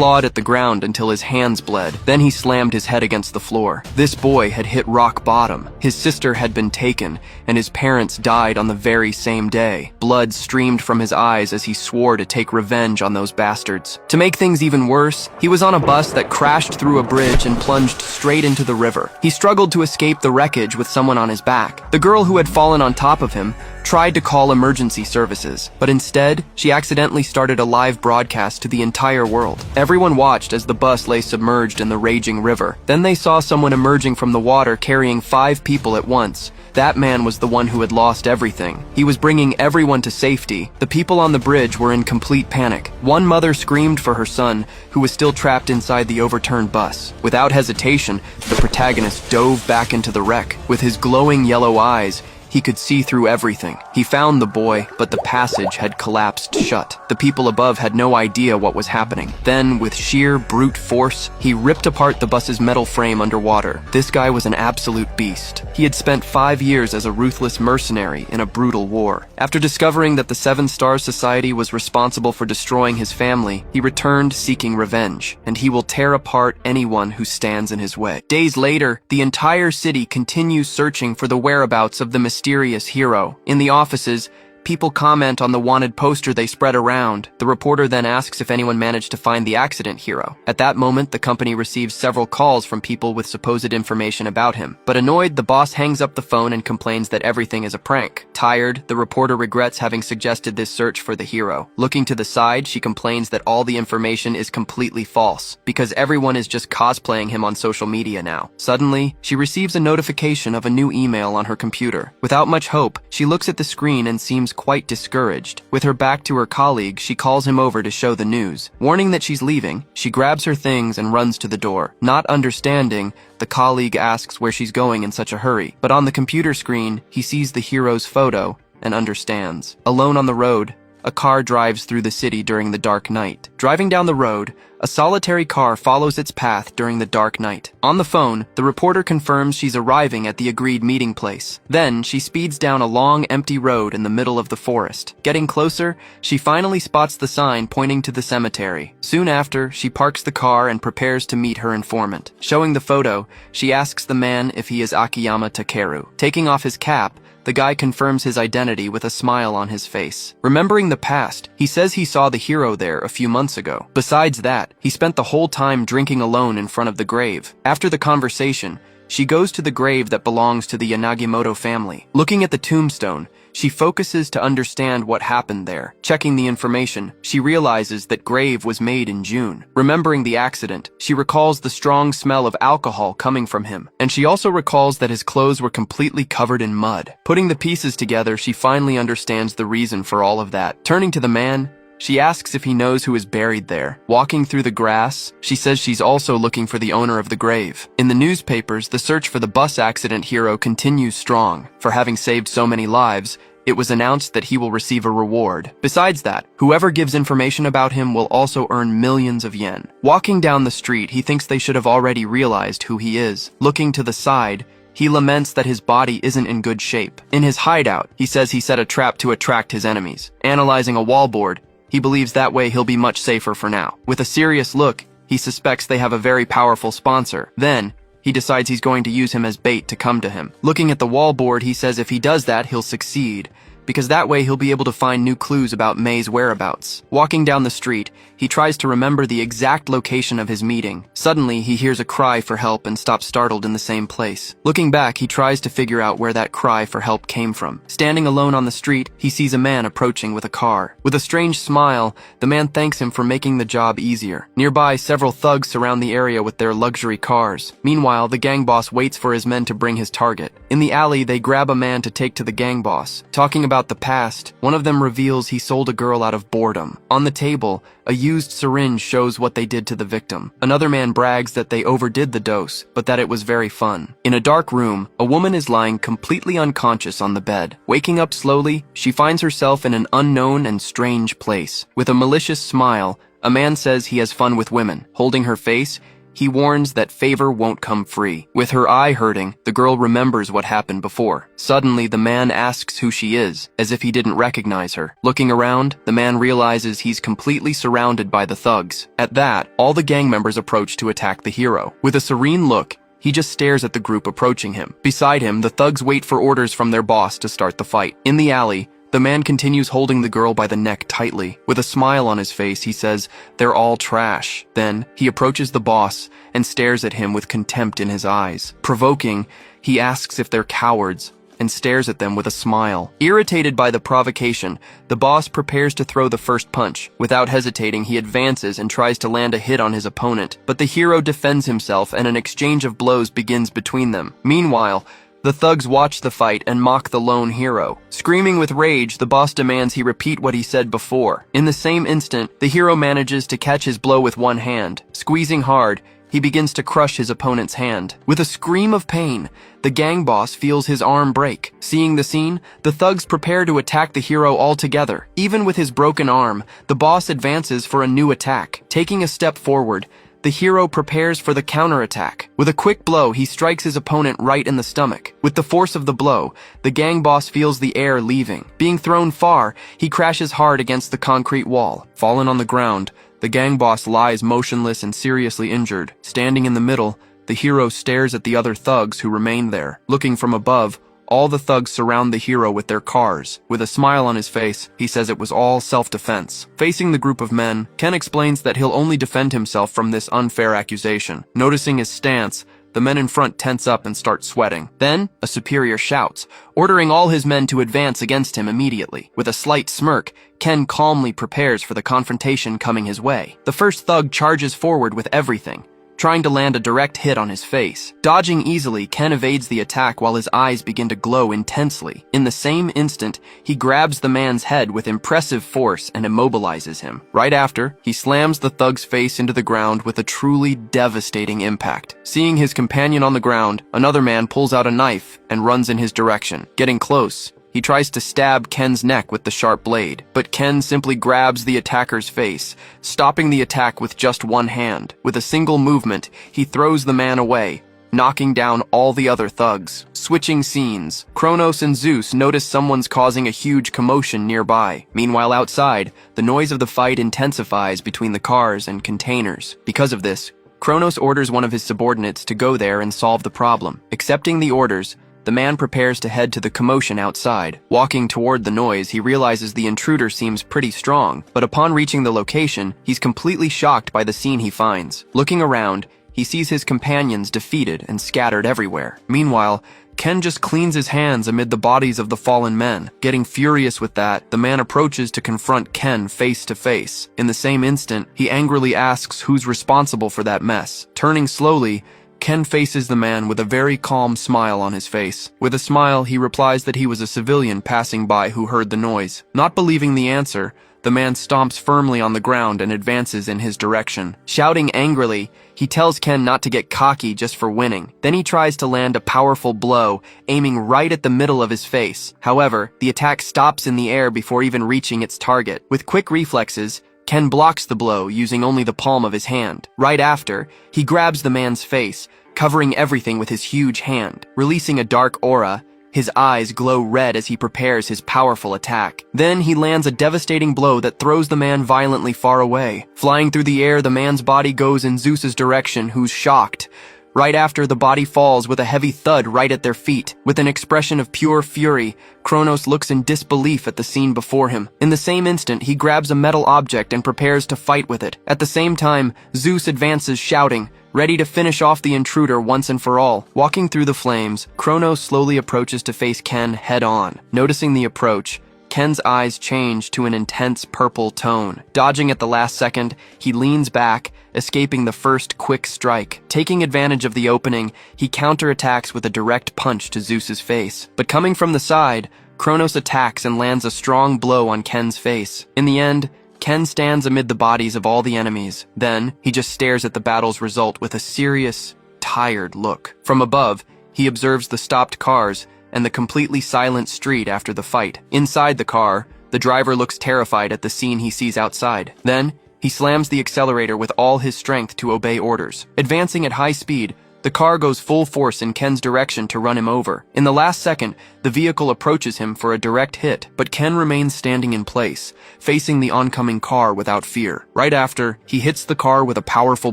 clawed at the ground until his hands bled. Then he slammed his head against the floor. This boy had hit rock bottom. His sister had been taken, and his parents died on the very same day. Blood streamed from his eyes as he swore to take revenge on those bastards. To make things even worse, he was on a bus that crashed through a bridge and plunged straight into the river. He struggled to escape the wreckage with someone on his back. The girl who had fallen on top of him tried to call emergency services, but instead, she accidentally started a live broadcast to the entire world. Everyone watched as the bus lay submerged in the raging river. Then they saw someone emerging from the water carrying 5 people at once. That man was the one who had lost everything. He was bringing everyone to safety. The people on the bridge were in complete panic. One mother screamed for her son, who was still trapped inside the overturned bus. Without hesitation, the protagonist dove back into the wreck. With his glowing yellow eyes, he could see through everything. He found the boy, but the passage had collapsed shut. The people above had no idea what was happening. Then, with sheer brute force, he ripped apart the bus's metal frame underwater. This guy was an absolute beast. He had spent 5 years as a ruthless mercenary in a brutal war. After discovering that the Seven Stars Society was responsible for destroying his family, he returned seeking revenge, and he will tear apart anyone who stands in his way. Days later, the entire city continues searching for the whereabouts of the mysterious hero. In the offices, people comment on the wanted poster they spread around. The reporter then asks if anyone managed to find the accident hero. At that moment, the company receives several calls from people with supposed information about him. But annoyed, the boss hangs up the phone and complains that everything is a prank. Tired, the reporter regrets having suggested this search for the hero. Looking to the side, she complains that all the information is completely false, because everyone is just cosplaying him on social media now. Suddenly, she receives a notification of a new email on her computer. Without much hope, she looks at the screen and seems quite discouraged. With her back to her colleague, she calls him over to show the news. Warning that she's leaving, she grabs her things and runs to the door. Not understanding, the colleague asks where she's going in such a hurry. But on the computer screen, he sees the hero's photo and understands. Alone on the road, a car drives through the city during the dark night. Driving down the road, a solitary car follows its path during the dark night. On the phone, the reporter confirms she's arriving at the agreed meeting place. Then, she speeds down a long, empty road in the middle of the forest. Getting closer, she finally spots the sign pointing to the cemetery. Soon after, she parks the car and prepares to meet her informant. Showing the photo, she asks the man if he is Akiyama Takeru. Taking off his cap, the guy confirms his identity with a smile on his face. Remembering the past, he says he saw the hero there a few months ago. Besides that, he spent the whole time drinking alone in front of the grave. After the conversation, she goes to the grave that belongs to the Yanagimoto family. Looking at the tombstone, she focuses to understand what happened there. Checking the information, she realizes that grave was made in June. Remembering the accident, she recalls the strong smell of alcohol coming from him, and she also recalls that his clothes were completely covered in mud. Putting the pieces together, she finally understands the reason for all of that. Turning to the man, she asks if he knows who is buried there. Walking through the grass, she says she's also looking for the owner of the grave. In the newspapers, the search for the bus accident hero continues strong. For having saved so many lives, it was announced that he will receive a reward. Besides that, whoever gives information about him will also earn millions of yen. Walking down the street, he thinks they should have already realized who he is. Looking to the side, he laments that his body isn't in good shape. In his hideout, he says he set a trap to attract his enemies. Analyzing a wallboard, he believes that way he'll be much safer for now. With a serious look, he suspects they have a very powerful sponsor. Then, he decides he's going to use him as bait to come to him. Looking at the wallboard, he says if he does that, he'll succeed, because that way he'll be able to find new clues about May's whereabouts. Walking down the street, he tries to remember the exact location of his meeting. Suddenly, he hears a cry for help and stops startled in the same place. Looking back, he tries to figure out where that cry for help came from. Standing alone on the street, he sees a man approaching with a car. With a strange smile, the man thanks him for making the job easier. Nearby, several thugs surround the area with their luxury cars. Meanwhile, the gang boss waits for his men to bring his target. In the alley, they grab a man to take to the gang boss. Talking about the past, one of them reveals he sold a girl out of boredom. On the table, a used syringe shows what they did to the victim. Another man brags that they overdid the dose, but that it was very fun. In a dark room, a woman is lying completely unconscious on the bed. Waking up slowly, she finds herself in an unknown and strange place. With a malicious smile, a man says he has fun with women. Holding her face, He warns that favor won't come free. With her eye hurting, the girl remembers what happened before. Suddenly, the man asks who she is, as if he didn't recognize her. Looking around, the man realizes he's completely surrounded by the thugs. At that, all the gang members approach to attack the hero. With a serene look, he just stares at the group approaching him. Beside him, the thugs wait for orders from their boss to start the fight. In the alley, the man continues holding the girl by the neck tightly. With a smile on his face, he says, "They're all trash." Then, he approaches the boss and stares at him with contempt in his eyes. Provoking, he asks if they're cowards and stares at them with a smile. Irritated by the provocation, the boss prepares to throw the first punch. Without hesitating, he advances and tries to land a hit on his opponent. But the hero defends himself and an exchange of blows begins between them. Meanwhile, the thugs watch the fight and mock the lone hero. Screaming with rage, the boss demands he repeat what he said before. In the same instant, the hero manages to catch his blow with one hand. Squeezing hard, he begins to crush his opponent's hand. With a scream of pain, the gang boss feels his arm break. Seeing the scene, the thugs prepare to attack the hero altogether. Even with his broken arm, the boss advances for a new attack. Taking a step forward, the hero prepares for the counterattack. With a quick blow, he strikes his opponent right in the stomach. With the force of the blow, the gang boss feels the air leaving. Being thrown far, he crashes hard against the concrete wall. Fallen on the ground, the gang boss lies motionless and seriously injured. Standing in the middle, the hero stares at the other thugs who remain there. Looking from above, all the thugs surround the hero with their cars. With a smile on his face, he says it was all self-defense. Facing the group of men, Ken explains that he'll only defend himself from this unfair accusation. Noticing his stance, the men in front tense up and start sweating. Then, a superior shouts, ordering all his men to advance against him immediately. With a slight smirk, Ken calmly prepares for the confrontation coming his way. The first thug charges forward with everything, trying to land a direct hit on his face. Dodging easily, Ken evades the attack while his eyes begin to glow intensely. In the same instant, he grabs the man's head with impressive force and immobilizes him. Right after, he slams the thug's face into the ground with a truly devastating impact. Seeing his companion on the ground, another man pulls out a knife and runs in his direction. Getting close, he tries to stab Ken's neck with the sharp blade, but Ken simply grabs the attacker's face, stopping the attack with just one hand. With a single movement, he throws the man away, knocking down all the other thugs. Switching scenes, Kronos and Zeus notice someone's causing a huge commotion nearby. Meanwhile outside, the noise of the fight intensifies between the cars and containers. Because of this, Kronos orders one of his subordinates to go there and solve the problem. Accepting the orders, the man prepares to head to the commotion outside. Walking toward the noise, he realizes the intruder seems pretty strong, but upon reaching the location, he's completely shocked by the scene he finds. Looking around, he sees his companions defeated and scattered everywhere. Meanwhile, Ken just cleans his hands amid the bodies of the fallen men. Getting furious with that, the man approaches to confront Ken face to face. In the same instant, he angrily asks who's responsible for that mess. Turning slowly, Ken faces the man with a very calm smile on his face. With a smile, he replies that he was a civilian passing by who heard the noise. Not believing the answer, the man stomps firmly on the ground and advances in his direction. Shouting angrily, he tells Ken not to get cocky just for winning. Then he tries to land a powerful blow, aiming right at the middle of his face. However, the attack stops in the air before even reaching its target. With quick reflexes, Ken blocks the blow using only the palm of his hand. Right after, he grabs the man's face, covering everything with his huge hand. Releasing a dark aura, his eyes glow red as he prepares his powerful attack. Then he lands a devastating blow that throws the man violently far away. Flying through the air, the man's body goes in Zeus's direction, who's shocked. Right after, the body falls with a heavy thud right at their feet. With an expression of pure fury, Kronos looks in disbelief at the scene before him. In the same instant, he grabs a metal object and prepares to fight with it. At the same time, Zeus advances shouting, ready to finish off the intruder once and for all. Walking through the flames, Kronos slowly approaches to face Ken head-on. Noticing the approach, Ken's eyes change to an intense purple tone. Dodging at the last second, he leans back, escaping the first quick strike. Taking advantage of the opening, he counterattacks with a direct punch to Zeus's face. But coming from the side, Kronos attacks and lands a strong blow on Ken's face. In the end, Ken stands amid the bodies of all the enemies. Then, he just stares at the battle's result with a serious, tired look. From above, he observes the stopped cars and the completely silent street after the fight. Inside the car, the driver looks terrified at the scene he sees outside. Then, He slams the accelerator with all his strength to obey orders. Advancing at high speed, the car goes full force in Ken's direction to run him over. In the last second, the vehicle approaches him for a direct hit, but Ken remains standing in place, facing the oncoming car without fear. Right after, he hits the car with a powerful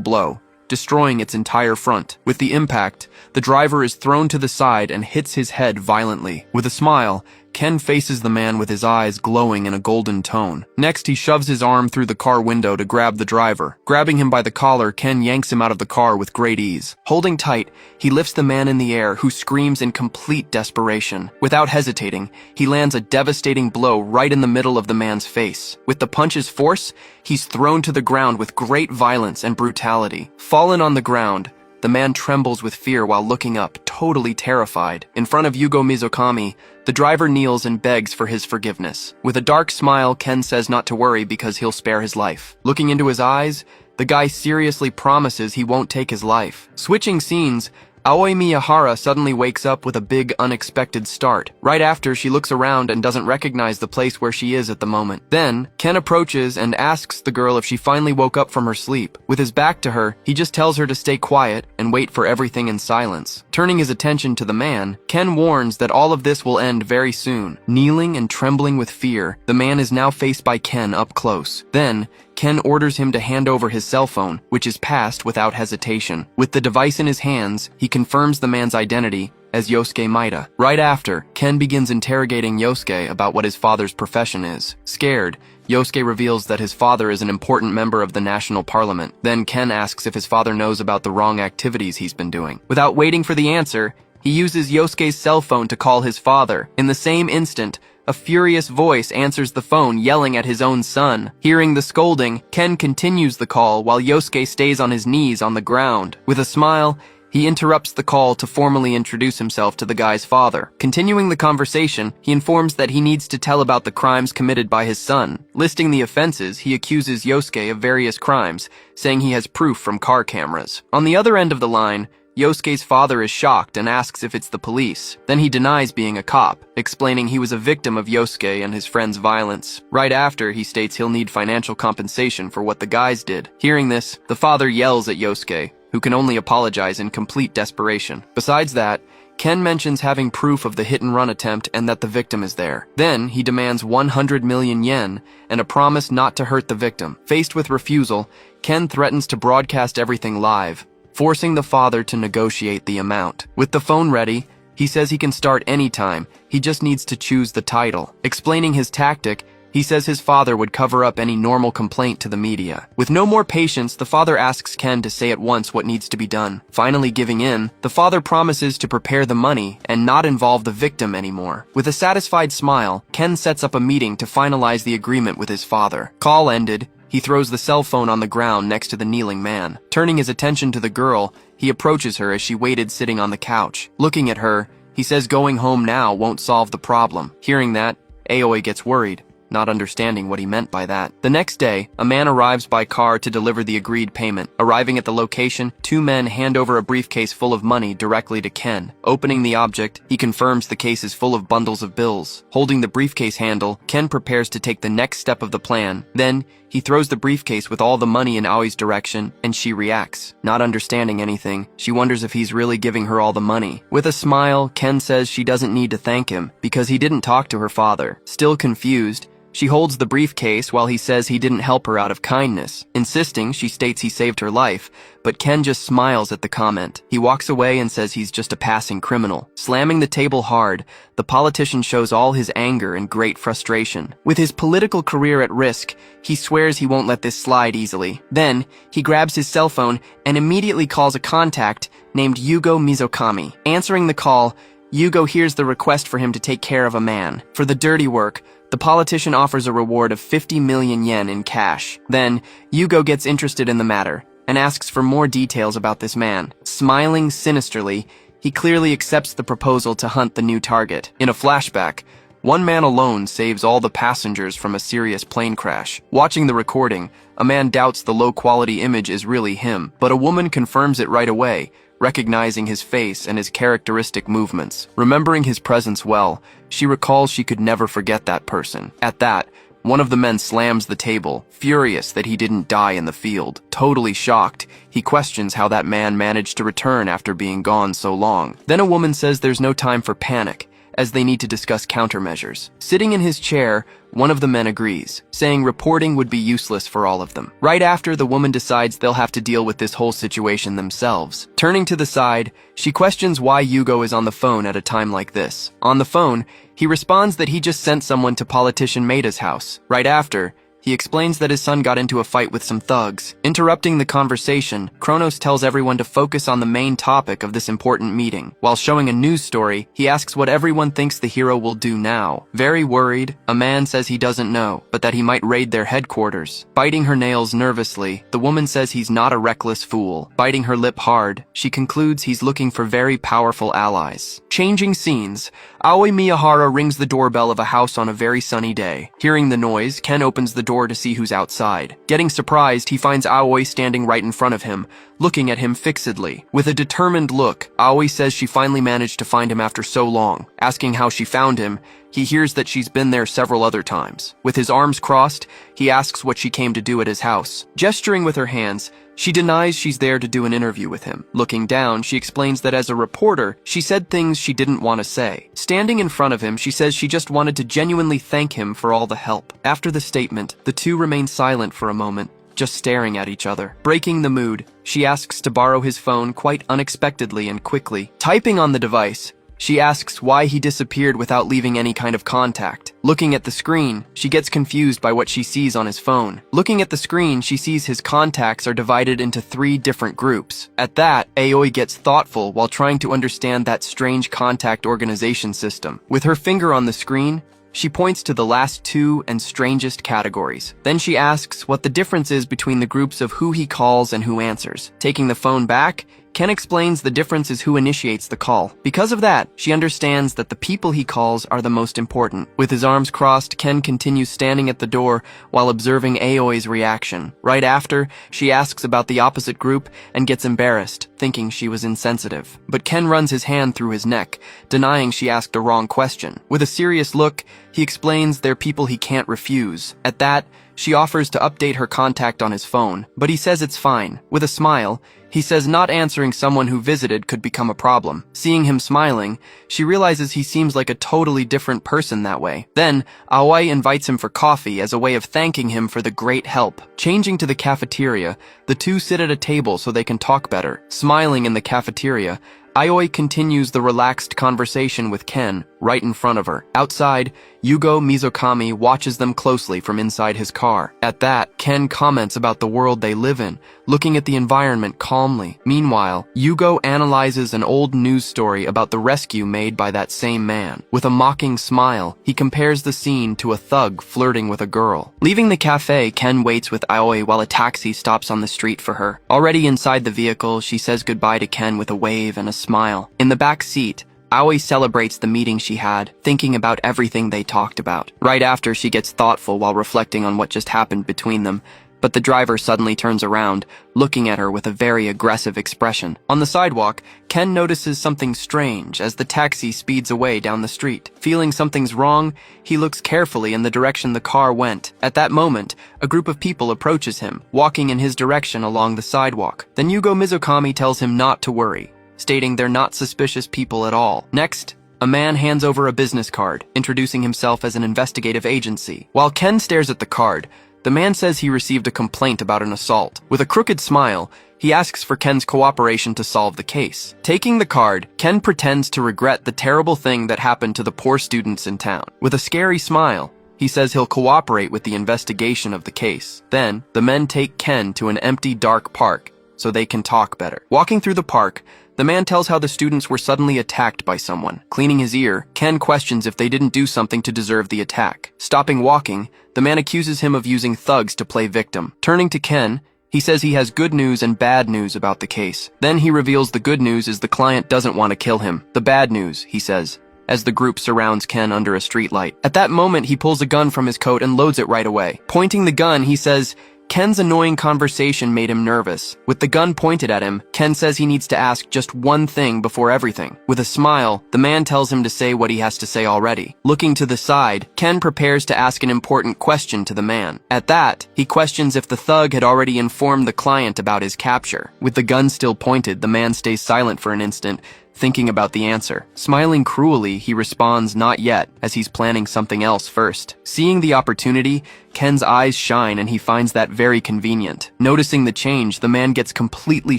blow, destroying its entire front. With the impact, the driver is thrown to the side and hits his head violently. With a smile, Ken faces the man with his eyes glowing in a golden tone. Next, he shoves his arm through the car window to grab the driver. Grabbing him by the collar, Ken yanks him out of the car with great ease. Holding tight, he lifts the man in the air, who screams in complete desperation. Without hesitating, he lands a devastating blow right in the middle of the man's face. With the punch's force, he's thrown to the ground with great violence and brutality. Fallen on the ground, the man trembles with fear while looking up, totally terrified. In front of Yugo Mizukami, the driver kneels and begs for his forgiveness. With a dark smile, Ken says not to worry because he'll spare his life. Looking into his eyes, the guy seriously promises he won't take his life. Switching scenes, Aoi Miyahara suddenly wakes up with a big, unexpected start. Right after, she looks around and doesn't recognize the place where she is at the moment. Then, Ken approaches and asks the girl if she finally woke up from her sleep. With his back to her, he just tells her to stay quiet and wait for everything in silence. Turning his attention to the man, Ken warns that all of this will end very soon. Kneeling and trembling with fear, the man is now faced by Ken up close. Then, Ken orders him to hand over his cell phone, which is passed without hesitation. With the device in his hands, he confirms the man's identity as Yosuke Maida. Right after, Ken begins interrogating Yosuke about what his father's profession is. Scared, Yosuke reveals that his father is an important member of the national parliament. Then Ken asks if his father knows about the wrong activities he's been doing. Without waiting for the answer, he uses Yosuke's cell phone to call his father. In the same instant, a furious voice answers the phone, yelling at his own son. Hearing the scolding, Ken continues the call while Yosuke stays on his knees on the ground. With a smile, he interrupts the call to formally introduce himself to the guy's father. Continuing the conversation, he informs that he needs to tell about the crimes committed by his son. Listing the offenses, he accuses Yosuke of various crimes, saying he has proof from car cameras. On the other end of the line, Yosuke's father is shocked and asks if it's the police. Then he denies being a cop, explaining he was a victim of Yosuke and his friend's violence. Right after, he states he'll need financial compensation for what the guys did. Hearing this, the father yells at Yosuke, who can only apologize in complete desperation. Besides that, Ken mentions having proof of the hit-and-run attempt and that the victim is there. Then, he demands 100 million yen and a promise not to hurt the victim. Faced with refusal, Ken threatens to broadcast everything live, forcing the father to negotiate the amount. With the phone ready, he says he can start anytime, he just needs to choose the title. Explaining his tactic, he says his father would cover up any normal complaint to the media. With no more patience, the father asks Ken to say at once what needs to be done. Finally giving in, the father promises to prepare the money and not involve the victim anymore. With a satisfied smile, Ken sets up a meeting to finalize the agreement with his father. Call ended, he throws the cell phone on the ground next to the kneeling man. Turning his attention to the girl, he approaches her as she waited sitting on the couch. Looking at her, he says going home now won't solve the problem. Hearing that, Aoi gets worried, not understanding what he meant by that. The next day, a man arrives by car to deliver the agreed payment. Arriving at the location, two men hand over a briefcase full of money directly to Ken. Opening the object, he confirms the case is full of bundles of bills. Holding the briefcase handle, Ken prepares to take the next step of the plan. Then, he throws the briefcase with all the money in Aoi's direction, and she reacts. Not understanding anything, she wonders if he's really giving her all the money. With a smile, Ken says she doesn't need to thank him, because he didn't talk to her father. Still confused, she holds the briefcase while he says he didn't help her out of kindness. Insisting, she states he saved her life, but Ken just smiles at the comment. He walks away and says he's just a passing criminal. Slamming the table hard, the politician shows all his anger and great frustration. With his political career at risk, he swears he won't let this slide easily. Then, he grabs his cell phone and immediately calls a contact named Yugo Mizukami. Answering the call, Yugo hears the request for him to take care of a man. For the dirty work, the politician offers a reward of 50 million yen in cash. Then, Yugo gets interested in the matter and asks for more details about this man. Smiling sinisterly, he clearly accepts the proposal to hunt the new target. In a flashback, one man alone saves all the passengers from a serious plane crash. Watching the recording, a man doubts the low-quality image is really him, but a woman confirms it right away, recognizing his face and his characteristic movements. Remembering his presence well, she recalls she could never forget that person. At that, One of the men slams the table, furious that he didn't die in the field. Totally shocked, he questions how that man managed to return after being gone so long. Then a woman says there's no time for panic, as they need to discuss countermeasures. Sitting in his chair, one of the men agrees, saying reporting would be useless for all of them. Right after, the woman decides they'll have to deal with this whole situation themselves. Turning to the side, she questions why Hugo is on the phone at a time like this. On the phone, he responds that he just sent someone to politician Maida's house. Right after, he explains that his son got into a fight with some thugs. Interrupting the conversation, Kronos tells everyone to focus on the main topic of this important meeting. While showing a news story, he asks what everyone thinks the hero will do now. Very worried, a man says he doesn't know, but that he might raid their headquarters. Biting her nails nervously, the woman says he's not a reckless fool. Biting her lip hard, she concludes he's looking for very powerful allies. Changing scenes, Aoi Miyahara rings the doorbell of a house on a very sunny day. Hearing the noise, Ken opens the door to see who's outside. Getting surprised, he finds Aoi standing right in front of him, looking at him fixedly. With a determined look, Aoi says she finally managed to find him after so long. Asking how she found him, he hears that she's been there several other times. With his arms crossed, he asks what she came to do at his house. Gesturing with her hands, she denies she's there to do an interview with him. Looking down, she explains that as a reporter, she said things she didn't want to say. Standing in front of him, she says she just wanted to genuinely thank him for all the help. After the statement, the two remain silent for a moment, just staring at each other. Breaking the mood, she asks to borrow his phone quite unexpectedly and quickly. Typing on the device, she asks why he disappeared without leaving any kind of contact. Looking at the screen, she gets confused by what she sees on his phone. Looking at the screen, she sees his contacts are divided into 3 different groups. At that, Aoi gets thoughtful while trying to understand that strange contact organization system. With her finger on the screen, she points to the last 2 and strangest categories. Then she asks what the difference is between the groups of who he calls and who answers. Taking the phone back, Ken explains the difference is who initiates the call. Because of that, she understands that the people he calls are the most important. With his arms crossed, Ken continues standing at the door while observing Aoi's reaction. Right after, she asks about the opposite group and gets embarrassed, thinking she was insensitive. But Ken runs his hand through his neck, denying she asked a wrong question. With a serious look, he explains they're people he can't refuse. At that, she offers to update her contact on his phone, but he says it's fine. With a smile, he says not answering someone who visited could become a problem. Seeing him smiling, she realizes he seems like a totally different person that way. Then, Aoi invites him for coffee as a way of thanking him for the great help. Changing to the cafeteria, the two sit at a table so they can talk better. Smiling in the cafeteria, Aoi continues the relaxed conversation with Ken right in front of her. Outside, Yugo Mizukami watches them closely from inside his car. At that, Ken comments about the world they live in, looking at the environment calmly. Meanwhile, Yugo analyzes an old news story about the rescue made by that same man. With a mocking smile, he compares the scene to a thug flirting with a girl. Leaving the cafe, Ken waits with Aoi while a taxi stops on the street for her. Already inside the vehicle, she says goodbye to Ken with a wave and a smile. In the back seat, Aoi celebrates the meeting she had, thinking about everything they talked about. Right after, she gets thoughtful while reflecting on what just happened between them, but the driver suddenly turns around, looking at her with a very aggressive expression. On the sidewalk, Ken notices something strange as the taxi speeds away down the street. Feeling something's wrong, he looks carefully in the direction the car went. At that moment, a group of people approaches him, walking in his direction along the sidewalk. Then Yugo Mizukami tells him not to worry, stating they're not suspicious people at all. Next, a man hands over a business card, introducing himself as an investigative agency. While Ken stares at the card, the man says he received a complaint about an assault. With a crooked smile, he asks for Ken's cooperation to solve the case. Taking the card, Ken pretends to regret the terrible thing that happened to the poor students in town. With a scary smile, he says he'll cooperate with the investigation of the case. Then, the men take Ken to an empty, dark park so they can talk better. Walking through the park, the man tells how the students were suddenly attacked by someone. Cleaning his ear, Ken questions if they didn't do something to deserve the attack. Stopping walking, the man accuses him of using thugs to play victim. Turning to Ken, he says he has good news and bad news about the case. Then he reveals the good news is the client doesn't want to kill him. The bad news, he says, as the group surrounds Ken under a streetlight. At that moment, he pulls a gun from his coat and loads it right away. Pointing the gun, he says, Ken's annoying conversation made him nervous. With the gun pointed at him, Ken says he needs to ask just one thing before everything. With a smile, the man tells him to say what he has to say already. Looking to the side, Ken prepares to ask an important question to the man. At that, he questions if the thug had already informed the client about his capture. With the gun still pointed, the man stays silent for an instant, thinking about the answer. Smiling cruelly, he responds not yet, as he's planning something else first. Seeing the opportunity, Ken's eyes shine and he finds that very convenient. Noticing the change, the man gets completely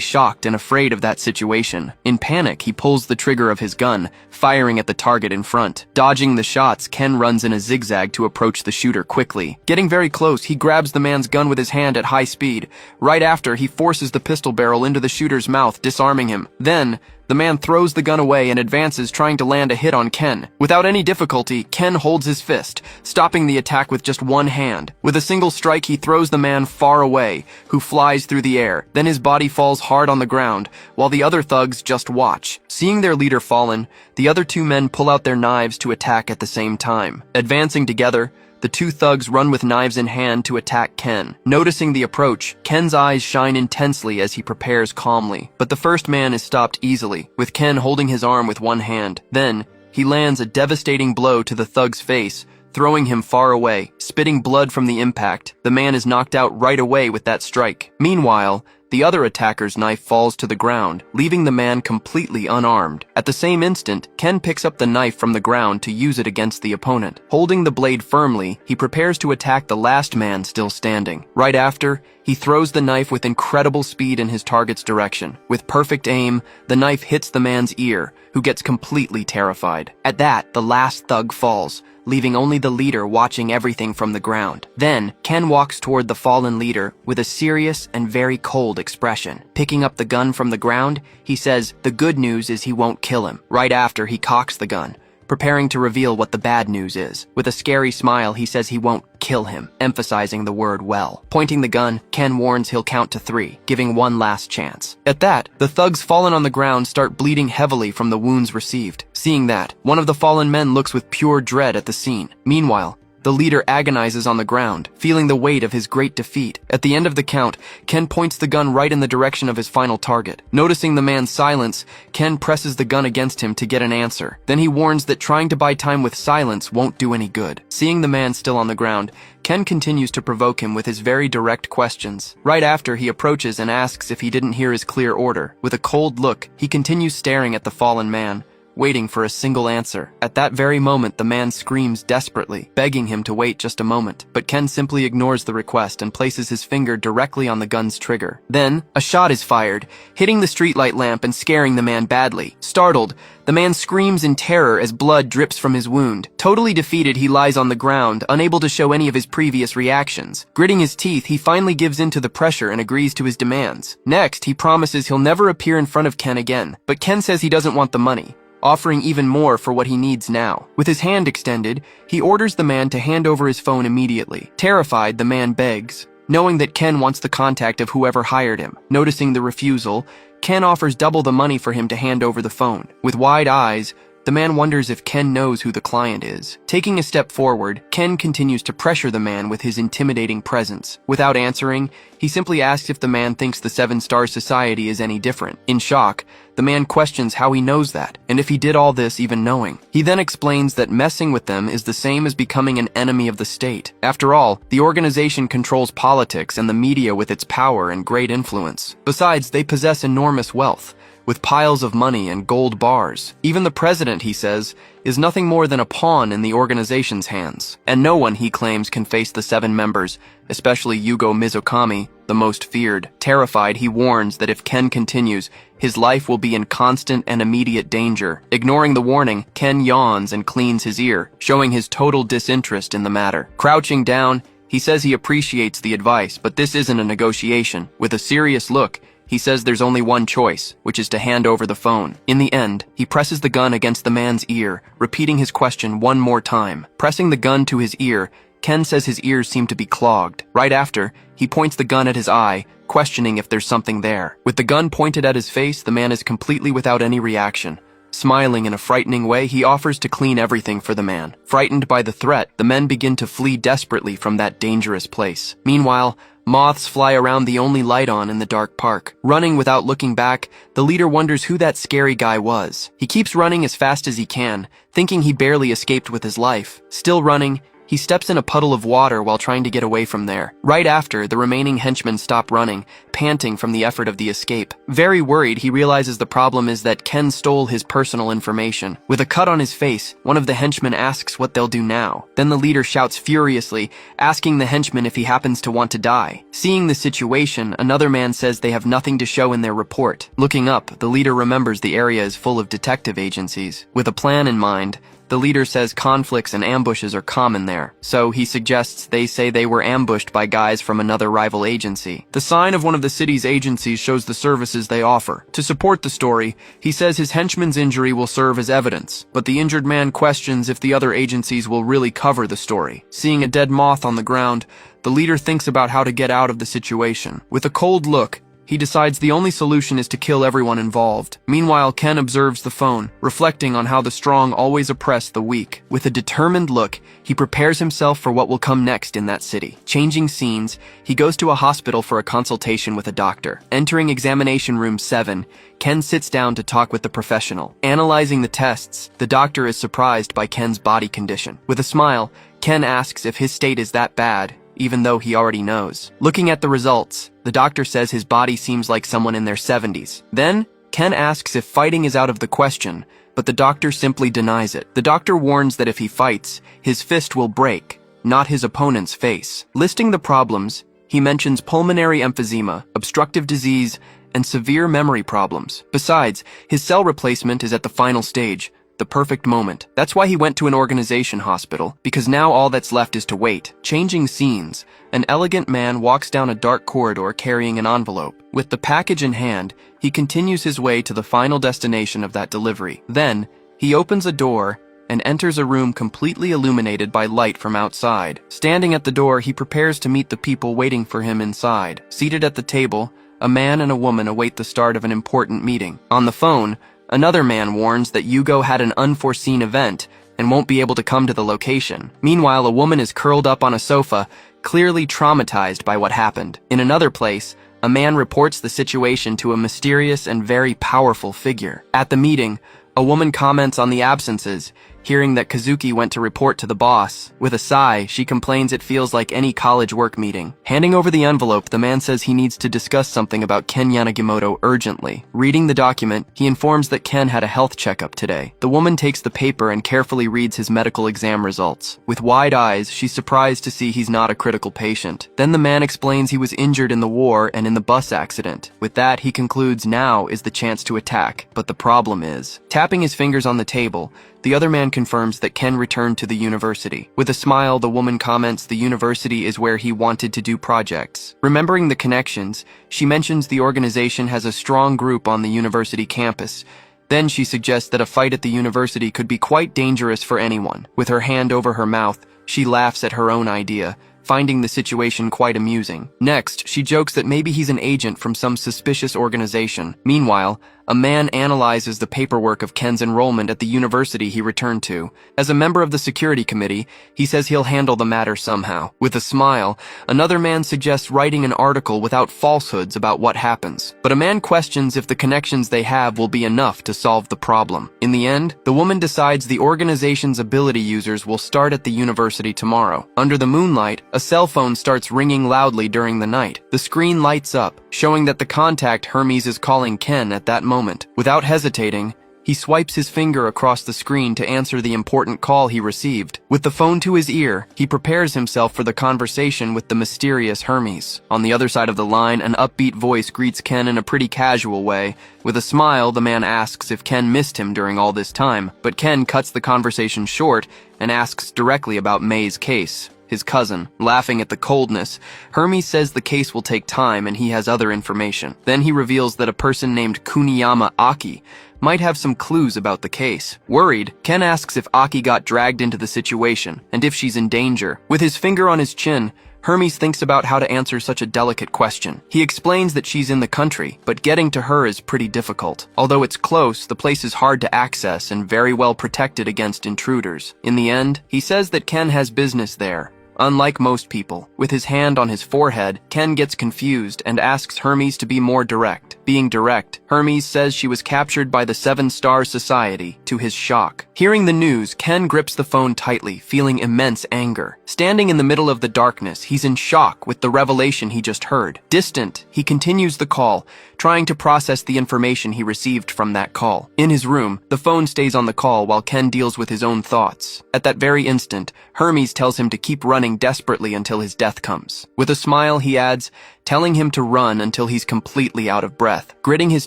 shocked and afraid of that situation. In panic, he pulls the trigger of his gun, firing at the target in front. Dodging the shots, Ken runs in a zigzag to approach the shooter quickly. Getting very close, he grabs the man's gun with his hand at high speed. Right after, he forces the pistol barrel into the shooter's mouth, disarming him. Then, the man throws the gun away and advances, trying to land a hit on Ken. Without any difficulty, Ken holds his fist, stopping the attack with just one hand. With a single strike, he throws the man far away, who flies through the air. Then his body falls hard on the ground, while the other thugs just watch. Seeing their leader fallen, the other two men pull out their knives to attack at the same time. Advancing together, the two thugs run with knives in hand to attack Ken. Noticing the approach, Ken's eyes shine intensely as he prepares calmly. But the first man is stopped easily, with Ken holding his arm with one hand. Then, he lands a devastating blow to the thug's face, throwing him far away. Spitting blood from the impact, the man is knocked out right away with that strike. Meanwhile, the other attacker's knife falls to the ground, leaving the man completely unarmed. At the same instant, Ken picks up the knife from the ground to use it against the opponent. Holding the blade firmly, he prepares to attack the last man still standing. Right after, he throws the knife with incredible speed in his target's direction. With perfect aim, the knife hits the man's ear, who gets completely terrified. At that, the last thug falls, leaving only the leader watching everything from the ground. Then, Ken walks toward the fallen leader with a serious and very cold expression. Picking up the gun from the ground, he says the good news is he won't kill him. Right after, he cocks the gun, preparing to reveal what the bad news is. With a scary smile, he says he won't kill him, emphasizing the word well. Pointing the gun, Ken warns he'll count to 3, giving one last chance. At that, the thugs fallen on the ground start bleeding heavily from the wounds received. Seeing that, one of the fallen men looks with pure dread at the scene. Meanwhile, the leader agonizes on the ground, feeling the weight of his great defeat. At the end of the count, Ken points the gun right in the direction of his final target. Noticing the man's silence, Ken presses the gun against him to get an answer. Then he warns that trying to buy time with silence won't do any good. Seeing the man still on the ground, Ken continues to provoke him with his very direct questions. Right after, he approaches and asks if he didn't hear his clear order. With a cold look, he continues staring at the fallen man, waiting for a single answer. At that very moment, the man screams desperately, begging him to wait just a moment. But Ken simply ignores the request and places his finger directly on the gun's trigger. Then, a shot is fired, hitting the streetlight lamp and scaring the man badly. Startled, the man screams in terror as blood drips from his wound. Totally defeated, he lies on the ground, unable to show any of his previous reactions. Gritting his teeth, he finally gives in to the pressure and agrees to his demands. Next, he promises he'll never appear in front of Ken again. But Ken says he doesn't want the money, offering even more for what he needs now. With his hand extended, he orders the man to hand over his phone immediately. Terrified, the man begs, knowing that Ken wants the contact of whoever hired him. Noticing the refusal, Ken offers double the money for him to hand over the phone. With wide eyes, the man wonders if Ken knows who the client is. Taking a step forward, Ken continues to pressure the man with his intimidating presence. Without answering, he simply asks if the man thinks the 7-Star Society is any different. In shock, the man questions how he knows that, and if he did all this even knowing. He then explains that messing with them is the same as becoming an enemy of the state. After all, the organization controls politics and the media with its power and great influence. Besides, they possess enormous wealth, with piles of money and gold bars. Even the president, he says, is nothing more than a pawn in the organization's hands. And no one, he claims, can face the 7 members, especially Yugo Mizukami, the most feared. Terrified, he warns that if Ken continues, his life will be in constant and immediate danger. Ignoring the warning, Ken yawns and cleans his ear, showing his total disinterest in the matter. Crouching down, he says he appreciates the advice, but this isn't a negotiation. With a serious look, he says there's only one choice, which is to hand over the phone. In the end, he presses the gun against the man's ear, repeating his question one more time. Pressing the gun to his ear, Ken says his ears seem to be clogged. Right after, he points the gun at his eye, questioning if there's something there. With the gun pointed at his face, the man is completely without any reaction. Smiling in a frightening way, he offers to clean everything for the man. Frightened by the threat, the men begin to flee desperately from that dangerous place. Meanwhile, Moths fly around the only light on in the dark park. Running without looking back, the leader wonders who that scary guy was. He keeps running as fast as he can, thinking he barely escaped with his life. Still running, he steps in a puddle of water while trying to get away from there. Right after, the remaining henchmen stop running, panting from the effort of the escape. Very worried, he realizes the problem is that Ken stole his personal information. With a cut on his face, one of the henchmen asks what they'll do now. Then the leader shouts furiously, asking the henchman if he happens to want to die. Seeing the situation, another man says they have nothing to show in their report. Looking up, the leader remembers the area is full of detective agencies. With a plan in mind, the leader says conflicts and ambushes are common there, so he suggests they say they were ambushed by guys from another rival agency. The sign of one of the city's agencies shows the services they offer. To support the story, he says his henchman's injury will serve as evidence, but the injured man questions if the other agencies will really cover the story. Seeing a dead moth on the ground, the leader thinks about how to get out of the situation. With a cold look, he decides the only solution is to kill everyone involved. Meanwhile, Ken observes the phone, reflecting on how the strong always oppress the weak. With a determined look, he prepares himself for what will come next in that city. Changing scenes, he goes to a hospital for a consultation with a doctor. Entering examination room 7, Ken sits down to talk with the professional. Analyzing the tests, the doctor is surprised by Ken's body condition. With a smile, Ken asks if his state is that bad, even though he already knows. Looking at the results, the doctor says his body seems like someone in their 70s. Then, Ken asks if fighting is out of the question, but the doctor simply denies it. The doctor warns that if he fights, his fist will break, not his opponent's face. Listing the problems, he mentions pulmonary emphysema, obstructive disease, and severe memory problems. Besides, his cell replacement is at the final stage, the perfect moment. That's why he went to an organization hospital, because now all that's left is to wait. Changing scenes, an elegant man walks down a dark corridor carrying an envelope. With the package in hand, he continues his way to the final destination of that delivery. Then, he opens a door and enters a room completely illuminated by light from outside. Standing at the door, he prepares to meet the people waiting for him inside. Seated at the table, a man and a woman await the start of an important meeting. On the phone, another man warns that Yugo had an unforeseen event and won't be able to come to the location. Meanwhile, a woman is curled up on a sofa, clearly traumatized by what happened. In another place, a man reports the situation to a mysterious and very powerful figure. At the meeting, a woman comments on the absences, hearing that Kazuki went to report to the boss. With a sigh, she complains it feels like any college work meeting. Handing over the envelope, the man says he needs to discuss something about Ken Yanagimoto urgently. Reading the document, he informs that Ken had a health checkup today. The woman takes the paper and carefully reads his medical exam results. With wide eyes, she's surprised to see he's not a critical patient. Then the man explains he was injured in the war and in the bus accident. With that, he concludes now is the chance to attack. But the problem is, tapping his fingers on the table, the other man confirms that Ken returned to the university. With a smile, the woman comments the university is where he wanted to do projects. Remembering the connections, she mentions the organization has a strong group on the university campus. Then she suggests that a fight at the university could be quite dangerous for anyone. With her hand over her mouth, she laughs at her own idea, finding the situation quite amusing. Next, she jokes that maybe he's an agent from some suspicious organization. Meanwhile, a man analyzes the paperwork of Ken's enrollment at the university he returned to. As a member of the security committee, he says he'll handle the matter somehow. With a smile, another man suggests writing an article without falsehoods about what happens. But a man questions if the connections they have will be enough to solve the problem. In the end, the woman decides the organization's ability users will start at the university tomorrow. Under the moonlight, a cell phone starts ringing loudly during the night. The screen lights up, showing that the contact Hermes is calling Ken at that moment. Without hesitating, he swipes his finger across the screen to answer the important call he received. With the phone to his ear, he prepares himself for the conversation with the mysterious Hermes. On the other side of the line, an upbeat voice greets Ken in a pretty casual way. With a smile, the man asks if Ken missed him during all this time, but Ken cuts the conversation short and asks directly about May's case. His cousin. Laughing at the coldness, Hermes says the case will take time and he has other information. Then he reveals that a person named Kuniyama Aki might have some clues about the case. Worried, Ken asks if Aki got dragged into the situation and if she's in danger. With his finger on his chin, Hermes thinks about how to answer such a delicate question. He explains that she's in the country, but getting to her is pretty difficult. Although it's close, the place is hard to access and very well protected against intruders. In the end, he says that Ken has business there. Unlike most people, with his hand on his forehead, Ken gets confused and asks Hermes to be more direct. Being direct, Hermes says she was captured by the Seven Star Society, to his shock. Hearing the news, Ken grips the phone tightly, feeling immense anger. Standing in the middle of the darkness, he's in shock with the revelation he just heard. Distant, he continues the call, trying to process the information he received from that call. In his room, the phone stays on the call while Ken deals with his own thoughts. At that very instant, Hermes tells him to keep running desperately until his death comes. With a smile, he adds, telling him to run until he's completely out of breath. Gritting his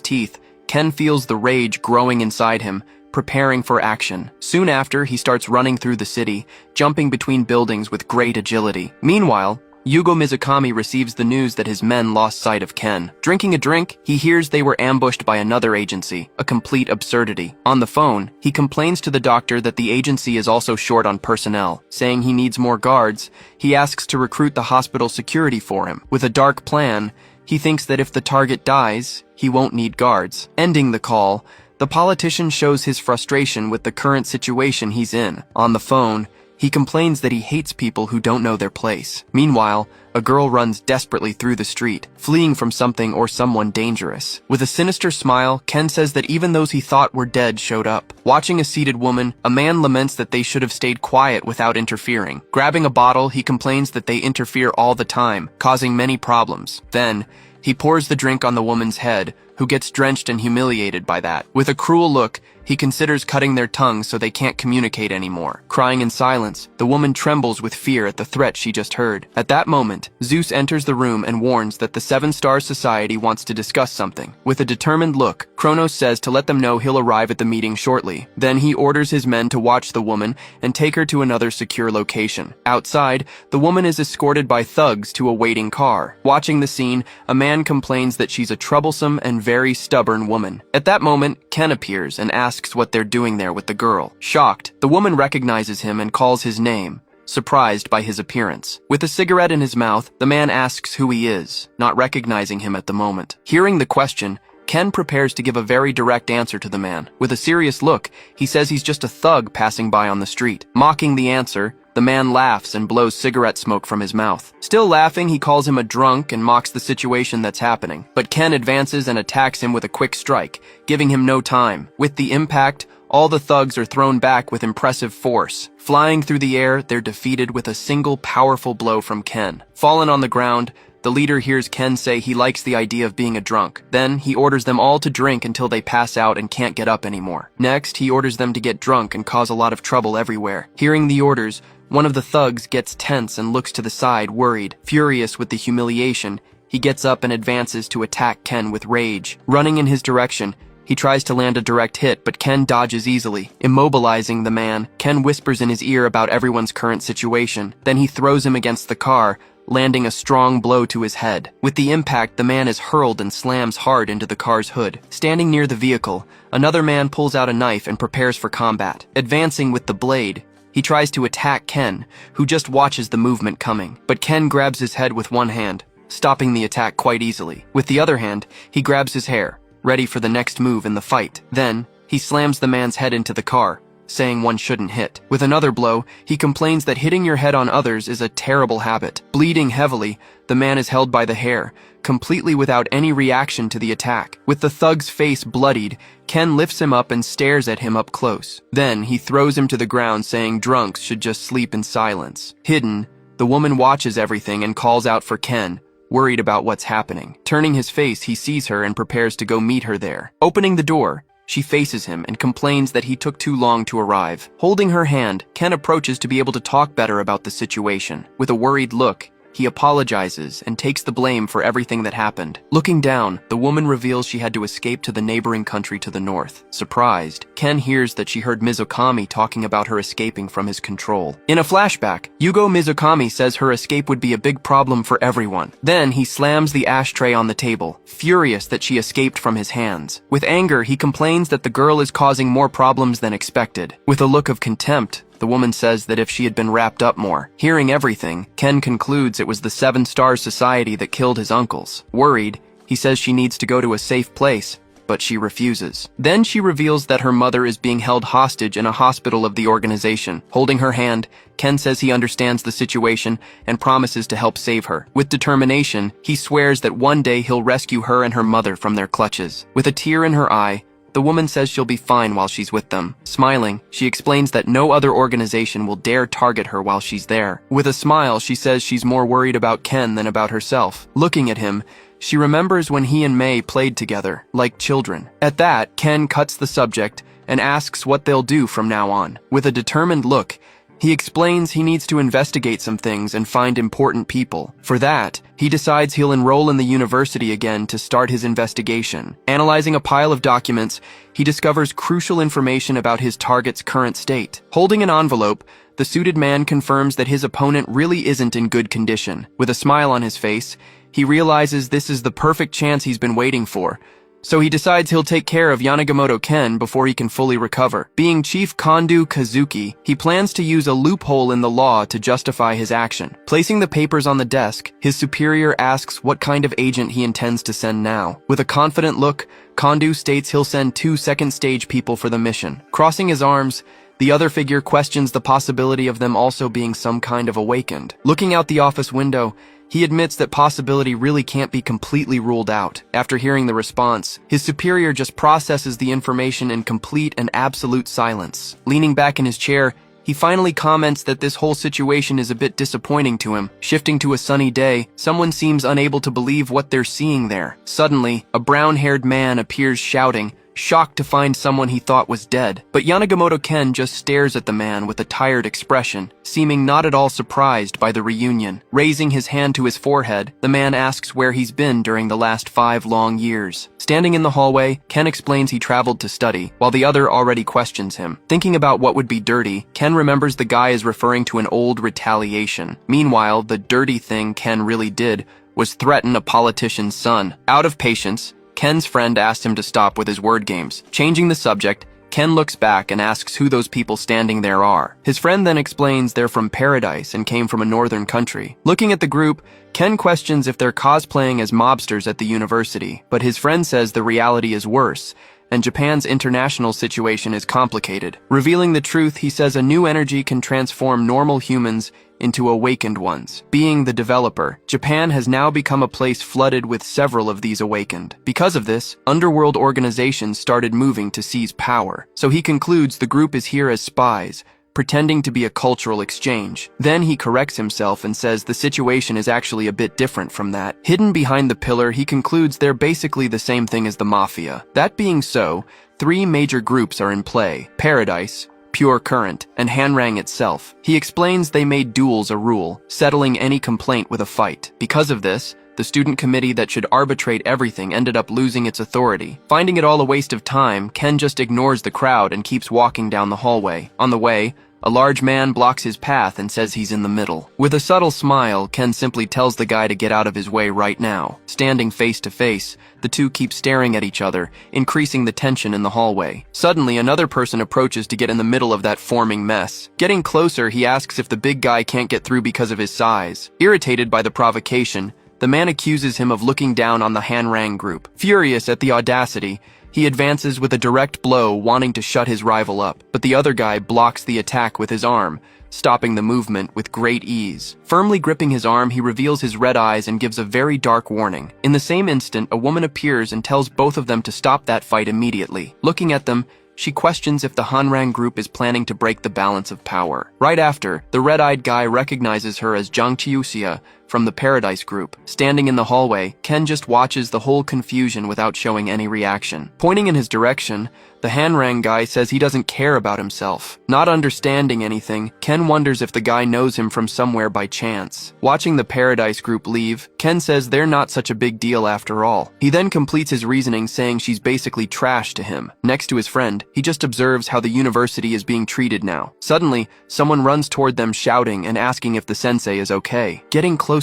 teeth, Ken feels the rage growing inside him, preparing for action. Soon after, he starts running through the city, jumping between buildings with great agility. Meanwhile, Yugo Mizukami receives the news that his men lost sight of Ken. Drinking a drink, he hears they were ambushed by another agency, a complete absurdity. On the phone, he complains to the doctor that the agency is also short on personnel. Saying he needs more guards, he asks to recruit the hospital security for him. With a dark plan, he thinks that if the target dies, he won't need guards. Ending the call, the politician shows his frustration with the current situation he's in. On the phone, he complains that he hates people who don't know their place. Meanwhile, a girl runs desperately through the street, fleeing from something or someone dangerous. With a sinister smile, Ken says that even those he thought were dead showed up. Watching a seated woman, a man laments that they should have stayed quiet without interfering. Grabbing a bottle, he complains that they interfere all the time, causing many problems. Then, he pours the drink on the woman's head, who gets drenched and humiliated by that. With a cruel look, he considers cutting their tongues so they can't communicate anymore. Crying in silence, the woman trembles with fear at the threat she just heard. At that moment, Zeus enters the room and warns that the Seven Star Society wants to discuss something. With a determined look, Kronos says to let them know he'll arrive at the meeting shortly. Then he orders his men to watch the woman and take her to another secure location. Outside, the woman is escorted by thugs to a waiting car. Watching the scene, a man complains that she's a troublesome and very stubborn woman. At that moment, Ken appears and asks what they're doing there with the girl. Shocked, the woman recognizes him and calls his name, surprised by his appearance. With a cigarette in his mouth, the man asks who he is, not recognizing him at the moment. Hearing the question, Ken prepares to give a very direct answer to the man. With a serious look, he says he's just a thug passing by on the street. Mocking the answer, the man laughs and blows cigarette smoke from his mouth. Still laughing, he calls him a drunk and mocks the situation that's happening. But Ken advances and attacks him with a quick strike, giving him no time. With the impact, all the thugs are thrown back with impressive force. Flying through the air, they're defeated with a single powerful blow from Ken. Fallen on the ground, the leader hears Ken say he likes the idea of being a drunk. Then, he orders them all to drink until they pass out and can't get up anymore. Next, he orders them to get drunk and cause a lot of trouble everywhere. Hearing the orders, one of the thugs gets tense and looks to the side, worried. Furious with the humiliation, he gets up and advances to attack Ken with rage. Running in his direction, he tries to land a direct hit, but Ken dodges easily. Immobilizing the man, Ken whispers in his ear about everyone's current situation. Then he throws him against the car, landing a strong blow to his head. With the impact, the man is hurled and slams hard into the car's hood. Standing near the vehicle, another man pulls out a knife and prepares for combat. Advancing with the blade, he tries to attack Ken, who just watches the movement coming. But Ken grabs his head with one hand, stopping the attack quite easily. With the other hand, he grabs his hair, ready for the next move in the fight. Then, he slams the man's head into the car, saying one shouldn't hit. With another blow, he complains that hitting your head on others is a terrible habit. Bleeding heavily, the man is held by the hair, completely without any reaction to the attack. With the thug's face bloodied, Ken lifts him up and stares at him up close. Then, he throws him to the ground, saying drunks should just sleep in silence. Hidden, the woman watches everything and calls out for Ken, worried about what's happening. Turning his face, he sees her and prepares to go meet her there. Opening the door, she faces him and complains that he took too long to arrive. Holding her hand, Ken approaches to be able to talk better about the situation. With a worried look, he apologizes and takes the blame for everything that happened. Looking down, the woman reveals she had to escape to the neighboring country to the north. Surprised, Ken hears that she heard Mizukami talking about her escaping from his control. In a flashback, Yugo Mizukami says her escape would be a big problem for everyone. Then he slams the ashtray on the table, furious that she escaped from his hands. With anger, he complains that the girl is causing more problems than expected. With a look of contempt, the woman says that if she had been wrapped up more. Hearing everything, Ken concludes it was the Seven Stars Society that killed his uncles. Worried, he says she needs to go to a safe place, but she refuses. Then she reveals that her mother is being held hostage in a hospital of the organization. Holding her hand, Ken says he understands the situation and promises to help save her. With determination, he swears that one day he'll rescue her and her mother from their clutches. With a tear in her eye, the woman says she'll be fine while she's with them. Smiling, she explains that no other organization will dare target her while she's there. With a smile, she says she's more worried about Ken than about herself. Looking at him, she remembers when he and May played together, like children. At that, Ken cuts the subject and asks what they'll do from now on. With a determined look, he explains he needs to investigate some things and find important people. For that, he decides he'll enroll in the university again to start his investigation. Analyzing a pile of documents, he discovers crucial information about his target's current state. Holding an envelope, the suited man confirms that his opponent really isn't in good condition. With a smile on his face, he realizes this is the perfect chance he's been waiting for. So he decides he'll take care of Yanagimoto Ken before he can fully recover. Being Chief Kondo Kazuki, he plans to use a loophole in the law to justify his action. Placing the papers on the desk, his superior asks what kind of agent he intends to send now. With a confident look, Kondo states he'll send 2 second-stage people for the mission. Crossing his arms, the other figure questions the possibility of them also being some kind of awakened. Looking out the office window, he admits that possibility really can't be completely ruled out. After hearing the response, his superior just processes the information in complete and absolute silence. Leaning back in his chair, he finally comments that this whole situation is a bit disappointing to him. Shifting to a sunny day, someone seems unable to believe what they're seeing there. Suddenly, a brown-haired man appears shouting, shocked to find someone he thought was dead. But Yanagimoto Ken just stares at the man with a tired expression, seeming not at all surprised by the reunion. Raising his hand to his forehead, the man asks where he's been during the last 5 long years. Standing in the hallway, Ken explains he traveled to study, while the other already questions him. Thinking about what would be dirty, Ken remembers the guy is referring to an old retaliation. Meanwhile, the dirty thing Ken really did was threaten a politician's son. Out of patience, Ken's friend asked him to stop with his word games. Changing the subject, Ken looks back and asks who those people standing there are. His friend then explains they're from Paradise and came from a northern country. Looking at the group, Ken questions if they're cosplaying as mobsters at the university, but his friend says the reality is worse, and Japan's international situation is complicated. Revealing the truth, he says a new energy can transform normal humans into awakened ones. Being the developer, Japan has now become a place flooded with several of these awakened. Because of this, underworld organizations started moving to seize power. So he concludes the group is here as spies, pretending to be a cultural exchange. Then he corrects himself and says the situation is actually a bit different from that. Hidden behind the pillar, he concludes they're basically the same thing as the mafia. That being so, 3 major groups are in play: Paradise, Pure Current, and Hanrang itself. He explains they made duels a rule, settling any complaint with a fight. Because of this, the student committee that should arbitrate everything ended up losing its authority. Finding it all a waste of time, Ken just ignores the crowd and keeps walking down the hallway. On the way, a large man blocks his path and says he's in the middle. With a subtle smile, Ken simply tells the guy to get out of his way right now. Standing face to face, the two keep staring at each other, increasing the tension in the hallway. Suddenly, another person approaches to get in the middle of that forming mess. Getting closer, he asks if the big guy can't get through because of his size. Irritated by the provocation, the man accuses him of looking down on the Hanrang group. Furious at the audacity, he advances with a direct blow, wanting to shut his rival up, but the other guy blocks the attack with his arm, stopping the movement with great ease. Firmly gripping his arm, he reveals his red eyes and gives a very dark warning. In the same instant, a woman appears and tells both of them to stop that fight immediately. Looking at them, she questions if the Hanrang group is planning to break the balance of power. Right after, the red-eyed guy recognizes her as Zhang Chiuxia from the Paradise group. Standing in the hallway, Ken just watches the whole confusion without showing any reaction. Pointing in his direction, the Hanrang guy says he doesn't care about himself. Not understanding anything, Ken wonders if the guy knows him from somewhere by chance. Watching the Paradise group leave, Ken says they're not such a big deal after all. He then completes his reasoning saying she's basically trash to him. Next to his friend, he just observes how the university is being treated now. Suddenly, someone runs toward them shouting and asking if the sensei is okay. Getting closer,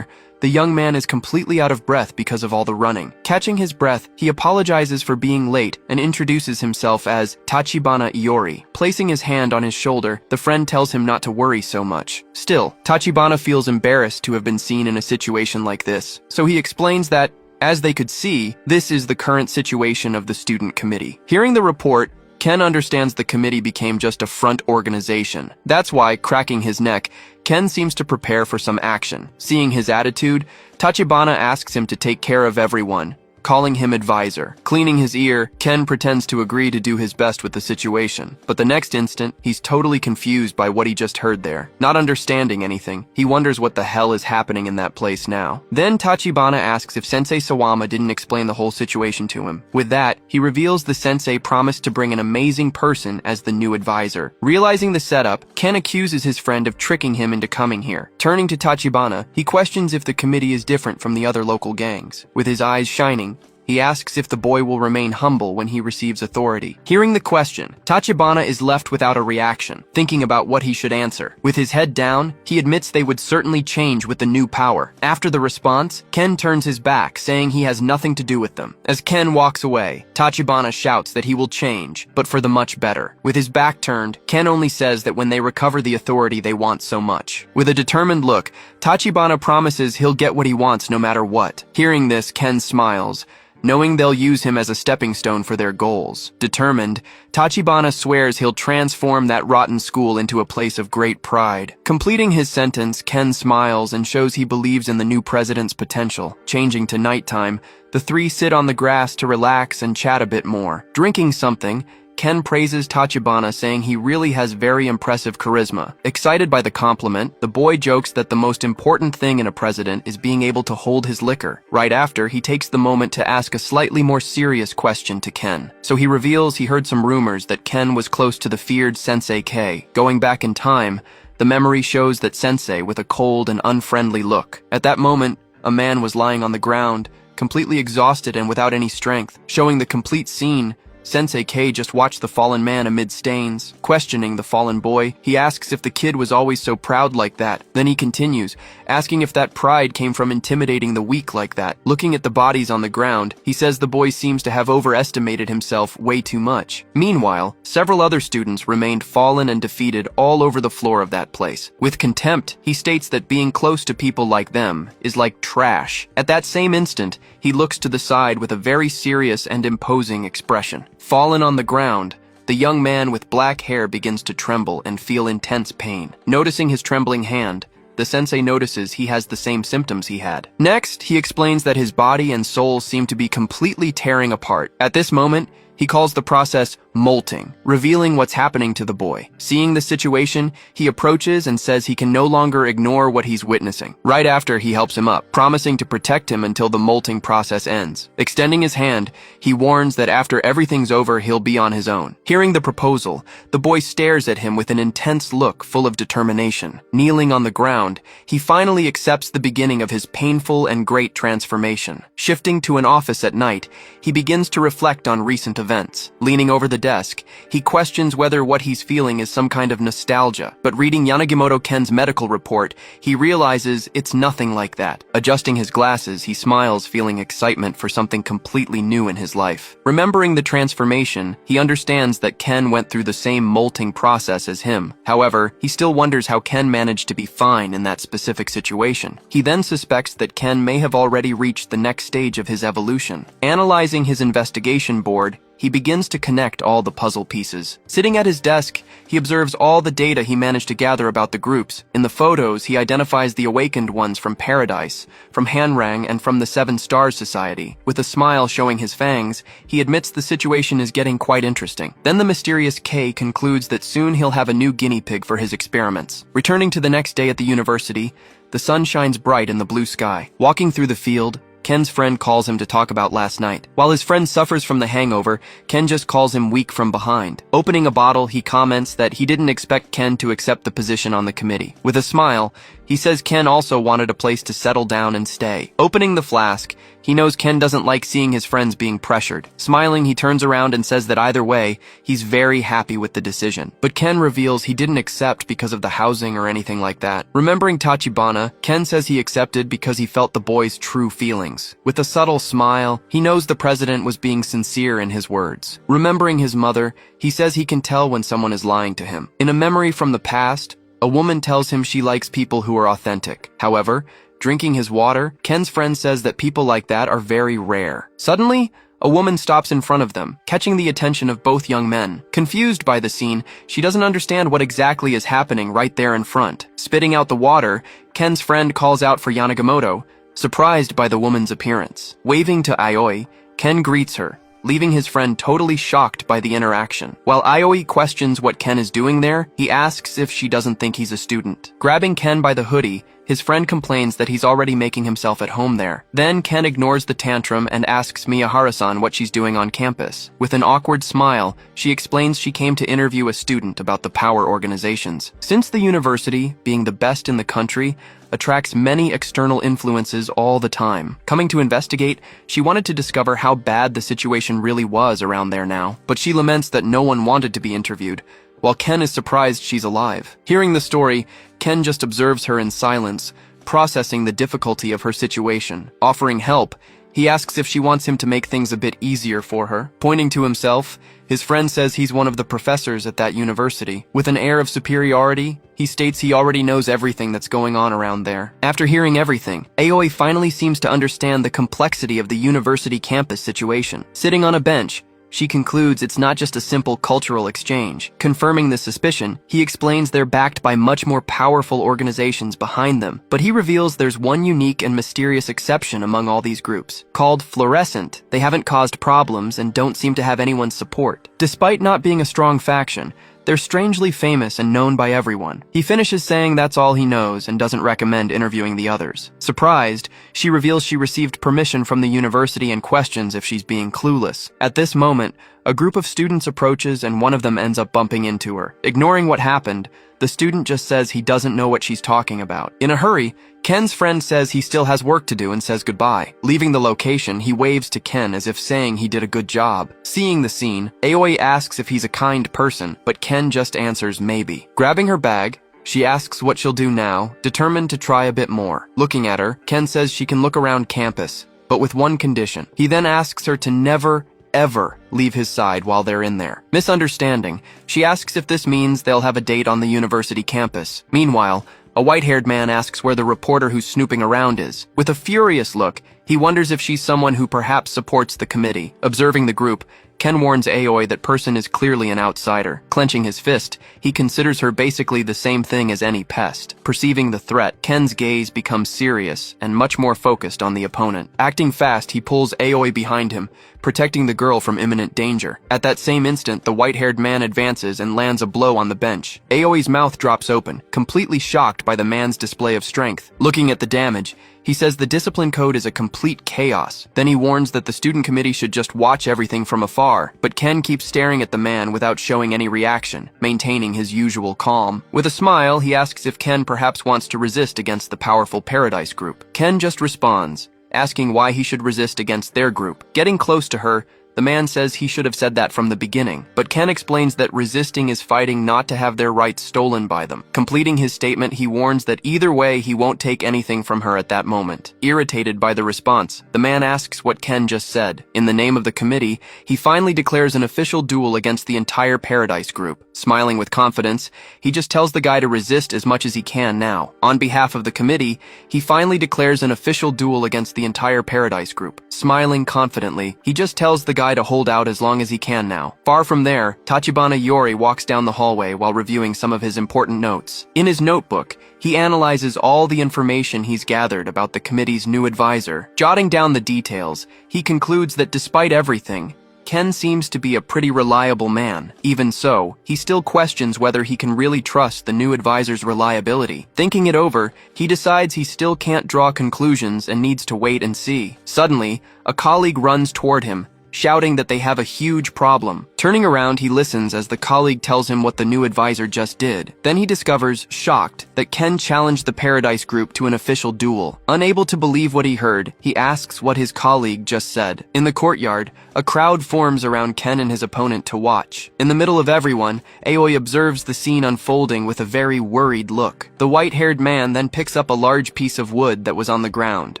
the young man is completely out of breath because of all the running. Catching his breath, he apologizes for being late and introduces himself as Tachibana Iori. Placing his hand on his shoulder, the friend tells him not to worry so much. Still, Tachibana feels embarrassed to have been seen in a situation like this, so he explains that, As they could see, this is the current situation of the student committee. Hearing the report, Ken understands the committee became just a front organization. That's why, cracking his neck, Ken seems to prepare for some action. Seeing his attitude, Tachibana asks him to take care of everyone, calling him advisor. Cleaning his ear, Ken pretends to agree to do his best with the situation. But the next instant, he's totally confused by what he just heard there. Not understanding anything, he wonders what the hell is happening in that place now. Then Tachibana asks if Sensei Sawama didn't explain the whole situation to him. With that, he reveals the sensei promised to bring an amazing person as the new advisor. Realizing the setup, Ken accuses his friend of tricking him into coming here. Turning to Tachibana, he questions if the committee is different from the other local gangs. With his eyes shining, he asks if the boy will remain humble when he receives authority. Hearing the question, Tachibana is left without a reaction, thinking about what he should answer. With his head down, he admits they would certainly change with the new power. After the response, Ken turns his back, saying he has nothing to do with them. As Ken walks away, Tachibana shouts that he will change, but for the much better. With his back turned, Ken only says that when they recover the authority they want so much. With a determined look, Tachibana promises he'll get what he wants no matter what. Hearing this, Ken smiles, knowing they'll use him as a stepping stone for their goals. Determined, Tachibana swears he'll transform that rotten school into a place of great pride. Completing his sentence, Ken smiles and shows he believes in the new president's potential. Changing to nighttime, the three sit on the grass to relax and chat a bit more. Drinking something, Ken praises Tachibana, saying he really has very impressive charisma. Excited by the compliment, the boy jokes that the most important thing in a president is being able to hold his liquor. Right after, he takes the moment to ask a slightly more serious question to Ken. So he reveals he heard some rumors that Ken was close to the feared Sensei K. Going back in time, the memory shows that Sensei with a cold and unfriendly look. At that moment, a man was lying on the ground, completely exhausted and without any strength. Showing the complete scene, Sensei K just watched the fallen man amid stains. Questioning the fallen boy, he asks if the kid was always so proud like that. Then he continues, asking if that pride came from intimidating the weak like that. Looking at the bodies on the ground, he says the boy seems to have overestimated himself way too much. Meanwhile, several other students remained fallen and defeated all over the floor of that place. With contempt, he states that being close to people like them is like trash. At that same instant, he looks to the side with a very serious and imposing expression. Fallen on the ground, the young man with black hair begins to tremble and feel intense pain. Noticing his trembling hand, the sensei notices he has the same symptoms he had. Next, he explains that his body and soul seem to be completely tearing apart. At this moment, he calls the process molting, revealing what's happening to the boy. Seeing the situation, he approaches and says he can no longer ignore what he's witnessing. Right after, he helps him up, promising to protect him until the molting process ends. Extending his hand, he warns that after everything's over, he'll be on his own. Hearing the proposal, the boy stares at him with an intense look full of determination. Kneeling on the ground, he finally accepts the beginning of his painful and great transformation. Shifting to an office at night, he begins to reflect on recent events. Leaning over the desk, he questions whether what he's feeling is some kind of nostalgia, but reading Yanagimoto Ken's medical report, he realizes it's nothing like that. Adjusting his glasses, he smiles, feeling excitement for something completely new in his life. Remembering the transformation, he understands that Ken went through the same molting process as him. However, he still wonders how Ken managed to be fine in that specific situation. He then suspects that Ken may have already reached the next stage of his evolution. Analyzing his investigation board, he begins to connect all the puzzle pieces. Sitting at his desk, he observes all the data he managed to gather about the groups. In the photos, he identifies the awakened ones from Paradise, from Hanrang, and from the Seven Stars Society. With a smile showing his fangs, he admits the situation is getting quite interesting. Then the mysterious K concludes that soon he'll have a new guinea pig for his experiments. Returning to the next day at the university, the sun shines bright in the blue sky. Walking through the field, Ken's friend calls him to talk about last night. While his friend suffers from the hangover, Ken just calls him weak from behind. Opening a bottle, he comments that he didn't expect Ken to accept the position on the committee. With a smile, he says Ken also wanted a place to settle down and stay. Opening the flask, he knows Ken doesn't like seeing his friends being pressured. Smiling, he turns around and says that either way, he's very happy with the decision. But Ken reveals he didn't accept because of the housing or anything like that. Remembering Tachibana, Ken says he accepted because he felt the boy's true feelings. With a subtle smile, he knows the president was being sincere in his words. Remembering his mother, he says he can tell when someone is lying to him. In a memory from the past, a woman tells him she likes people who are authentic. However, drinking his water. Ken's friend says that people like that are very rare. Suddenly, a woman stops in front of them, catching the attention of both young men. Confused by the scene, she doesn't understand what exactly is happening right there in front. Spitting out the water, Ken's friend calls out for Yanagimoto, surprised by the woman's appearance. Waving to Aoi, Ken greets her, leaving his friend totally shocked by the interaction. While Aoi questions what Ken is doing there, he asks if she doesn't think he's a student. Grabbing Ken by the hoodie, his friend complains that he's already making himself at home there. Then Ken ignores the tantrum and asks Miyahara-san what she's doing on campus. With an awkward smile, she explains she came to interview a student about the power organizations. Since the university, being the best in the country, attracts many external influences all the time. Coming to investigate, she wanted to discover how bad the situation really was around there now, but she laments that no one wanted to be interviewed, while Ken is surprised she's alive. Hearing the story, Ken just observes her in silence, processing the difficulty of her situation. Offering help, he asks if she wants him to make things a bit easier for her. Pointing to himself, his friend says he's one of the professors at that university. With an air of superiority, he states he already knows everything that's going on around there. After hearing everything, Aoi finally seems to understand the complexity of the university campus situation. Sitting on a bench, she concludes it's not just a simple cultural exchange. Confirming the suspicion, he explains they're backed by much more powerful organizations behind them, but he reveals there's one unique and mysterious exception among all these groups. Called Fluorescent, they haven't caused problems and don't seem to have anyone's support. Despite not being a strong faction, they're strangely famous and known by everyone. He finishes saying that's all he knows and doesn't recommend interviewing the others. Surprised, she reveals she received permission from the university and questions if she's being clueless. At this moment, a group of students approaches and one of them ends up bumping into her. Ignoring what happened, the student just says he doesn't know what she's talking about. In a hurry, Ken's friend says he still has work to do and says goodbye. Leaving the location, he waves to Ken as if saying he did a good job. Seeing the scene, Aoi asks if he's a kind person, but Ken just answers maybe. Grabbing her bag, she asks what she'll do now, determined to try a bit more. Looking at her, Ken says she can look around campus, but with one condition. He then asks her to never, ever leave his side while they're in there. Misunderstanding, she asks if this means they'll have a date on the university campus. Meanwhile, a white-haired man asks where the reporter who's snooping around is. With a furious look, he wonders if she's someone who perhaps supports the committee. Observing the group, Ken warns Aoi that person is clearly an outsider. Clenching his fist, he considers her basically the same thing as any pest. Perceiving the threat, Ken's gaze becomes serious and much more focused on the opponent. Acting fast, he pulls Aoi behind him, protecting the girl from imminent danger. At that same instant, the white-haired man advances and lands a blow on the bench. Aoi's mouth drops open, completely shocked by the man's display of strength. Looking at the damage, he says the discipline code is a complete chaos. Then he warns that the student committee should just watch everything from afar, but Ken keeps staring at the man without showing any reaction, maintaining his usual calm. With a smile, he asks if Ken perhaps wants to resist against the powerful Paradise group. Ken just responds, asking why he should resist against their group. Getting close to her, the man says he should have said that from the beginning, but Ken explains that resisting is fighting not to have their rights stolen by them. Completing his statement, he warns that either way he won't take anything from her at that moment. Irritated by the response, the man asks what Ken just said. In the name of the committee, he finally declares an official duel against the entire Paradise group. Smiling with confidence, he just tells the guy to resist as much as he can now. On behalf of the committee, he finally declares an official duel against the entire Paradise group. Smiling confidently, he just tells the guy to hold out as long as he can now. Far from there, Tachibana Yori walks down the hallway while reviewing some of his important notes. In his notebook, he analyzes all the information he's gathered about the committee's new advisor. Jotting down the details, he concludes that despite everything, Ken seems to be a pretty reliable man. Even so, he still questions whether he can really trust the new advisor's reliability. Thinking it over, he decides he still can't draw conclusions and needs to wait and see. Suddenly, a colleague runs toward him, shouting that they have a huge problem. Turning around, he listens as the colleague tells him what the new advisor just did. Then he discovers, shocked, that Ken challenged the Paradise group to an official duel. Unable to believe what he heard, he asks what his colleague just said. In the courtyard, a crowd forms around Ken and his opponent to watch. In the middle of everyone, Aoi observes the scene unfolding with a very worried look. The white-haired man then picks up a large piece of wood that was on the ground.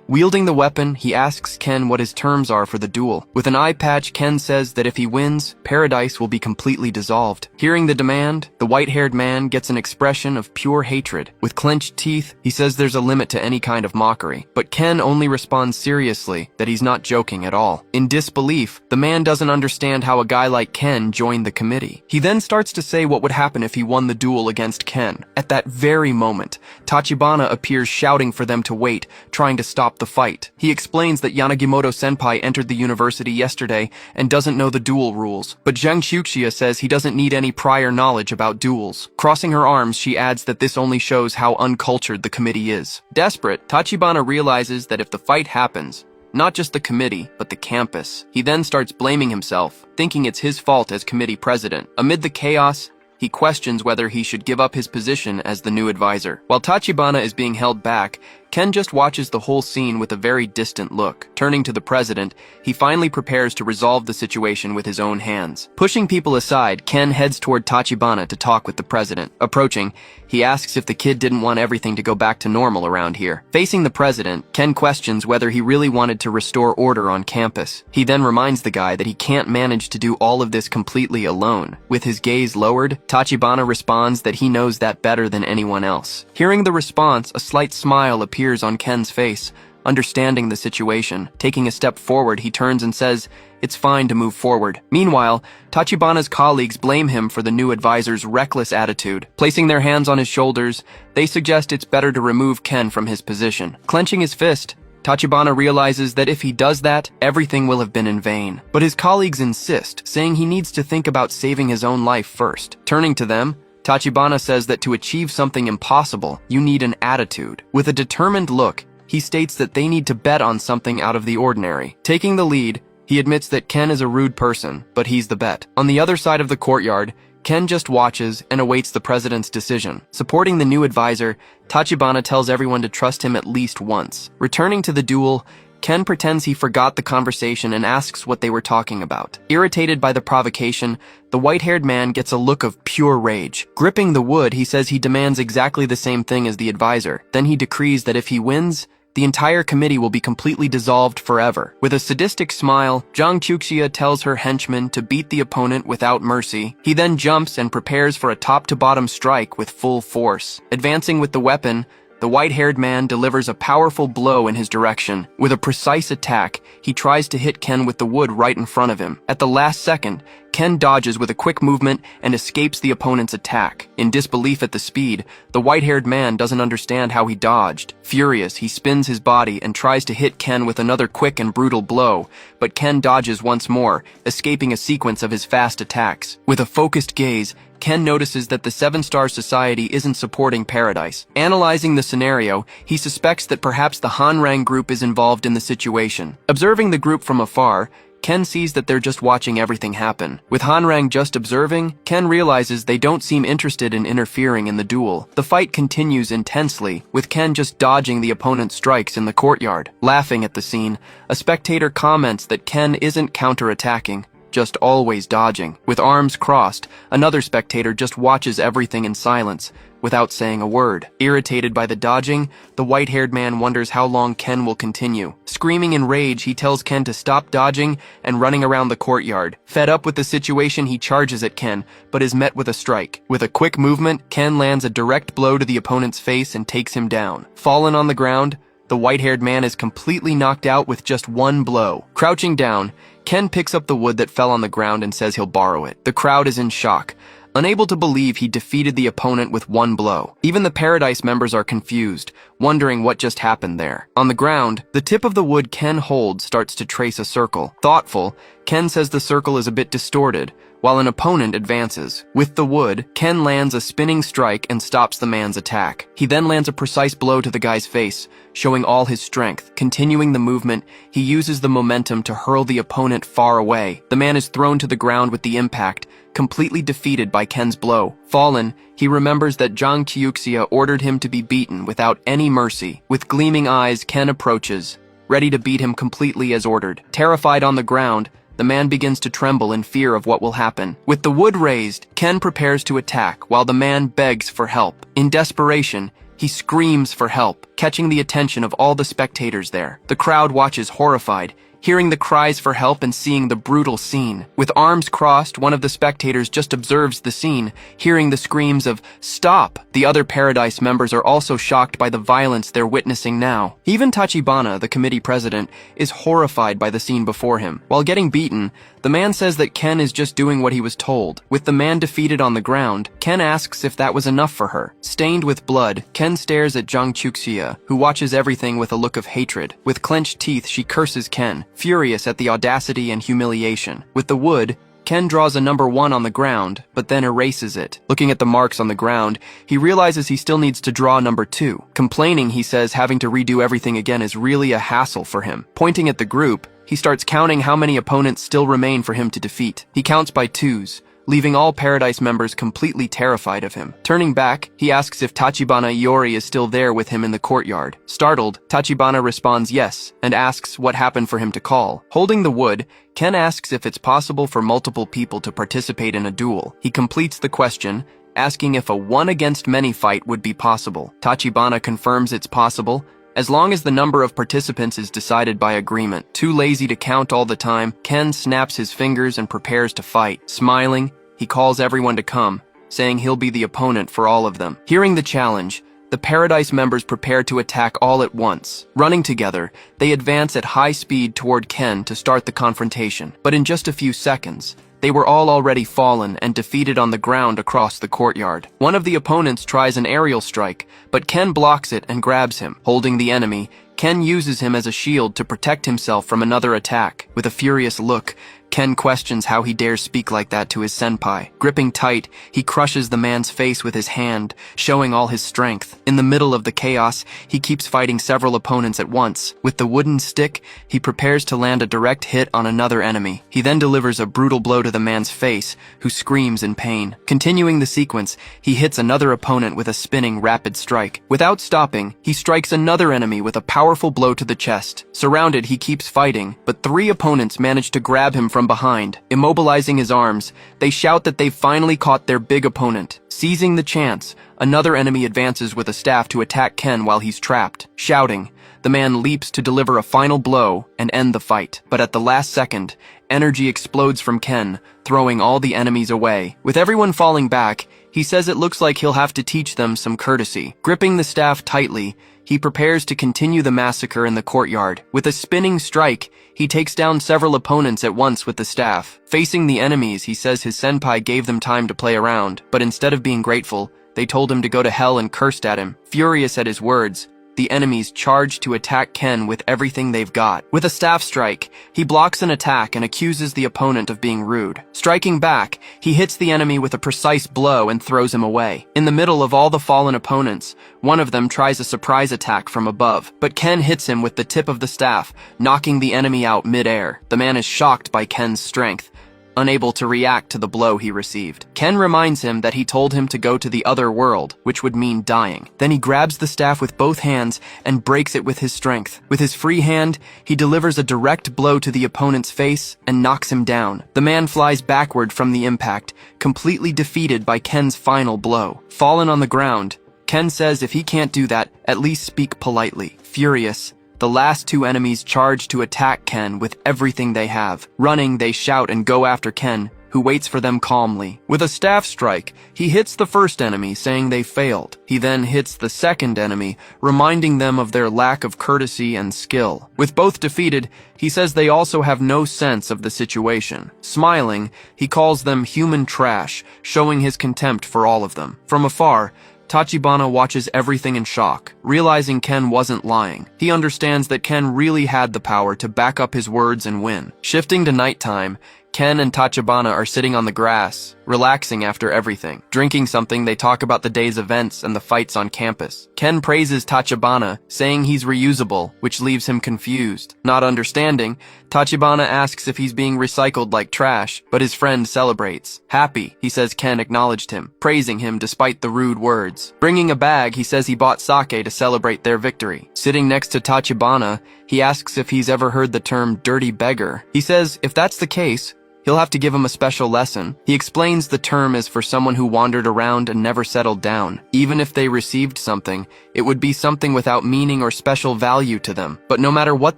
Wielding the weapon, he asks Ken what his terms are for the duel. With an eye patch, Ken says that if he wins, paradise will be completely dissolved. Hearing the demand, the white-haired man gets an expression of pure hatred. With clenched teeth, he says there's a limit to any kind of mockery. But Ken only responds seriously that he's not joking at all. In disbelief, the man doesn't understand how a guy like Ken joined the committee. He then starts to say what would happen if he won the duel against Ken. At that very moment, Tachibana appears shouting for them to wait, trying to stop the fight. He explains that Yanagimoto-senpai entered the university yesterday and doesn't know the duel rules, but Zhang Qiuxia says he doesn't need any prior knowledge about duels. Crossing her arms, she adds that this only shows how uncultured the committee is. Desperate, Tachibana realizes that if the fight happens, not just the committee, but the campus. He then starts blaming himself, thinking it's his fault as committee president. Amid the chaos, he questions whether he should give up his position as the new advisor. While Tachibana is being held back, Ken just watches the whole scene with a very distant look. Turning to the president, he finally prepares to resolve the situation with his own hands. Pushing people aside, Ken heads toward Tachibana to talk with the president. Approaching, he asks if the kid didn't want everything to go back to normal around here. Facing the president, Ken questions whether he really wanted to restore order on campus. He then reminds the guy that he can't manage to do all of this completely alone. With his gaze lowered, Tachibana responds that he knows that better than anyone else. Hearing the response, a slight smile appears on Ken's face. Understanding the situation, taking a step forward, he turns and says it's fine to move forward. Meanwhile, Tachibana's colleagues blame him for the new advisor's reckless attitude. Placing their hands on his shoulders, they suggest it's better to remove Ken from his position. Clenching his fist, Tachibana realizes that if he does that, everything will have been in vain. But his colleagues insist, saying he needs to think about saving his own life first. Turning to them, Tachibana says that to achieve something impossible, you need an attitude. With a determined look, he states that they need to bet on something out of the ordinary. Taking the lead, he admits that Ken is a rude person, but he's the bet. On the other side of the courtyard, Ken just watches and awaits the president's decision. Supporting the new advisor, Tachibana tells everyone to trust him at least once. Returning to the duel, Ken pretends he forgot the conversation and asks what they were talking about. Irritated by the provocation, the white-haired man gets a look of pure rage. Gripping the wood, he says he demands exactly the same thing as the advisor. Then he decrees that if he wins, the entire committee will be completely dissolved forever. With a sadistic smile, Zhang Qiuxia tells her henchmen to beat the opponent without mercy. He then jumps and prepares for a top-to-bottom strike with full force. Advancing with the weapon, the white-haired man delivers a powerful blow in his direction. With a precise attack, he tries to hit Ken with the wood right in front of him. At the last second, Ken dodges with a quick movement and escapes the opponent's attack. In disbelief at the speed, the white-haired man doesn't understand how he dodged. Furious, he spins his body and tries to hit Ken with another quick and brutal blow, but Ken dodges once more, escaping a sequence of his fast attacks. With a focused gaze, Ken notices that the Seven-Star Society isn't supporting Paradise. Analyzing the scenario, he suspects that perhaps the Hanrang group is involved in the situation. Observing the group from afar, Ken sees that they're just watching everything happen. With Hanrang just observing, Ken realizes they don't seem interested in interfering in the duel. The fight continues intensely, with Ken just dodging the opponent's strikes in the courtyard. Laughing at the scene, a spectator comments that Ken isn't counterattacking, just always dodging. With arms crossed, another spectator just watches everything in silence, without saying a word. Irritated by the dodging, the white-haired man wonders how long Ken will continue. Screaming in rage, he tells Ken to stop dodging and running around the courtyard. Fed up with the situation, he charges at Ken, but is met with a strike. With a quick movement, Ken lands a direct blow to the opponent's face and takes him down. Fallen on the ground, the white-haired man is completely knocked out with just one blow. Crouching down, Ken picks up the wood that fell on the ground and says he'll borrow it. The crowd is in shock, unable to believe he defeated the opponent with one blow. Even the Paradise members are confused, wondering what just happened there. On the ground, the tip of the wood Ken holds starts to trace a circle. Thoughtful, Ken says the circle is a bit distorted, while an opponent advances. With the wood, Ken lands a spinning strike and stops the man's attack. He then lands a precise blow to the guy's face, showing all his strength. Continuing the movement, he uses the momentum to hurl the opponent far away. The man is thrown to the ground with the impact, completely defeated by Ken's blow. Fallen, he remembers that Zhang Qiuxia ordered him to be beaten without any mercy. With gleaming eyes, Ken approaches, ready to beat him completely as ordered. Terrified on the ground, the man begins to tremble in fear of what will happen. With the wood raised, Ken prepares to attack while the man begs for help. In desperation, he screams for help, catching the attention of all the spectators there. The crowd watches horrified, hearing the cries for help and seeing the brutal scene. With arms crossed, one of the spectators just observes the scene, hearing the screams of, "Stop!" The other Paradise members are also shocked by the violence they're witnessing now. Even Tachibana, the committee president, is horrified by the scene before him. While getting beaten, the man says that Ken is just doing what he was told. With the man defeated on the ground, Ken asks if that was enough for her. Stained with blood, Ken stares at Jang Chuxia, who watches everything with a look of hatred. With clenched teeth, she curses Ken, furious at the audacity and humiliation. With the wood, Ken draws a number 1 on the ground, but then erases it. Looking at the marks on the ground, he realizes he still needs to draw number 2. Complaining, he says having to redo everything again is really a hassle for him. Pointing at the group, he starts counting how many opponents still remain for him to defeat. He counts by 2s, leaving all Paradise members completely terrified of him. Turning back, he asks if Tachibana Iori is still there with him in the courtyard. Startled, Tachibana responds yes, and asks what happened for him to call. Holding the wood, Ken asks if it's possible for multiple people to participate in a duel. He completes the question, asking if a one-against-many fight would be possible. Tachibana confirms it's possible, as long as the number of participants is decided by agreement. Too lazy to count all the time, Ken snaps his fingers and prepares to fight. Smiling, he calls everyone to come, saying he'll be the opponent for all of them. Hearing the challenge, the Paradise members prepare to attack all at once. Running together, they advance at high speed toward Ken to start the confrontation. But in just a few seconds, they were all already fallen and defeated on the ground across the courtyard. One of the opponents tries an aerial strike, but Ken blocks it and grabs him. Holding the enemy, Ken uses him as a shield to protect himself from another attack. With a furious look, Ken questions how he dares speak like that to his senpai. Gripping tight, he crushes the man's face with his hand, showing all his strength. In the middle of the chaos, he keeps fighting several opponents at once. With the wooden stick, he prepares to land a direct hit on another enemy. He then delivers a brutal blow to the man's face, who screams in pain. Continuing the sequence, he hits another opponent with a spinning rapid strike. Without stopping, he strikes another enemy with a powerful blow to the chest. Surrounded, he keeps fighting, but 3 opponents manage to grab him from behind. Immobilizing his arms, they shout that they've finally caught their big opponent. Seizing the chance, another enemy advances with a staff to attack Ken while he's trapped. Shouting, the man leaps to deliver a final blow and end the fight. But at the last second, energy explodes from Ken, throwing all the enemies away. With everyone falling back, he says it looks like he'll have to teach them some courtesy. Gripping the staff tightly, he prepares to continue the massacre in the courtyard. With a spinning strike, he takes down several opponents at once with the staff. Facing the enemies, he says his senpai gave them time to play around, but instead of being grateful, they told him to go to hell and cursed at him. Furious at his words, the enemies charge to attack Ken with everything they've got. With a staff strike, he blocks an attack and accuses the opponent of being rude. Striking back, he hits the enemy with a precise blow and throws him away. In the middle of all the fallen opponents, one of them tries a surprise attack from above, but Ken hits him with the tip of the staff, knocking the enemy out mid-air. The man is shocked by Ken's strength, unable to react to the blow he received. Ken reminds him that he told him to go to the other world, which would mean dying. Then he grabs the staff with both hands and breaks it with his strength. With his free hand, he delivers a direct blow to the opponent's face and knocks him down. The man flies backward from the impact, completely defeated by Ken's final blow. Fallen on the ground, Ken says if he can't do that, at least speak politely. Furious, the last 2 enemies charge to attack Ken with everything they have. Running, they shout and go after Ken, who waits for them calmly. With a staff strike, he hits the first enemy, saying they failed. He then hits the second enemy, reminding them of their lack of courtesy and skill. With both defeated, he says they also have no sense of the situation. Smiling, he calls them human trash, showing his contempt for all of them. From afar, Tachibana watches everything in shock, realizing Ken wasn't lying. He understands that Ken really had the power to back up his words and win. Shifting to nighttime, Ken and Tachibana are sitting on the grass, relaxing after everything. Drinking something, they talk about the day's events and the fights on campus. Ken praises Tachibana, saying he's reusable, which leaves him confused. Not understanding, Tachibana asks if he's being recycled like trash, but his friend celebrates. Happy, he says Ken acknowledged him, praising him despite the rude words. Bringing a bag, he says he bought sake to celebrate their victory. Sitting next to Tachibana, he asks if he's ever heard the term dirty beggar. He says if that's the case, He'll have to give him a special lesson. He explains the term is for someone who wandered around and never settled down. Even if they received something, it would be something without meaning or special value to them. But no matter what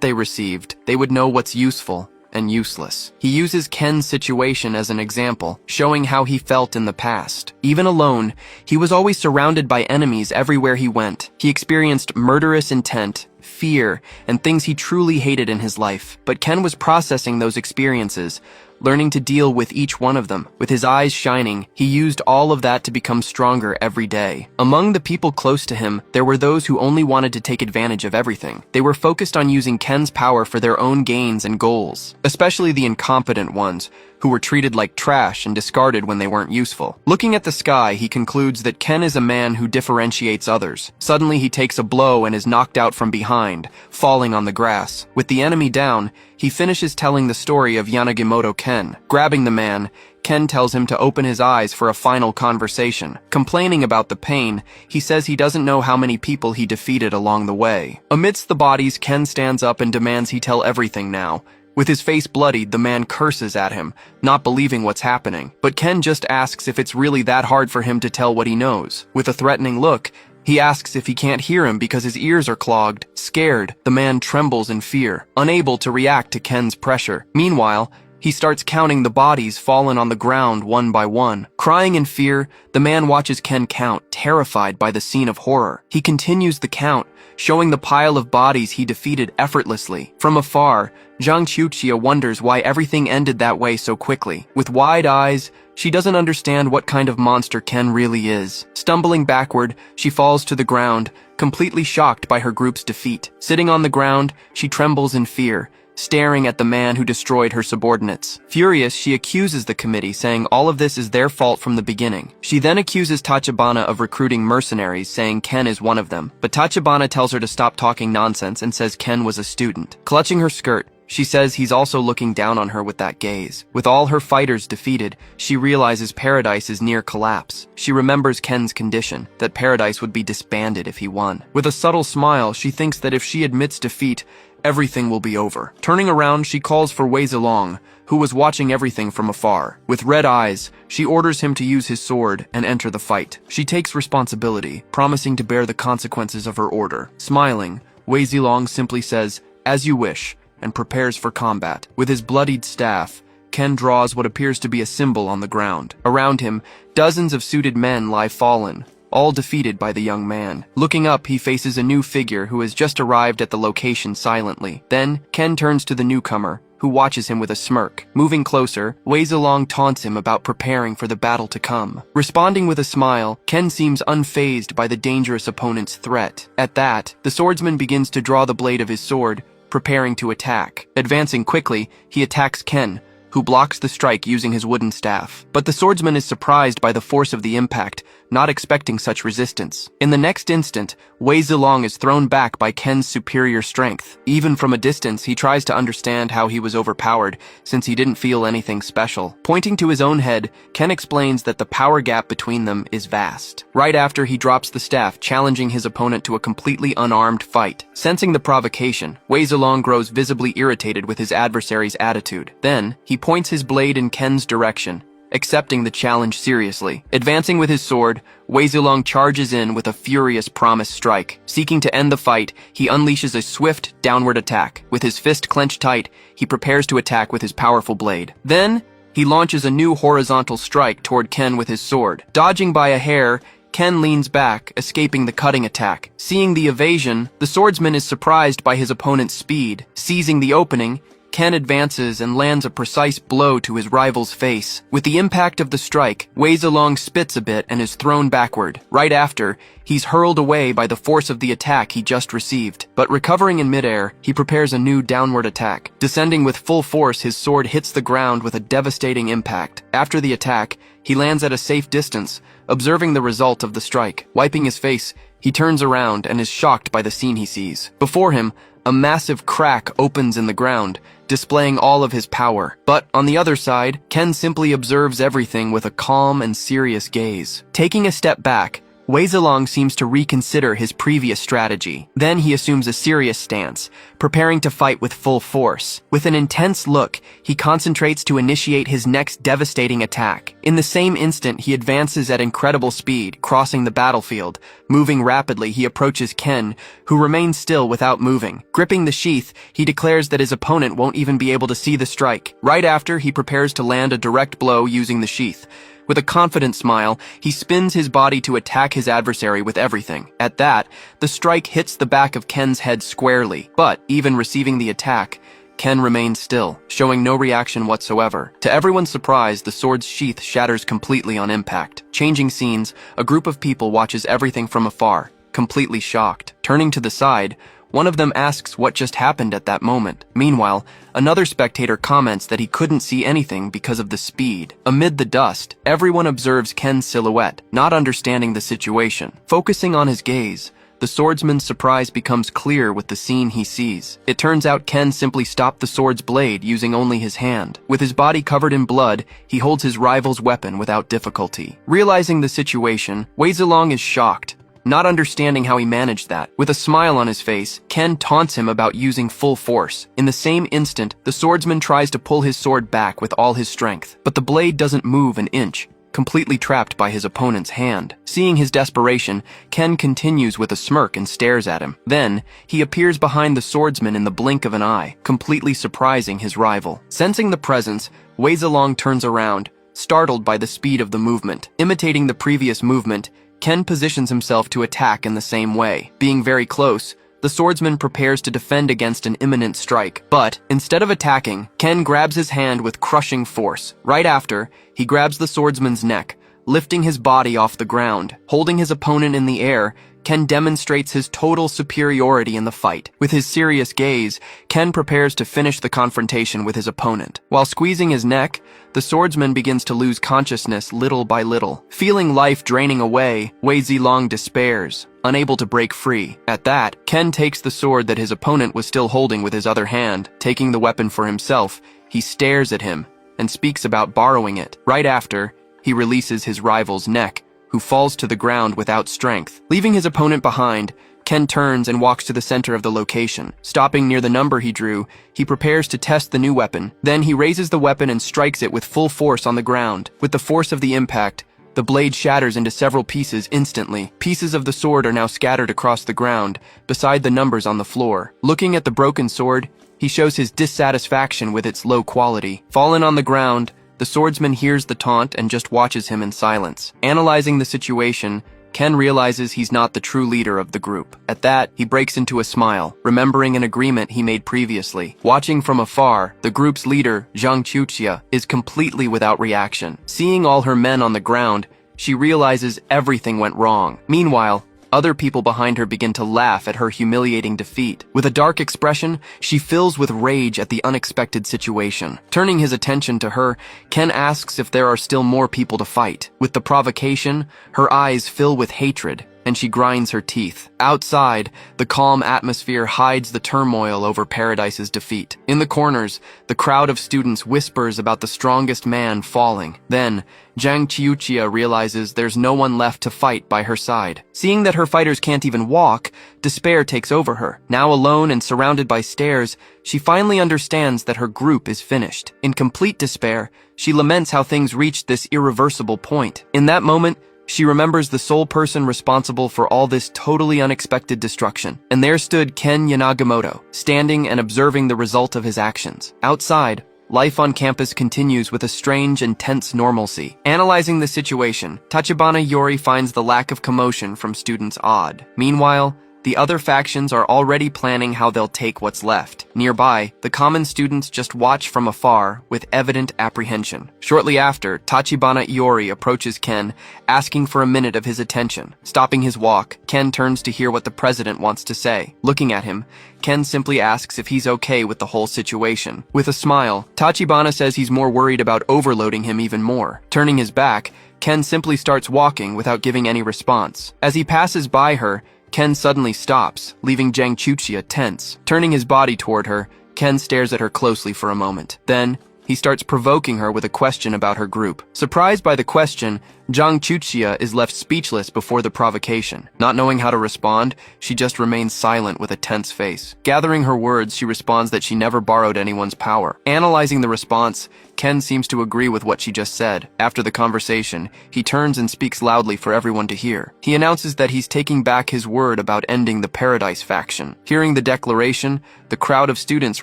they received, they would know what's useful and useless. He uses Ken's situation as an example, showing how he felt in the past. Even alone, he was always surrounded by enemies everywhere he went. He experienced murderous intent, fear, and things he truly hated in his life. But Ken was processing those experiences, learning to deal with each one of them. With his eyes shining, he used all of that to become stronger every day. Among the people close to him, there were those who only wanted to take advantage of everything. They were focused on using Ken's power for their own gains and goals, especially the incompetent ones, who were treated like trash and discarded when they weren't useful. Looking at the sky, he concludes that Ken is a man who differentiates others. Suddenly, he takes a blow and is knocked out from behind, falling on the grass. With the enemy down, he finishes telling the story of Yanagimoto Ken. Grabbing the man, Ken tells him to open his eyes for a final conversation. Complaining about the pain, he says he doesn't know how many people he defeated along the way. Amidst the bodies, Ken stands up and demands he tell everything now. With his face bloodied, the man curses at him, not believing what's happening. But Ken just asks if it's really that hard for him to tell what he knows. With a threatening look, he asks if he can't hear him because his ears are clogged. Scared, the man trembles in fear, unable to react to Ken's pressure. Meanwhile, he starts counting the bodies fallen on the ground one by one. Crying in fear, the man watches Ken count, terrified by the scene of horror. He continues the count, showing the pile of bodies he defeated effortlessly. From afar, Zhang Qiuqia wonders why everything ended that way so quickly. With wide eyes, she doesn't understand what kind of monster Ken really is. Stumbling backward, she falls to the ground, completely shocked by her group's defeat. Sitting on the ground, she trembles in fear, staring at the man who destroyed her subordinates. Furious, she accuses the committee, saying all of this is their fault from the beginning. She then accuses Tachibana of recruiting mercenaries, saying Ken is one of them. But Tachibana tells her to stop talking nonsense and says Ken was a student. Clutching her skirt, she says he's also looking down on her with that gaze. With all her fighters defeated, she realizes Paradise is near collapse. She remembers Ken's condition, that Paradise would be disbanded if he won. With a subtle smile, she thinks that if she admits defeat, everything will be over. Turning around, she calls for Wei Zilong, who was watching everything from afar. With red eyes, she orders him to use his sword and enter the fight. She takes responsibility, promising to bear the consequences of her order. Smiling, Wei Zilong simply says, "As you wish," and prepares for combat. With his bloodied staff, Ken draws what appears to be a symbol on the ground. Around him, dozens of suited men lie fallen, all defeated by the young man. Looking up, he faces a new figure who has just arrived at the location silently. Then, Ken turns to the newcomer, who watches him with a smirk. Moving closer, Wei Zilong taunts him about preparing for the battle to come. Responding with a smile, Ken seems unfazed by the dangerous opponent's threat. At that, the swordsman begins to draw the blade of his sword, preparing to attack. Advancing quickly, he attacks Ken, who blocks the strike using his wooden staff. But the swordsman is surprised by the force of the impact, not expecting such resistance. In the next instant, Wei Zilong is thrown back by Ken's superior strength. Even from a distance, he tries to understand how he was overpowered, since he didn't feel anything special. Pointing to his own head, Ken explains that the power gap between them is vast. Right after, he drops the staff, challenging his opponent to a completely unarmed fight. Sensing the provocation, Wei Zilong grows visibly irritated with his adversary's attitude. Then, he points his blade in Ken's direction, accepting the challenge seriously. Advancing with his sword, Wei Zilong charges in with a furious promise strike. Seeking to end the fight, he unleashes a swift, downward attack. With his fist clenched tight, he prepares to attack with his powerful blade. Then, he launches a new horizontal strike toward Ken with his sword. Dodging by a hair, Ken leans back, escaping the cutting attack. Seeing the evasion, the swordsman is surprised by his opponent's speed. Seizing the opening, Ken advances and lands a precise blow to his rival's face. With the impact of the strike, Wei Zilong spits a bit and is thrown backward. Right after, he's hurled away by the force of the attack he just received. But recovering in midair, he prepares a new downward attack. Descending with full force, his sword hits the ground with a devastating impact. After the attack, he lands at a safe distance, observing the result of the strike. Wiping his face, he turns around and is shocked by the scene he sees. Before him, a massive crack opens in the ground, displaying all of his power. But on the other side, Ken simply observes everything with a calm and serious gaze. Taking a step back, Wei Zilong seems to reconsider his previous strategy. Then he assumes a serious stance, preparing to fight with full force. With an intense look, he concentrates to initiate his next devastating attack. In the same instant, he advances at incredible speed, crossing the battlefield. Moving rapidly, he approaches Ken, who remains still without moving. Gripping the sheath, he declares that his opponent won't even be able to see the strike. Right after, he prepares to land a direct blow using the sheath. With a confident smile, he spins his body to attack his adversary with everything. At that, the strike hits the back of Ken's head squarely, but even receiving the attack, Ken remains still, showing no reaction whatsoever. To everyone's surprise, the sword's sheath shatters completely on impact. Changing scenes, a group of people watches everything from afar, completely shocked. Turning to the side, one of them asks what just happened at that moment. Meanwhile, another spectator comments that he couldn't see anything because of the speed. Amid the dust, everyone observes Ken's silhouette, not understanding the situation. Focusing on his gaze, the swordsman's surprise becomes clear with the scene he sees. It turns out Ken simply stopped the sword's blade using only his hand. With his body covered in blood, he holds his rival's weapon without difficulty. Realizing the situation, Wei Zilong is shocked, not understanding how he managed that. With a smile on his face, Ken taunts him about using full force. In the same instant, the swordsman tries to pull his sword back with all his strength, but the blade doesn't move an inch, completely trapped by his opponent's hand. Seeing his desperation, Ken continues with a smirk and stares at him. Then, he appears behind the swordsman in the blink of an eye, completely surprising his rival. Sensing the presence, Wei Zilong turns around, startled by the speed of the movement. Imitating the previous movement, Ken positions himself to attack in the same way. Being very close, the swordsman prepares to defend against an imminent strike. But, instead of attacking, Ken grabs his hand with crushing force. Right after, he grabs the swordsman's neck, lifting his body off the ground. Holding his opponent in the air, Ken demonstrates his total superiority in the fight. With his serious gaze, Ken prepares to finish the confrontation with his opponent. While squeezing his neck, the swordsman begins to lose consciousness little by little. Feeling life draining away, Wei Zilong despairs, unable to break free. At that, Ken takes the sword that his opponent was still holding with his other hand. Taking the weapon for himself, he stares at him and speaks about borrowing it. Right after, he releases his rival's neck, who falls to the ground without strength. Leaving his opponent behind, Ken turns and walks to the center of the location. Stopping near the number he drew, he prepares to test the new weapon. Then he raises the weapon and strikes it with full force on the ground. With the force of the impact, the blade shatters into several pieces instantly. Pieces of the sword are now scattered across the ground, beside the numbers on the floor. Looking at the broken sword, he shows his dissatisfaction with its low quality. Fallen on the ground, the swordsman hears the taunt and just watches him in silence. Analyzing the situation, Ken realizes he's not the true leader of the group. At that, he breaks into a smile, remembering an agreement he made previously. Watching from afar, the group's leader, Zhang Chuxia, is completely without reaction. Seeing all her men on the ground, she realizes everything went wrong. Meanwhile, other people behind her begin to laugh at her humiliating defeat. With a dark expression, she fills with rage at the unexpected situation. Turning his attention to her, Ken asks if there are still more people to fight. With the provocation, her eyes fill with hatred, and she grinds her teeth. Outside, the calm atmosphere hides the turmoil over Paradise's defeat. In the corners, the crowd of students whispers about the strongest man falling. Then, Zhang Qiuqia realizes there's no one left to fight by her side. Seeing that her fighters can't even walk, despair takes over her. Now alone and surrounded by stairs, she finally understands that her group is finished. In complete despair, she laments how things reached this irreversible point. In that moment, she remembers the sole person responsible for all this totally unexpected destruction. And there stood Ken Yanagamoto, standing and observing the result of his actions. Outside, life on campus continues with a strange and tense normalcy. Analyzing the situation, Tachibana Yori finds the lack of commotion from students odd. Meanwhile, the other factions are already planning how they'll take what's left. Nearby, the common students just watch from afar with evident apprehension. Shortly after, Tachibana Iori approaches Ken, asking for a minute of his attention. Stopping his walk, Ken turns to hear what the president wants to say. Looking at him, Ken simply asks if he's okay with the whole situation. With a smile, Tachibana says he's more worried about overloading him even more. Turning his back, Ken simply starts walking without giving any response. As he passes by her, Ken suddenly stops, leaving Zhang Chuxia tense. Turning his body toward her, Ken stares at her closely for a moment. Then, He starts provoking her with a question about her group. Surprised by the question, Zhang Chuxia is left speechless before the provocation. Not knowing how to respond, she just remains silent with a tense face. Gathering her words, she responds that she never borrowed anyone's power. Analyzing the response, Ken seems to agree with what she just said. After the conversation, he turns and speaks loudly for everyone to hear. He announces that he's taking back his word about ending the Paradise faction. Hearing the declaration, the crowd of students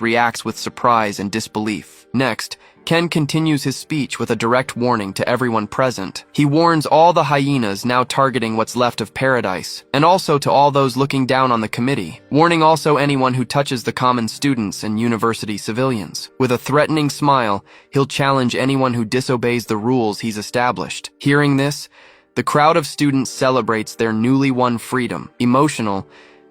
reacts with surprise and disbelief. Next, Ken continues his speech with a direct warning to everyone present. He warns all the hyenas now targeting what's left of Paradise, and also to all those looking down on the committee, warning also anyone who touches the common students and university civilians. With a threatening smile, he'll challenge anyone who disobeys the rules he's established. Hearing this, the crowd of students celebrates their newly won freedom. Emotional,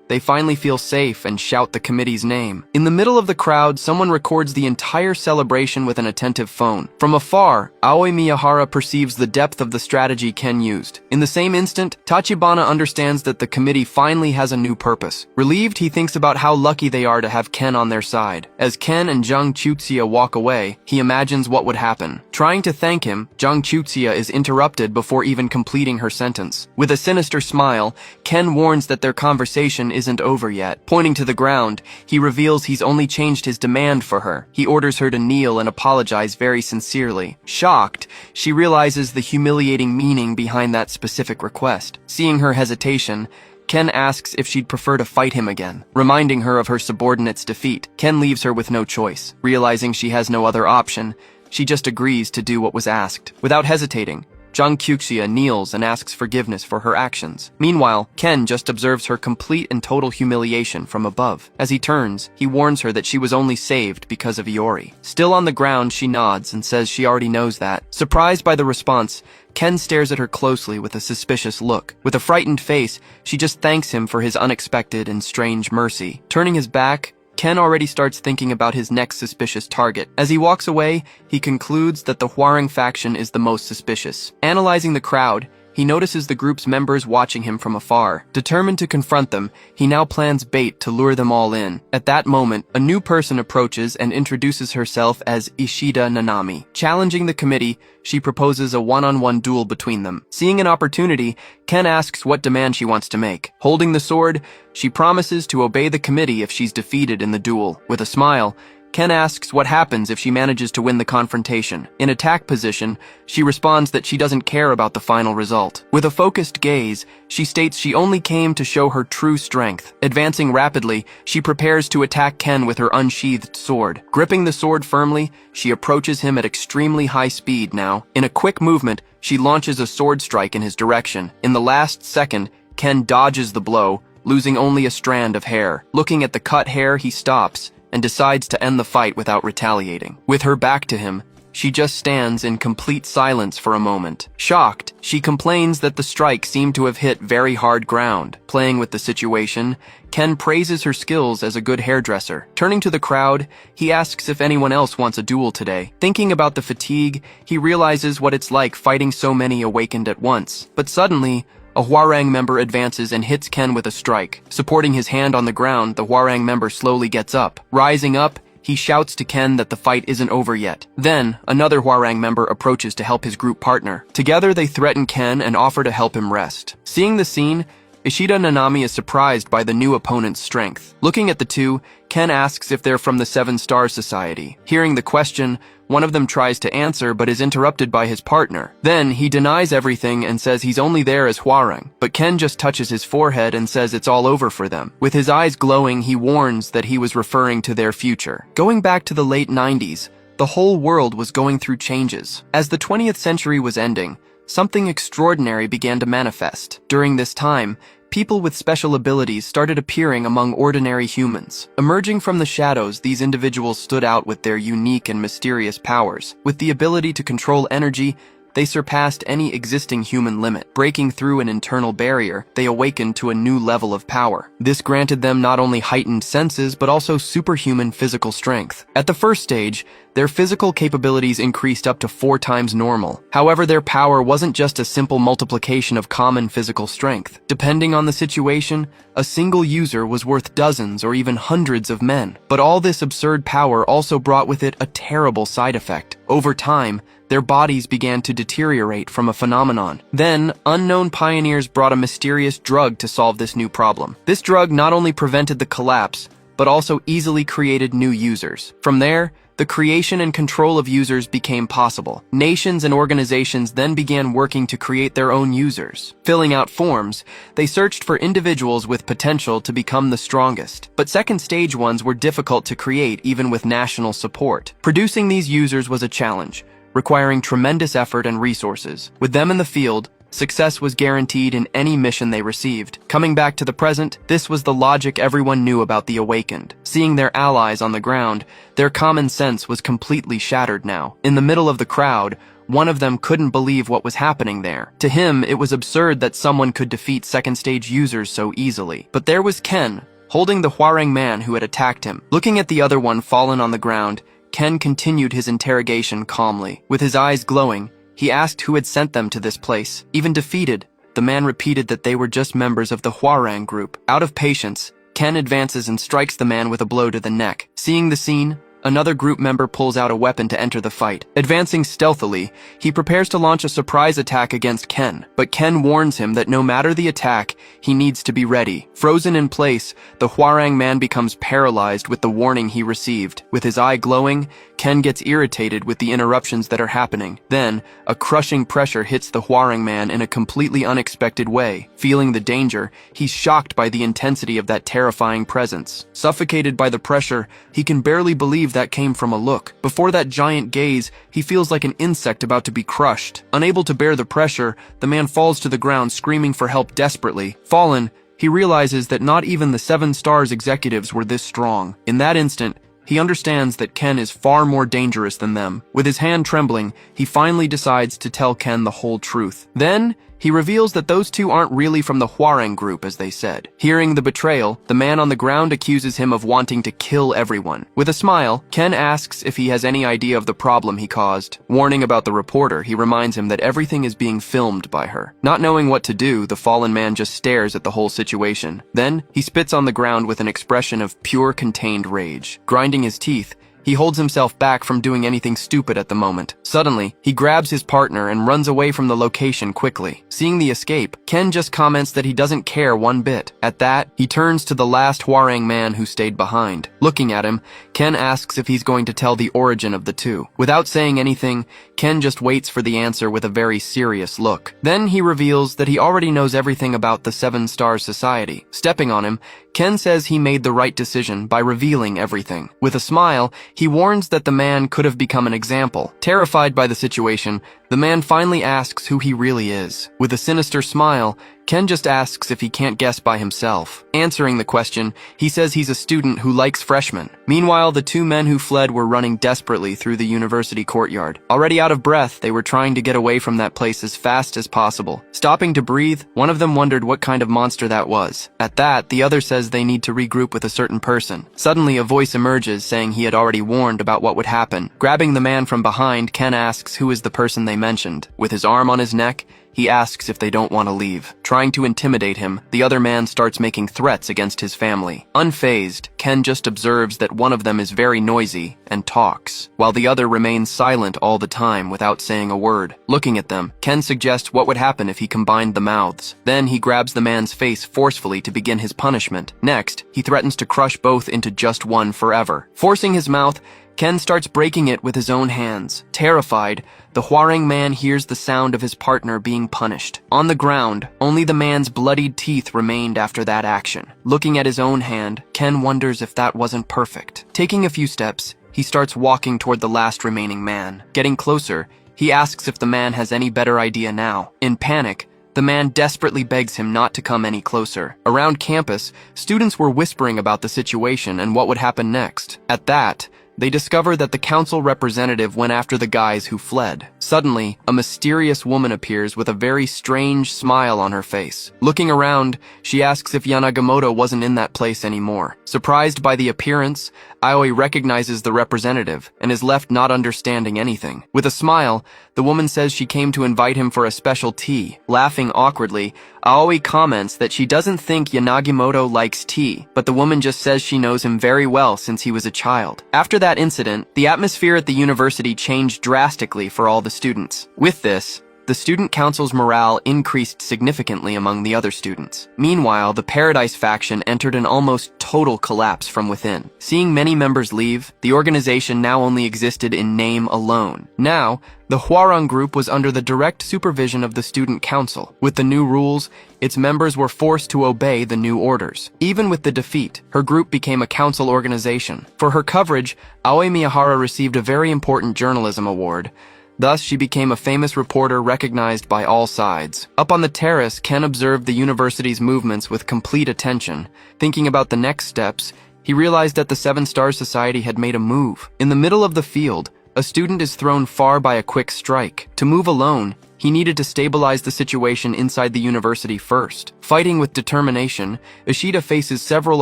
they finally feel safe and shout the committee's name. In the middle of the crowd, someone records the entire celebration with an attentive phone. From afar, Aoi Miyahara perceives the depth of the strategy Ken used. In the same instant, Tachibana understands that the committee finally has a new purpose. Relieved, he thinks about how lucky they are to have Ken on their side. As Ken and Zhang Chuxia walk away, he imagines what would happen. Trying to thank him, Zhang Chuxia is interrupted before even completing her sentence. With a sinister smile, Ken warns that their conversation isn't over yet. Pointing to the ground, he reveals he's only changed his demand for her. He orders her to kneel and apologize very sincerely. Shocked, she realizes the humiliating meaning behind that specific request. Seeing her hesitation, Ken asks if she'd prefer to fight him again. Reminding her of her subordinate's defeat, Ken leaves her with no choice. Realizing she has no other option, she just agrees to do what was asked. Without hesitating, Zhang Chuxia kneels and asks forgiveness for her actions. Meanwhile, Ken just observes her complete and total humiliation from above. As he turns, he warns her that she was only saved because of Iori. Still on the ground, she nods and says she already knows that. Surprised by the response, Ken stares at her closely with a suspicious look. With a frightened face, she just thanks him for his unexpected and strange mercy. Turning his back, Ken already starts thinking about his next suspicious target. As he walks away, he concludes that the Hwarang faction is the most suspicious. Analyzing the crowd, he notices the group's members watching him from afar. Determined to confront them, he now plans bait to lure them all in. At that moment, a new person approaches and introduces herself as Ishida Nanami. Challenging the committee, she proposes a one-on-one duel between them. Seeing an opportunity, Ken asks what demand she wants to make. Holding the sword, she promises to obey the committee if she's defeated in the duel. With a smile, Ken asks what happens if she manages to win the confrontation. In attack position, she responds that she doesn't care about the final result. With a focused gaze, she states she only came to show her true strength. Advancing rapidly, she prepares to attack Ken with her unsheathed sword. Gripping the sword firmly, she approaches him at extremely high speed now. In a quick movement, she launches a sword strike in his direction. In the last second, Ken dodges the blow, losing only a strand of hair. Looking at the cut hair, he stops and decides to end the fight without retaliating. With her back to him, she just stands in complete silence for a moment. Shocked, she complains that the strike seemed to have hit very hard ground. Playing with the situation, Ken praises her skills as a good hairdresser. Turning to the crowd, he asks if anyone else wants a duel today. Thinking about the fatigue, he realizes what it's like fighting so many awakened at once. But suddenly, a Hwarang member advances and hits Ken with a strike. Supporting his hand on the ground, the Hwarang member slowly gets up. Rising up, he shouts to Ken that the fight isn't over yet. Then, another Hwarang member approaches to help his group partner. Together, they threaten Ken and offer to help him rest. Seeing the scene, Ishida Nanami is surprised by the new opponent's strength. Looking at the two, Ken asks if they're from the Seven Star Society. Hearing the question, one of them tries to answer but is interrupted by his partner. Then, he denies everything and says he's only there as Hwarang, but Ken just touches his forehead and says it's all over for them. With his eyes glowing, he warns that he was referring to their future. Going back to the late 90s, the whole world was going through changes. As the 20th century was ending, something extraordinary began to manifest. During this time, people with special abilities started appearing among ordinary humans. Emerging from the shadows, these individuals stood out with their unique and mysterious powers. With the ability to control energy, They surpassed any existing human limit. Breaking through an internal barrier, they awakened to a new level of power. This granted them not only heightened senses, but also superhuman physical strength. At the first stage, their physical capabilities increased up to 4 times normal. However, their power wasn't just a simple multiplication of common physical strength. Depending on the situation, a single user was worth dozens or even hundreds of men. But all this absurd power also brought with it a terrible side effect. Over time, their bodies began to deteriorate from a phenomenon. Then, unknown pioneers brought a mysterious drug to solve this new problem. This drug not only prevented the collapse, but also easily created new users. From there, the creation and control of users became possible. Nations and organizations then began working to create their own users. Filling out forms, they searched for individuals with potential to become the strongest. But second-stage ones were difficult to create even with national support. Producing these users was a challenge, requiring tremendous effort and resources. With them in the field, success was guaranteed in any mission they received. Coming back to the present, this was the logic everyone knew about the Awakened. Seeing their allies on the ground, their common sense was completely shattered now. In the middle of the crowd, one of them couldn't believe what was happening there. To him, it was absurd that someone could defeat second-stage users so easily. But there was Ken, holding the Hwarang man who had attacked him. Looking at the other one fallen on the ground, Ken continued his interrogation calmly. With his eyes glowing, he asked who had sent them to this place. Even defeated, the man repeated that they were just members of the Hwarang group. Out of patience, Ken advances and strikes the man with a blow to the neck. Seeing the scene, another group member pulls out a weapon to enter the fight. Advancing stealthily, he prepares to launch a surprise attack against Ken, but Ken warns him that no matter the attack, he needs to be ready. Frozen in place, the Hwarang man becomes paralyzed with the warning he received. With his eye glowing, Ken gets irritated with the interruptions that are happening. Then, a crushing pressure hits the Hwarang man in a completely unexpected way. Feeling the danger, he's shocked by the intensity of that terrifying presence. Suffocated by the pressure, he can barely believe that came from a look. Before that giant gaze, he feels like an insect about to be crushed. Unable to bear the pressure, the man falls to the ground screaming for help desperately. Fallen, he realizes that not even the 7 Stars executives were this strong. In that instant, he understands that Ken is far more dangerous than them. With his hand trembling, he finally decides to tell Ken the whole truth. Then, he reveals that those two aren't really from the Hwarang group, as they said. Hearing the betrayal, the man on the ground accuses him of wanting to kill everyone. With a smile, Ken asks if he has any idea of the problem he caused. Warning about the reporter, he reminds him that everything is being filmed by her. Not knowing what to do, the fallen man just stares at the whole situation. Then, he spits on the ground with an expression of pure contained rage. Grinding his teeth, he holds himself back from doing anything stupid at the moment. Suddenly, he grabs his partner and runs away from the location quickly. Seeing the escape, Ken just comments that he doesn't care one bit. At that, he turns to the last Hwarang man who stayed behind. Looking at him, Ken asks if he's going to tell the origin of the two. Without saying anything, Ken just waits for the answer with a very serious look. Then he reveals that he already knows everything about the 7 Stars Society. Stepping on him, Ken says he made the right decision by revealing everything. With a smile, he warns that the man could have become an example. Terrified by the situation, the man finally asks who he really is. With a sinister smile, Ken just asks if he can't guess by himself. Answering the question, he says he's a student who likes freshmen. Meanwhile, the 2 men who fled were running desperately through the university courtyard. Already out of breath, they were trying to get away from that place as fast as possible. Stopping to breathe, one of them wondered what kind of monster that was. At that, the other says they need to regroup with a certain person. Suddenly, a voice emerges saying he had already warned about what would happen. Grabbing the man from behind, Ken asks who is the person they mentioned. With his arm on his neck, he asks if they don't want to leave. Trying to intimidate him, the other man starts making threats against his family. Unfazed, Ken just observes that one of them is very noisy and talks, while the other remains silent all the time without saying a word. Looking at them, Ken suggests what would happen if he combined the mouths. Then he grabs the man's face forcefully to begin his punishment. Next, he threatens to crush both into just one forever. Forcing his mouth, Ken starts breaking it with his own hands. Terrified, the Hwarang man hears the sound of his partner being punished. On the ground, only the man's bloodied teeth remained after that action. Looking at his own hand, Ken wonders if that wasn't perfect. Taking a few steps, he starts walking toward the last remaining man. Getting closer, he asks if the man has any better idea now. In panic, the man desperately begs him not to come any closer. Around campus, students were whispering about the situation and what would happen next. At that, They discover that the council representative went after the guys who fled. Suddenly, a mysterious woman appears with a very strange smile on her face. Looking around, she asks if Yanagimoto wasn't in that place anymore. Surprised by the appearance, Aoi recognizes the representative and is left not understanding anything. With a smile, the woman says she came to invite him for a special tea. Laughing awkwardly, Aoi comments that she doesn't think Yanagimoto likes tea, but the woman just says she knows him very well since he was a child. After that incident, the atmosphere at the university changed drastically for all the students. With this, the student council's morale increased significantly among the other students. Meanwhile, the Paradise faction entered an almost total collapse from within. Seeing many members leave, the organization now only existed in name alone. Now, the Hwarang group was under the direct supervision of the student council. With the new rules, its members were forced to obey the new orders. Even with the defeat, her group became a council organization. For her coverage, Aoi Miyahara received a very important journalism award. Thus, she became a famous reporter recognized by all sides. Up on the terrace, Ken observed the university's movements with complete attention. Thinking about the next steps, he realized that the Seven Stars Society had made a move. In the middle of the field, a student is thrown far by a quick strike. To move alone, he needed to stabilize the situation inside the university first. Fighting with determination, Ishida faces several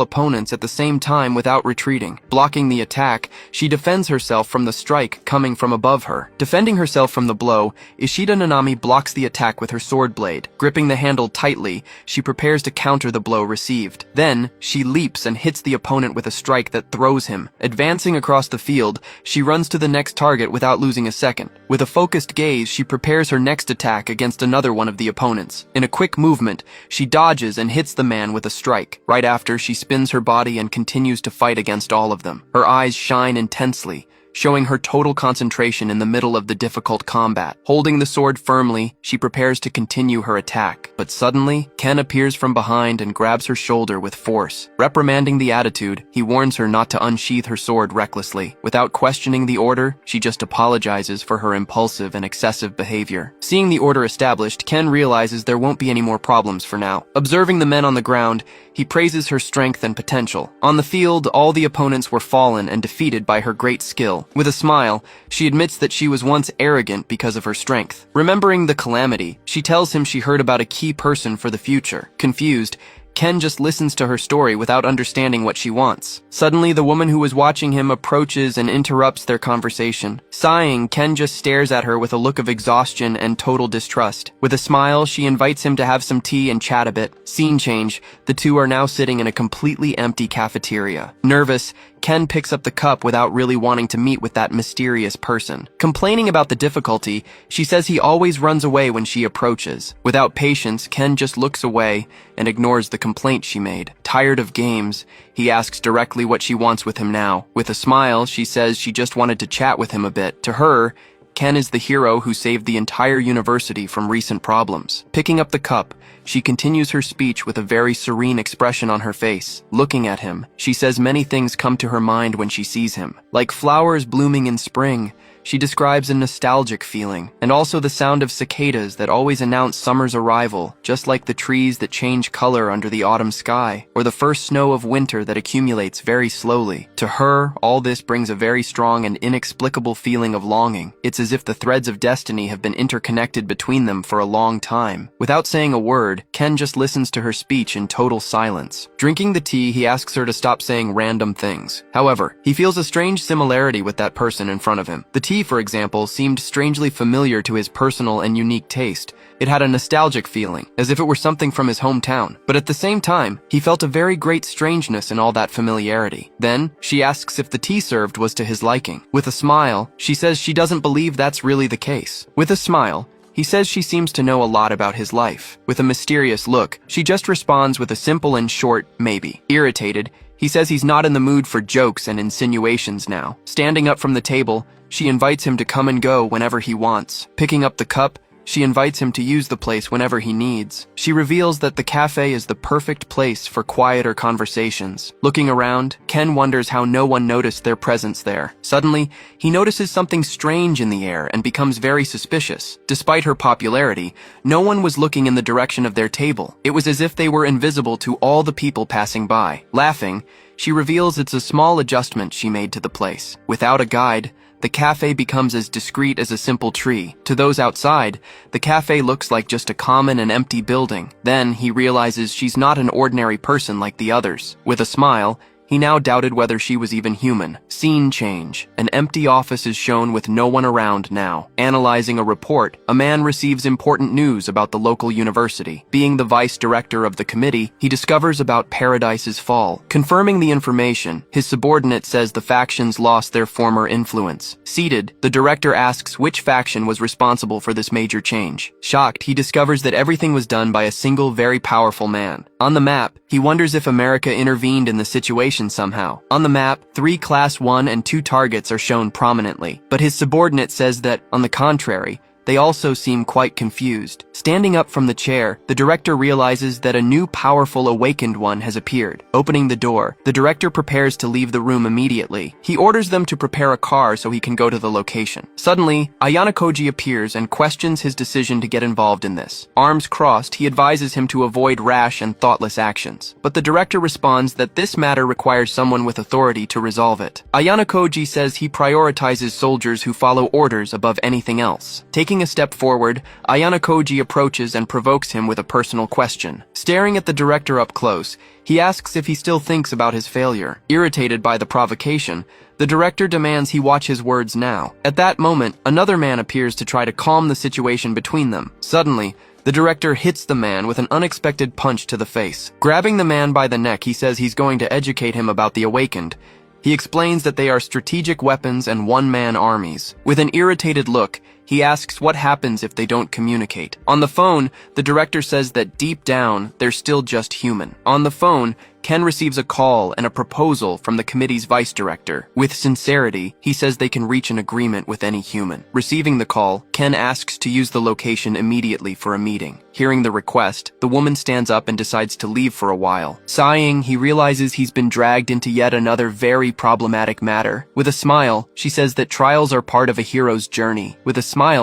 opponents at the same time without retreating. Blocking the attack, she defends herself from the strike coming from above her. Defending herself from the blow, Ishida Nanami blocks the attack with her sword blade. Gripping the handle tightly, she prepares to counter the blow received. Then, she leaps and hits the opponent with a strike that throws him. Advancing across the field, she runs to the next target without losing a second. With a focused gaze, she prepares her next attack against another one of the opponents. In a quick movement, she dodges and hits the man with a strike. Right after, she spins her body and continues to fight against all of them. Her eyes shine intensely, showing her total concentration in the middle of the difficult combat. Holding the sword firmly, she prepares to continue her attack. But suddenly, Ken appears from behind and grabs her shoulder with force. Reprimanding the attitude, he warns her not to unsheath her sword recklessly. Without questioning the order, she just apologizes for her impulsive and excessive behavior. Seeing the order established, Ken realizes there won't be any more problems for now. Observing the men on the ground, he praises her strength and potential. On the field, all the opponents were fallen and defeated by her great skill. With a smile, she admits that she was once arrogant because of her strength. Remembering the calamity, she tells him she heard about a key person for the future. Confused, Ken just listens to her story without understanding what she wants. Suddenly, the woman who was watching him approaches and interrupts their conversation. Sighing, Ken just stares at her with a look of exhaustion and total distrust. With a smile, she invites him to have some tea and chat a bit. Scene change, the two are now sitting in a completely empty cafeteria. Nervous, Ken picks up the cup without really wanting to meet with that mysterious person. Complaining about the difficulty, she says he always runs away when she approaches. Without patience, Ken just looks away and ignores the complaint she made. Tired of games, he asks directly what she wants with him now. With a smile, she says she just wanted to chat with him a bit. To her, Ken is the hero who saved the entire university from recent problems. Picking up the cup, she continues her speech with a very serene expression on her face. Looking at him, she says many things come to her mind when she sees him. Like flowers blooming in spring, she describes a nostalgic feeling, and also the sound of cicadas that always announce summer's arrival, just like the trees that change color under the autumn sky, or the first snow of winter that accumulates very slowly. To her, all this brings a very strong and inexplicable feeling of longing. It's as if the threads of destiny have been interconnected between them for a long time. Without saying a word, Ken just listens to her speech in total silence. Drinking the tea, he asks her to stop saying random things. However, he feels a strange similarity with that person in front of him. The tea, for example, seemed strangely familiar to his personal and unique taste. It had a nostalgic feeling, as if it were something from his hometown. But at the same time, he felt a very great strangeness in all that familiarity. Then, she asks if the tea served was to his liking. With a smile, she says she doesn't believe that's really the case. With a smile, he says she seems to know a lot about his life. With a mysterious look, she just responds with a simple and short maybe. Irritated, he says he's not in the mood for jokes and insinuations now. Standing up from the table, she invites him to come and go whenever he wants. Picking up the cup, She invites him to use the place whenever he needs. She reveals that the cafe is the perfect place for quieter conversations. Looking around, Ken wonders how no one noticed their presence there. Suddenly, he notices something strange in the air and becomes very suspicious. Despite her popularity, no one was looking in the direction of their table. It was as if they were invisible to all the people passing by. Laughing, she reveals it's a small adjustment she made to the place. Without a guide, the cafe becomes as discreet as a simple tree. To those outside, the cafe looks like just a common and empty building. Then he realizes she's not an ordinary person like the others. With a smile, he now doubted whether she was even human. Scene change. An empty office is shown with no one around now. Analyzing a report, a man receives important news about the local university. Being the vice director of the committee, he discovers about Paradise's fall. Confirming the information, his subordinate says the factions lost their former influence. Seated, the director asks which faction was responsible for this major change. Shocked, he discovers that everything was done by a single very powerful man. On the map, he wonders if America intervened in the situation somehow. On the map, 3 Class 1 and 2 targets are shown prominently, but his subordinate says that, on the contrary, they also seem quite confused. Standing up from the chair, the director realizes that a new powerful awakened one has appeared. Opening the door, the director prepares to leave the room immediately. He orders them to prepare a car so he can go to the location. Suddenly, Ayana Koji appears and questions his decision to get involved in this. Arms crossed, he advises him to avoid rash and thoughtless actions. But the director responds that this matter requires someone with authority to resolve it. Ayana Koji says he prioritizes soldiers who follow orders above anything else. Taking a step forward, Ayana Koji approaches and provokes him with a personal question. Staring at the director up close, he asks if he still thinks about his failure. Irritated by the provocation, the director demands he watch his words now. At that moment, another man appears to try to calm the situation between them. Suddenly, the director hits the man with an unexpected punch to the face. Grabbing the man by the neck, he says he's going to educate him about the awakened. He explains that they are strategic weapons and one-man armies. With an irritated look, he asks what happens if they don't communicate. On the phone, the director says that deep down, they're still just human. On the phone, Ken receives a call and a proposal from the committee's vice director. With sincerity, he says they can reach an agreement with any human. Receiving the call, Ken asks to use the location immediately for a meeting. Hearing the request, the woman stands up and decides to leave for a while. Sighing, he realizes he's been dragged into yet another very problematic matter. With a smile, she says that trials are part of a hero's journey. Outside,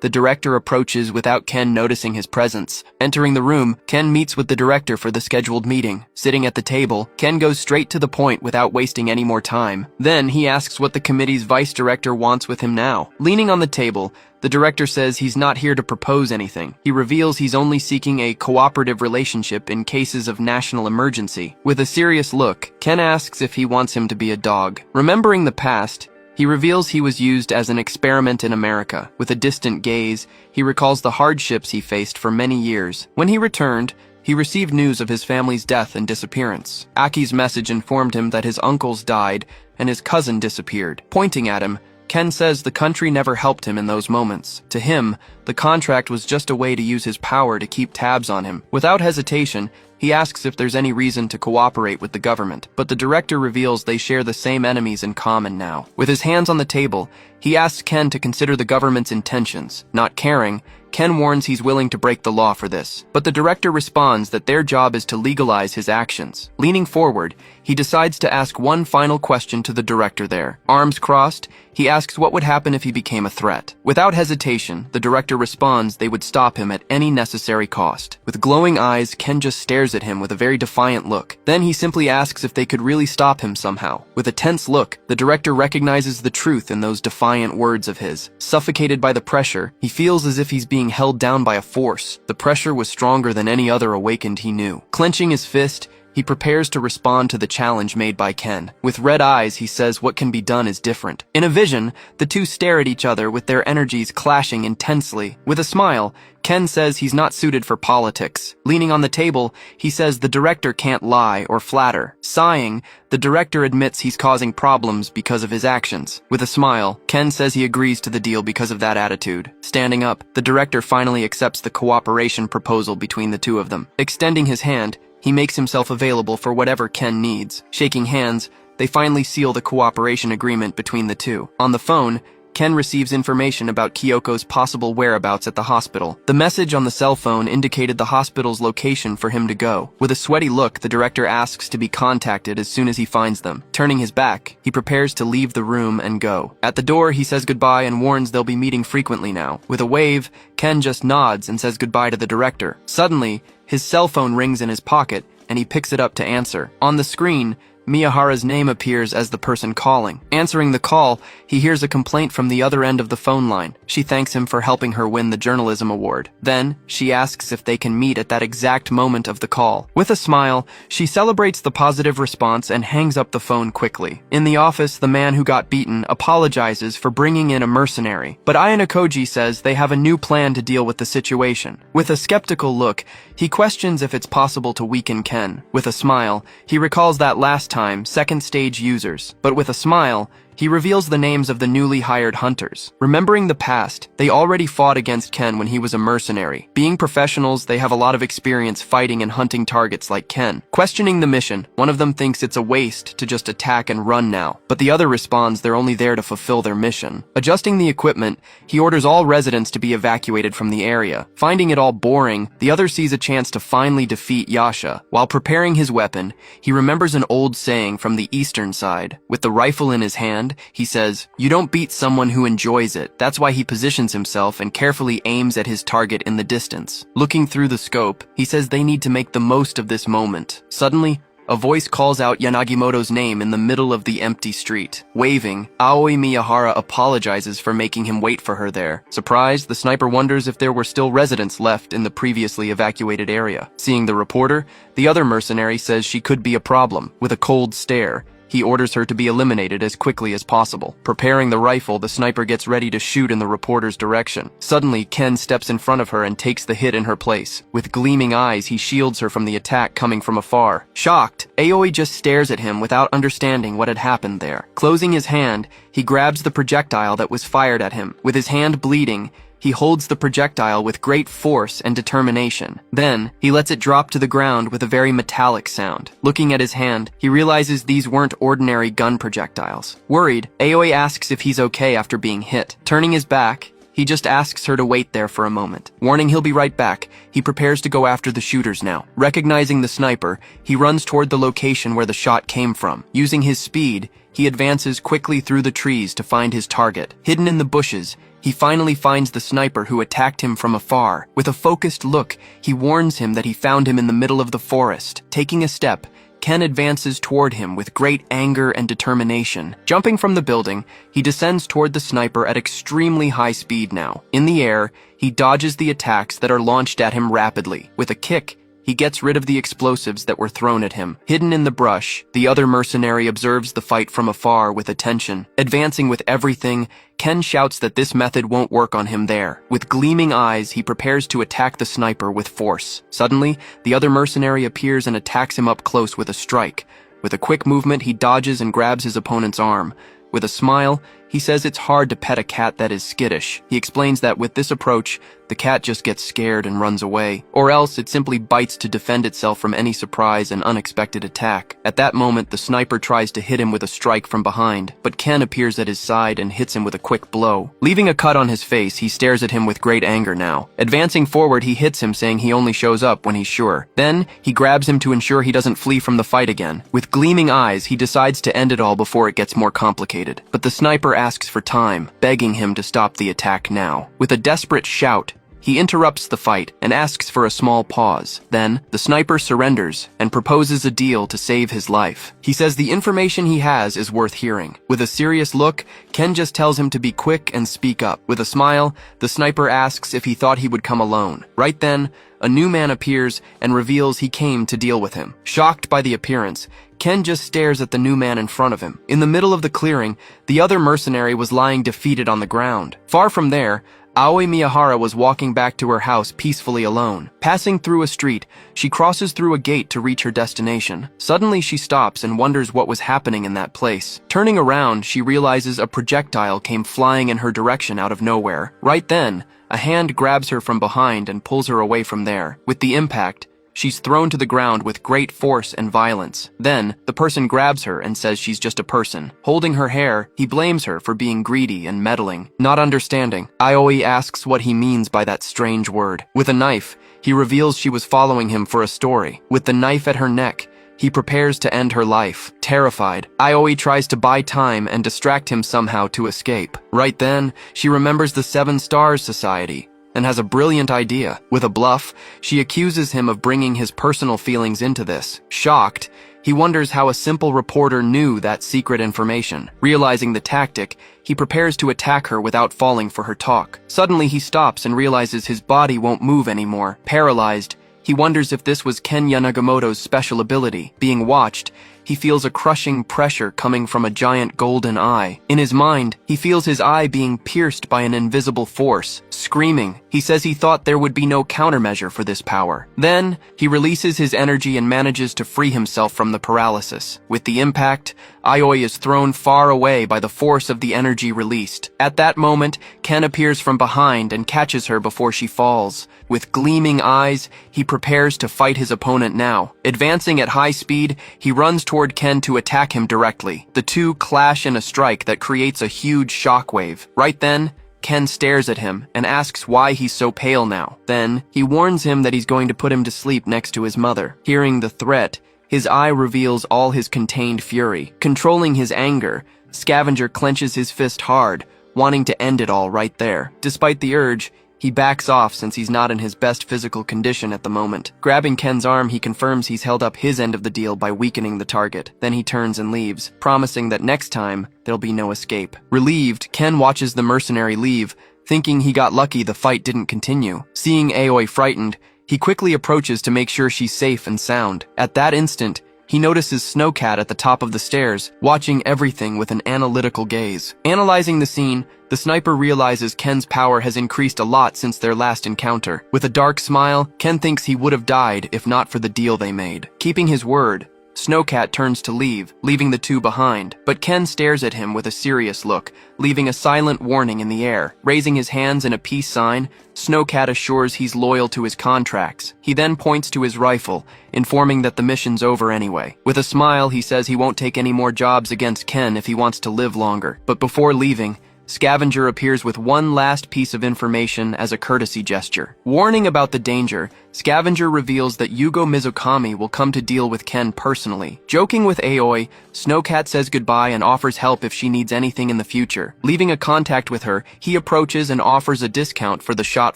the director approaches without Ken noticing his presence. Entering the room, Ken meets with the director for the scheduled meeting. Sitting at the table, Ken goes straight to the point without wasting any more time. Then he asks what the committee's vice director wants with him now. Leaning on the table, the director says he's not here to propose anything. He reveals he's only seeking a cooperative relationship in cases of national emergency. With a serious look, Ken asks if he wants him to be a dog. Remembering the past, he reveals he was used as an experiment in America. With a distant gaze, he recalls the hardships he faced for many years. When he returned, he received news of his family's death and disappearance. Aki's message informed him that his uncles died and his cousin disappeared. Pointing at him, Ken says the country never helped him in those moments. To him, the contract was just a way to use his power to keep tabs on him. Without hesitation, he asks if there's any reason to cooperate with the government, but the director reveals they share the same enemies in common now. With his hands on the table, he asks Ken to consider the government's intentions. Not caring, Ken warns he's willing to break the law for this, but the director responds that their job is to legalize his actions. Leaning forward, he decides to ask one final question to the director there. Arms crossed, he asks what would happen if he became a threat. Without hesitation, the director responds they would stop him at any necessary cost. With glowing eyes, Ken just stares at him with a very defiant look. Then he simply asks if they could really stop him somehow. With a tense look, the director recognizes the truth in those defiant words of his. Suffocated by the pressure, he feels as if he's being held down by a force. The pressure was stronger than any other awakened he knew. Clenching his fist, he prepares to respond to the challenge made by Ken. With red eyes, he says what can be done is different. In a vision, the two stare at each other with their energies clashing intensely. With a smile, Ken says he's not suited for politics. Leaning on the table, he says the director can't lie or flatter. Sighing, the director admits he's causing problems because of his actions. With a smile, Ken says he agrees to the deal because of that attitude. Standing up, the director finally accepts the cooperation proposal between the two of them. Extending his hand, he makes himself available for whatever Ken needs. Shaking hands, they finally seal the cooperation agreement between the two. On the phone, Ken receives information about Kyoko's possible whereabouts at the hospital. The message on the cell phone indicated the hospital's location for him to go. With a sweaty look, the director asks to be contacted as soon as he finds them. Turning his back, he prepares to leave the room and go. At the door, he says goodbye and warns they'll be meeting frequently now. With a wave, Ken just nods and says goodbye to the director. Suddenly, his cell phone rings in his pocket, and he picks it up to answer. On the screen, Miyahara's name appears as the person calling. Answering the call, he hears a complaint from the other end of the phone line. She thanks him for helping her win the journalism award. Then, she asks if they can meet at that exact moment of the call. With a smile, she celebrates the positive response and hangs up the phone quickly. In the office, the man who got beaten apologizes for bringing in a mercenary, but Ayano Koji says they have a new plan to deal with the situation. With a skeptical look, he questions if it's possible to weaken Ken. With a smile, he recalls that last time, second stage users. But with a smile, he reveals the names of the newly hired hunters. Remembering the past, they already fought against Ken when he was a mercenary. Being professionals, they have a lot of experience fighting and hunting targets like Ken. Questioning the mission, one of them thinks it's a waste to just attack and run now, but the other responds they're only there to fulfill their mission. Adjusting the equipment, he orders all residents to be evacuated from the area. Finding it all boring, the other sees a chance to finally defeat Yasha. While preparing his weapon, he remembers an old saying from the eastern side. With the rifle in his hand, he says, "You don't beat someone who enjoys it." That's why he positions himself and carefully aims at his target in the distance. Looking through the scope, he says they need to make the most of this moment. Suddenly, a voice calls out Yanagimoto's name in the middle of the empty street. Waving, Aoi Miyahara apologizes for making him wait for her there. Surprised, the sniper wonders if there were still residents left in the previously evacuated area. Seeing the reporter, the other mercenary says she could be a problem. With a cold stare, he orders her to be eliminated as quickly as possible. Preparing the rifle, the sniper gets ready to shoot in the reporter's direction. Suddenly, Ken steps in front of her and takes the hit in her place. With gleaming eyes, he shields her from the attack coming from afar. Shocked, Aoi just stares at him without understanding what had happened there. Closing his hand, he grabs the projectile that was fired at him. With his hand bleeding, he holds the projectile with great force and determination. Then, he lets it drop to the ground with a very metallic sound. Looking at his hand, he realizes these weren't ordinary gun projectiles. Worried, Aoi asks if he's okay after being hit. Turning his back, he just asks her to wait there for a moment. Warning he'll be right back, he prepares to go after the shooters now. Recognizing the sniper, he runs toward the location where the shot came from. Using his speed, he advances quickly through the trees to find his target. Hidden in the bushes, he finally finds the sniper who attacked him from afar. With a focused look, he warns him that he found him in the middle of the forest. Taking a step, Ken advances toward him with great anger and determination. Jumping from the building, he descends toward the sniper at extremely high speed now. In the air, he dodges the attacks that are launched at him rapidly. With a kick, he gets rid of the explosives that were thrown at him. Hidden in the brush, the other mercenary observes the fight from afar with attention. Advancing with everything, Ken shouts that this method won't work on him there. With gleaming eyes, he prepares to attack the sniper with force. Suddenly, the other mercenary appears and attacks him up close with a strike. With a quick movement, he dodges and grabs his opponent's arm. With a smile, he says it's hard to pet a cat that is skittish. He explains that with this approach, the cat just gets scared and runs away, or else it simply bites to defend itself from any surprise and unexpected attack. At that moment, the sniper tries to hit him with a strike from behind, but Ken appears at his side and hits him with a quick blow. Leaving a cut on his face, he stares at him with great anger now. Advancing forward, he hits him, saying he only shows up when he's sure. Then, he grabs him to ensure he doesn't flee from the fight again. With gleaming eyes, he decides to end it all before it gets more complicated. But the sniper asks for time, begging him to stop the attack now. With a desperate shout, he interrupts the fight and asks for a small pause. Then, the sniper surrenders and proposes a deal to save his life. He says the information he has is worth hearing. With a serious look, Ken just tells him to be quick and speak up. With a smile, the sniper asks if he thought he would come alone. Right then, a new man appears and reveals he came to deal with him. Shocked by the appearance, Ken just stares at the new man in front of him. In the middle of the clearing, the other mercenary was lying defeated on the ground. Far from there, Aoi Miyahara was walking back to her house peacefully alone. Passing through a street, she crosses through a gate to reach her destination. Suddenly she stops and wonders what was happening in that place. Turning around, she realizes a projectile came flying in her direction out of nowhere. Right then, a hand grabs her from behind and pulls her away from there. With the impact, She's thrown to the ground with great force and violence. Then, the person grabs her and says she's just a person. Holding her hair, he blames her for being greedy and meddling. Not understanding, Aoi asks what he means by that strange word. With a knife, he reveals she was following him for a story. With the knife at her neck, he prepares to end her life. Terrified, Aoi tries to buy time and distract him somehow to escape. Right then, she remembers the Seven Stars Society and has a brilliant idea. With a bluff, she accuses him of bringing his personal feelings into this. Shocked, he wonders how a simple reporter knew that secret information. Realizing the tactic, he prepares to attack her without falling for her talk. Suddenly, he stops and realizes his body won't move anymore. Paralyzed, he wonders if this was Ken Yanagimamoto's special ability. Being watched, he feels a crushing pressure coming from a giant golden eye. In his mind, he feels his eye being pierced by an invisible force. Screaming, he says he thought there would be no countermeasure for this power. Then, he releases his energy and manages to free himself from the paralysis. With the impact, Aoi is thrown far away by the force of the energy released. At that moment, Ken appears from behind and catches her before she falls. With gleaming eyes, he prepares to fight his opponent now. Advancing at high speed, he runs toward Ken to attack him directly. The two clash in a strike that creates a huge shockwave. Right then, Ken stares at him and asks why he's so pale now. Then, he warns him that he's going to put him to sleep next to his mother. Hearing the threat, his eye reveals all his contained fury. Controlling his anger, Scavenger clenches his fist hard, wanting to end it all right there. Despite the urge, he backs off since he's not in his best physical condition at the moment. Grabbing Ken's arm, he confirms he's held up his end of the deal by weakening the target. Then he turns and leaves, promising that next time, there'll be no escape. Relieved, Ken watches the mercenary leave, thinking he got lucky the fight didn't continue. Seeing Aoi frightened, he quickly approaches to make sure she's safe and sound. At that instant, he notices Snowcat at the top of the stairs, watching everything with an analytical gaze. Analyzing the scene, the sniper realizes Ken's power has increased a lot since their last encounter. With a dark smile, Ken thinks he would have died if not for the deal they made. Keeping his word, Snowcat turns to leave, leaving the two behind. But Ken stares at him with a serious look, leaving a silent warning in the air. Raising his hands in a peace sign, Snowcat assures he's loyal to his contracts. He then points to his rifle, informing that the mission's over anyway. With a smile, he says he won't take any more jobs against Ken if he wants to live longer. But before leaving, Scavenger appears with one last piece of information as a courtesy gesture. Warning about the danger, Scavenger reveals that Yugo Mizukami will come to deal with Ken personally. Joking with Aoi, Snowcat says goodbye and offers help if she needs anything in the future. Leaving a contact with her, he approaches and offers a discount for the shot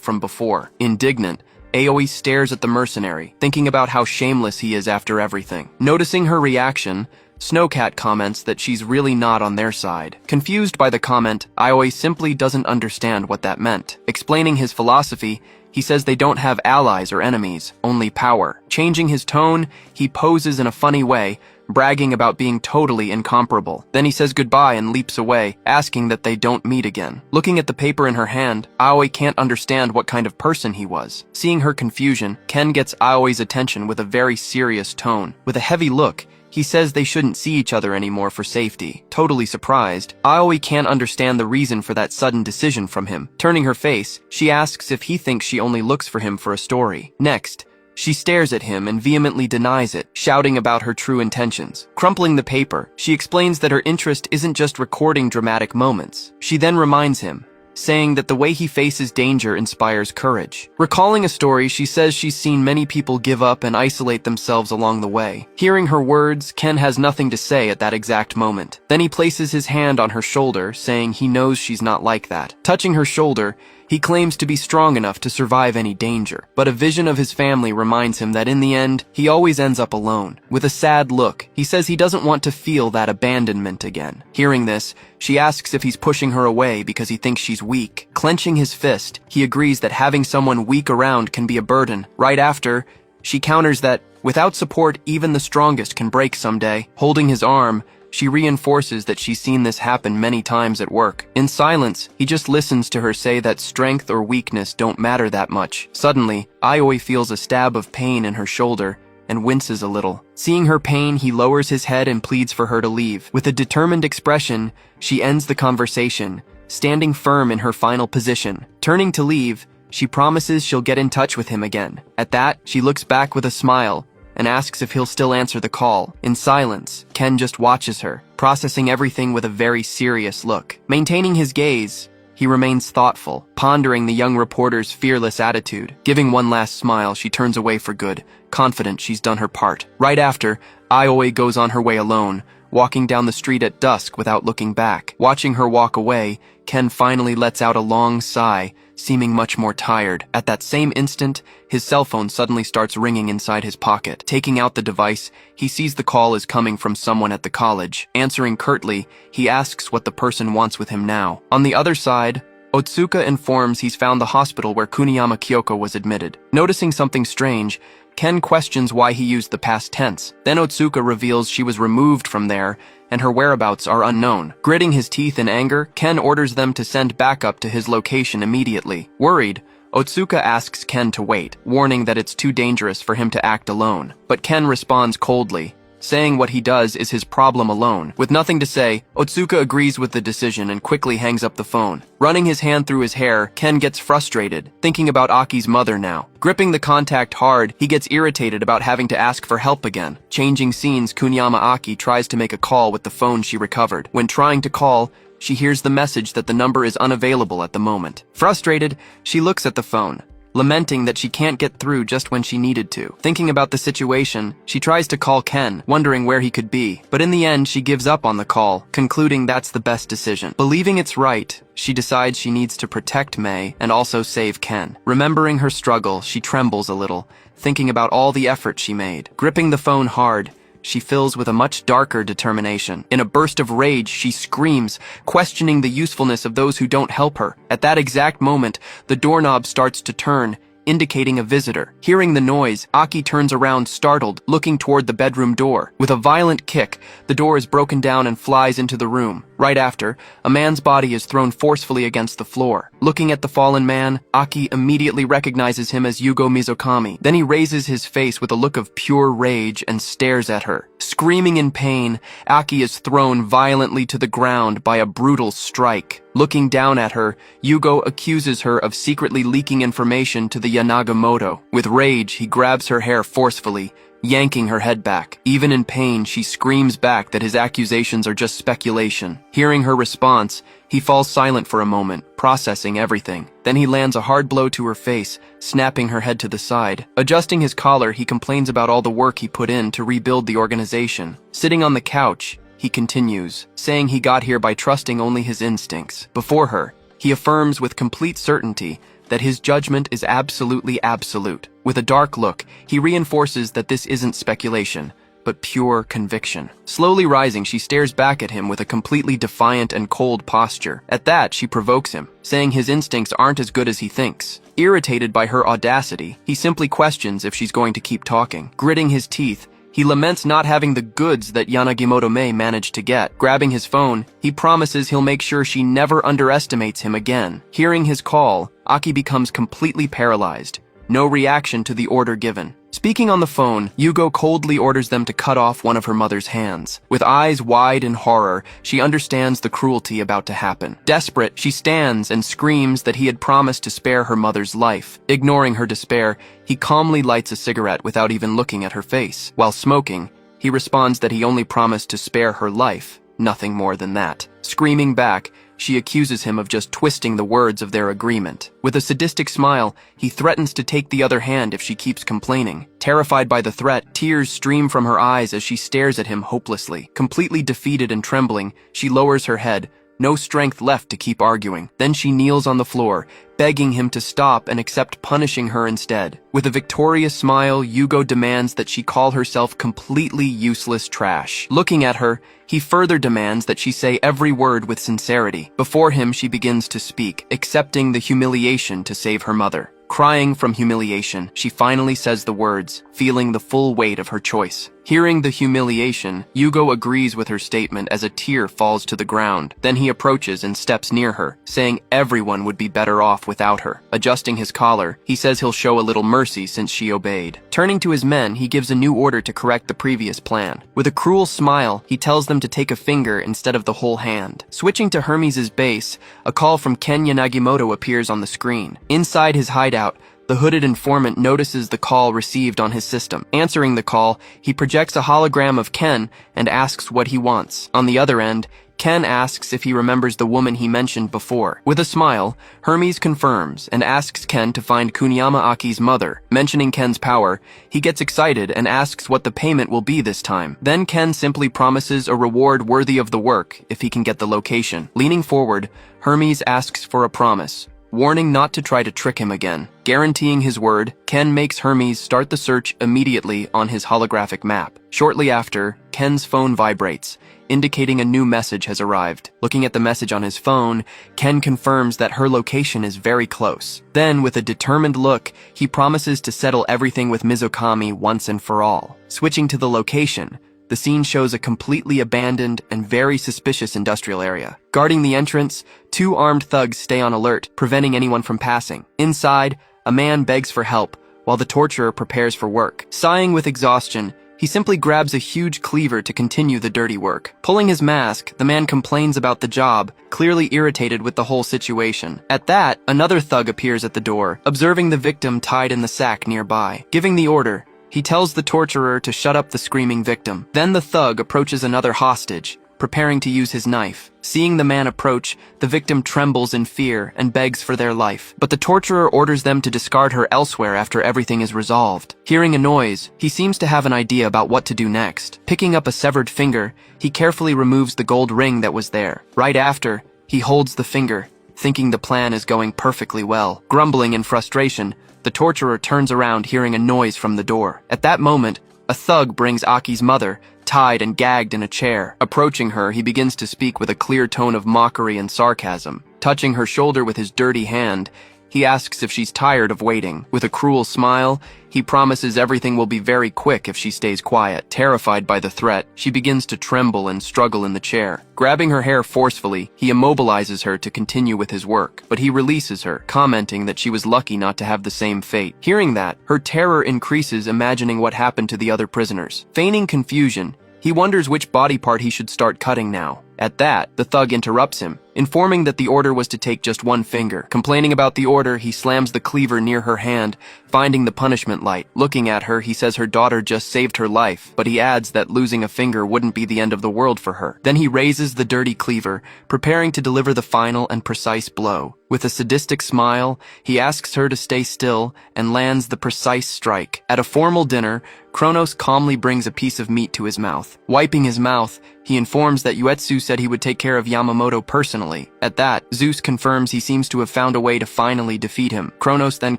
from before. Indignant, Aoi stares at the mercenary, thinking about how shameless he is after everything. Noticing her reaction, Snowcat comments that she's really not on their side. Confused by the comment, Aoi simply doesn't understand what that meant. Explaining his philosophy, he says they don't have allies or enemies, only power. Changing his tone, he poses in a funny way, bragging about being totally incomparable. Then he says goodbye and leaps away, asking that they don't meet again. Looking at the paper in her hand, Aoi can't understand what kind of person he was. Seeing her confusion, Ken gets Aoi's attention with a very serious tone. With a heavy look, he says they shouldn't see each other anymore for safety. Totally surprised, Aoi can't understand the reason for that sudden decision from him. Turning her face, she asks if he thinks she only looks for him for a story. Next, she stares at him and vehemently denies it, shouting about her true intentions. Crumpling the paper, she explains that her interest isn't just recording dramatic moments. She then reminds him, saying that the way he faces danger inspires courage. Recalling a story, she says she's seen many people give up and isolate themselves along the way. Hearing her words, Ken has nothing to say at that exact moment. Then he places his hand on her shoulder, saying he knows she's not like that. Touching her shoulder, he claims to be strong enough to survive any danger, but a vision of his family reminds him that in the end, he always ends up alone. With a sad look, he says he doesn't want to feel that abandonment again. Hearing this, she asks if he's pushing her away because he thinks she's weak. Clenching his fist, he agrees that having someone weak around can be a burden. Right after, she counters that, without support, even the strongest can break someday. Holding his arm, she reinforces that she's seen this happen many times at work. In silence, he just listens to her say that strength or weakness don't matter that much. Suddenly, Aoi feels a stab of pain in her shoulder and winces a little. Seeing her pain, he lowers his head and pleads for her to leave. With a determined expression, she ends the conversation, standing firm in her final position. Turning to leave, She promises she'll get in touch with him again. At that, she looks back with a smile and asks if he'll still answer the call. In silence, Ken just watches her, processing everything with a very serious look. Maintaining his gaze, he remains thoughtful, pondering the young reporter's fearless attitude. Giving one last smile, she turns away for good, confident she's done her part. Right after, Aoi goes on her way alone, walking down the street at dusk without looking back. Watching her walk away, Ken finally lets out a long sigh, seeming much more tired. At that same instant, his cell phone suddenly starts ringing inside his pocket. Taking out the device, he sees the call is coming from someone at the college. Answering curtly, he asks what the person wants with him now. On the other side, Otsuka informs he's found the hospital where Kuniyama Kyoko was admitted. Noticing something strange, Ken questions why he used the past tense. Then Otsuka reveals she was removed from there, and her whereabouts are unknown. Gritting his teeth in anger, Ken orders them to send backup to his location immediately. Worried, Otsuka asks Ken to wait, warning that it's too dangerous for him to act alone. But Ken responds coldly, saying what he does is his problem alone. With nothing to say, Otsuka agrees with the decision and quickly hangs up the phone. Running his hand through his hair, Ken gets frustrated, thinking about Aki's mother now. Gripping the contact hard, he gets irritated about having to ask for help again. Changing scenes, Kuniyama Aki tries to make a call with the phone she recovered. When trying to call, she hears the message that the number is unavailable at the moment. Frustrated, she looks at the phone, lamenting that she can't get through just when she needed to. Thinking about the situation, she tries to call Ken, wondering where he could be. But in the end, she gives up on the call, concluding that's the best decision. Believing it's right, she decides she needs to protect Mei and also save Ken. Remembering her struggle, she trembles a little, thinking about all the effort she made. Gripping the phone hard, she fills with a much darker determination. In a burst of rage, she screams, questioning the usefulness of those who don't help her. At that exact moment, the doorknob starts to turn, indicating a visitor. Hearing the noise, Aki turns around startled, looking toward the bedroom door. With a violent kick, the door is broken down and flies into the room. Right after, a man's body is thrown forcefully against the floor. Looking at the fallen man, Aki immediately recognizes him as Yugo Mizukami. Then he raises his face with a look of pure rage and stares at her. Screaming in pain, Aki is thrown violently to the ground by a brutal strike. Looking down at her, Yugo accuses her of secretly leaking information to the Yanagamoto. With rage, he grabs her hair forcefully, yanking her head back. Even in pain, she screams back that his accusations are just speculation. Hearing her response, he falls silent for a moment, processing everything. Then he lands a hard blow to her face, snapping her head to the side. Adjusting his collar, he complains about all the work he put in to rebuild the organization. Sitting on the couch, he continues, saying he got here by trusting only his instincts. Before her, he affirms with complete certainty that his judgment is absolutely absolute. With a dark look, he reinforces that this isn't speculation, but pure conviction. Slowly rising, she stares back at him with a completely defiant and cold posture. At that, she provokes him, saying his instincts aren't as good as he thinks. Irritated by her audacity, he simply questions if she's going to keep talking. Gritting his teeth, he laments not having the goods that Yanagimoto Mei managed to get. Grabbing his phone, he promises he'll make sure she never underestimates him again. Hearing his call, Aki becomes completely paralyzed. No reaction to the order given. Speaking on the phone, Yugo coldly orders them to cut off one of her mother's hands. With eyes wide in horror, she understands the cruelty about to happen. Desperate, she stands and screams that he had promised to spare her mother's life. Ignoring her despair, he calmly lights a cigarette without even looking at her face. While smoking, he responds that he only promised to spare her life, nothing more than that. Screaming back, she accuses him of just twisting the words of their agreement. With a sadistic smile, he threatens to take the other hand if she keeps complaining. Terrified by the threat, tears stream from her eyes as she stares at him hopelessly. Completely defeated and trembling, she lowers her head, no strength left to keep arguing. Then she kneels on the floor, begging him to stop and accept punishing her instead. With a victorious smile, Yugo demands that she call herself completely useless trash. Looking at her, he further demands that she say every word with sincerity. Before him, she begins to speak, accepting the humiliation to save her mother. Crying from humiliation, she finally says the words, feeling the full weight of her choice. Hearing the humiliation, Yugo agrees with her statement as a tear falls to the ground. Then he approaches and steps near her, saying everyone would be better off without her. Adjusting his collar, he says he'll show a little mercy since she obeyed. Turning to his men, he gives a new order to correct the previous plan. With a cruel smile, he tells them to take a finger instead of the whole hand. Switching to Hermes' base, a call from Ken Yanagimoto appears on the screen. Inside his hideout, the hooded informant notices the call received on his system. Answering the call, he projects a hologram of Ken and asks what he wants. On the other end, Ken asks if he remembers the woman he mentioned before. With a smile, Hermes confirms and asks Ken to find Kuniyama Aki's mother. Mentioning Ken's power, he gets excited and asks what the payment will be this time. Then Ken simply promises a reward worthy of the work if he can get the location. Leaning forward, Hermes asks for a promise, warning not to try to trick him again. Guaranteeing his word, Ken makes Hermes start the search immediately on his holographic map. Shortly after, Ken's phone vibrates, indicating a new message has arrived. Looking at the message on his phone, Ken confirms that her location is very close. Then, with a determined look, he promises to settle everything with Mizukami once and for all. Switching to the location, the scene shows a completely abandoned and very suspicious industrial area. Guarding the entrance, two armed thugs stay on alert, preventing anyone from passing. Inside, a man begs for help, while the torturer prepares for work. Sighing with exhaustion, he simply grabs a huge cleaver to continue the dirty work. Pulling his mask, the man complains about the job, clearly irritated with the whole situation. At that, another thug appears at the door, observing the victim tied in the sack nearby. Giving the order, he tells the torturer to shut up the screaming victim. Then the thug approaches another hostage, preparing to use his knife. Seeing the man approach, the victim trembles in fear and begs for their life. But the torturer orders them to discard her elsewhere after everything is resolved. Hearing a noise, he seems to have an idea about what to do next. Picking up a severed finger, he carefully removes the gold ring that was there. Right after, he holds the finger, thinking the plan is going perfectly well. Grumbling in frustration, the torturer turns around hearing a noise from the door. At that moment, a thug brings Aki's mother, tied and gagged in a chair. Approaching her, he begins to speak with a clear tone of mockery and sarcasm. Touching her shoulder with his dirty hand, he asks if she's tired of waiting. With a cruel smile, he promises everything will be very quick if she stays quiet. Terrified by the threat, she begins to tremble and struggle in the chair. Grabbing her hair forcefully, he immobilizes her to continue with his work, but he releases her, commenting that she was lucky not to have the same fate. Hearing that, her terror increases, imagining what happened to the other prisoners. Feigning confusion, he wonders which body part he should start cutting now. At that, the thug interrupts him, informing that the order was to take just one finger. Complaining about the order, he slams the cleaver near her hand, finding the punishment light. Looking at her, he says her daughter just saved her life, but he adds that losing a finger wouldn't be the end of the world for her. Then he raises the dirty cleaver, preparing to deliver the final and precise blow. With a sadistic smile, he asks her to stay still and lands the precise strike. At a formal dinner, Kronos calmly brings a piece of meat to his mouth. Wiping his mouth, he informs that Uetsu said he would take care of Yamamoto personally. At that, Zeus confirms he seems to have found a way to finally defeat him. Kronos then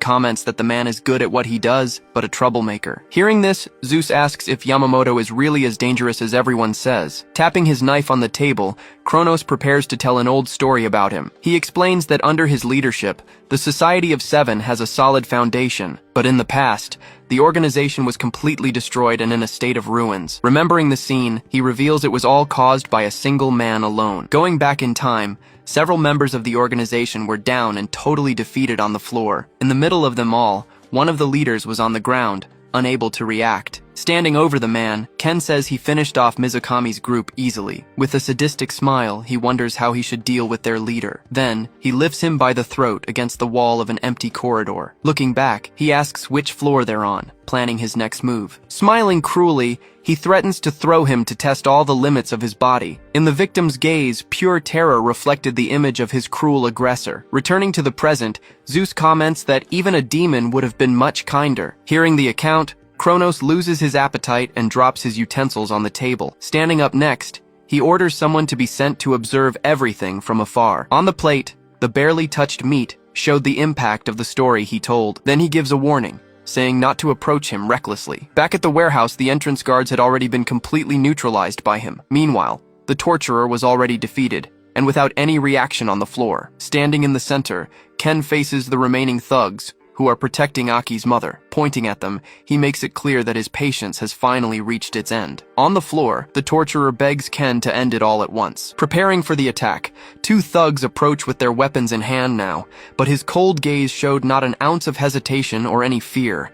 comments that the man is good at what he does, but a troublemaker. Hearing this, Zeus asks if Yamamoto is really as dangerous as everyone says. Tapping his knife on the table, Kronos prepares to tell an old story about him. He explains that under his leadership, the Society of Seven has a solid foundation, but in the past, the organization was completely destroyed and in a state of ruins. Remembering the scene, he reveals it was all caused by a single man alone. Going back in time, several members of the organization were down and totally defeated on the floor. In the middle of them all, one of the leaders was on the ground, unable to react. Standing over the man, Ken says he finished off Mizukami's group easily. With a sadistic smile, he wonders how he should deal with their leader. Then, he lifts him by the throat against the wall of an empty corridor. Looking back, he asks which floor they're on, planning his next move. Smiling cruelly, he threatens to throw him to test all the limits of his body. In the victim's gaze, pure terror reflected the image of his cruel aggressor. Returning to the present, Zeus comments that even a demon would have been much kinder. Hearing the account, Kronos loses his appetite and drops his utensils on the table. Standing up next, he orders someone to be sent to observe everything from afar. On the plate, the barely touched meat showed the impact of the story he told. Then he gives a warning, saying not to approach him recklessly. Back at the warehouse, the entrance guards had already been completely neutralized by him. Meanwhile, the torturer was already defeated, and without any reaction on the floor. Standing in the center, Ken faces the remaining thugs, who are protecting Aki's mother. Pointing at them, he makes it clear that his patience has finally reached its end. On the floor, the torturer begs Ken to end it all at once. Preparing for the attack, two thugs approach with their weapons in hand now, but his cold gaze showed not an ounce of hesitation or any fear.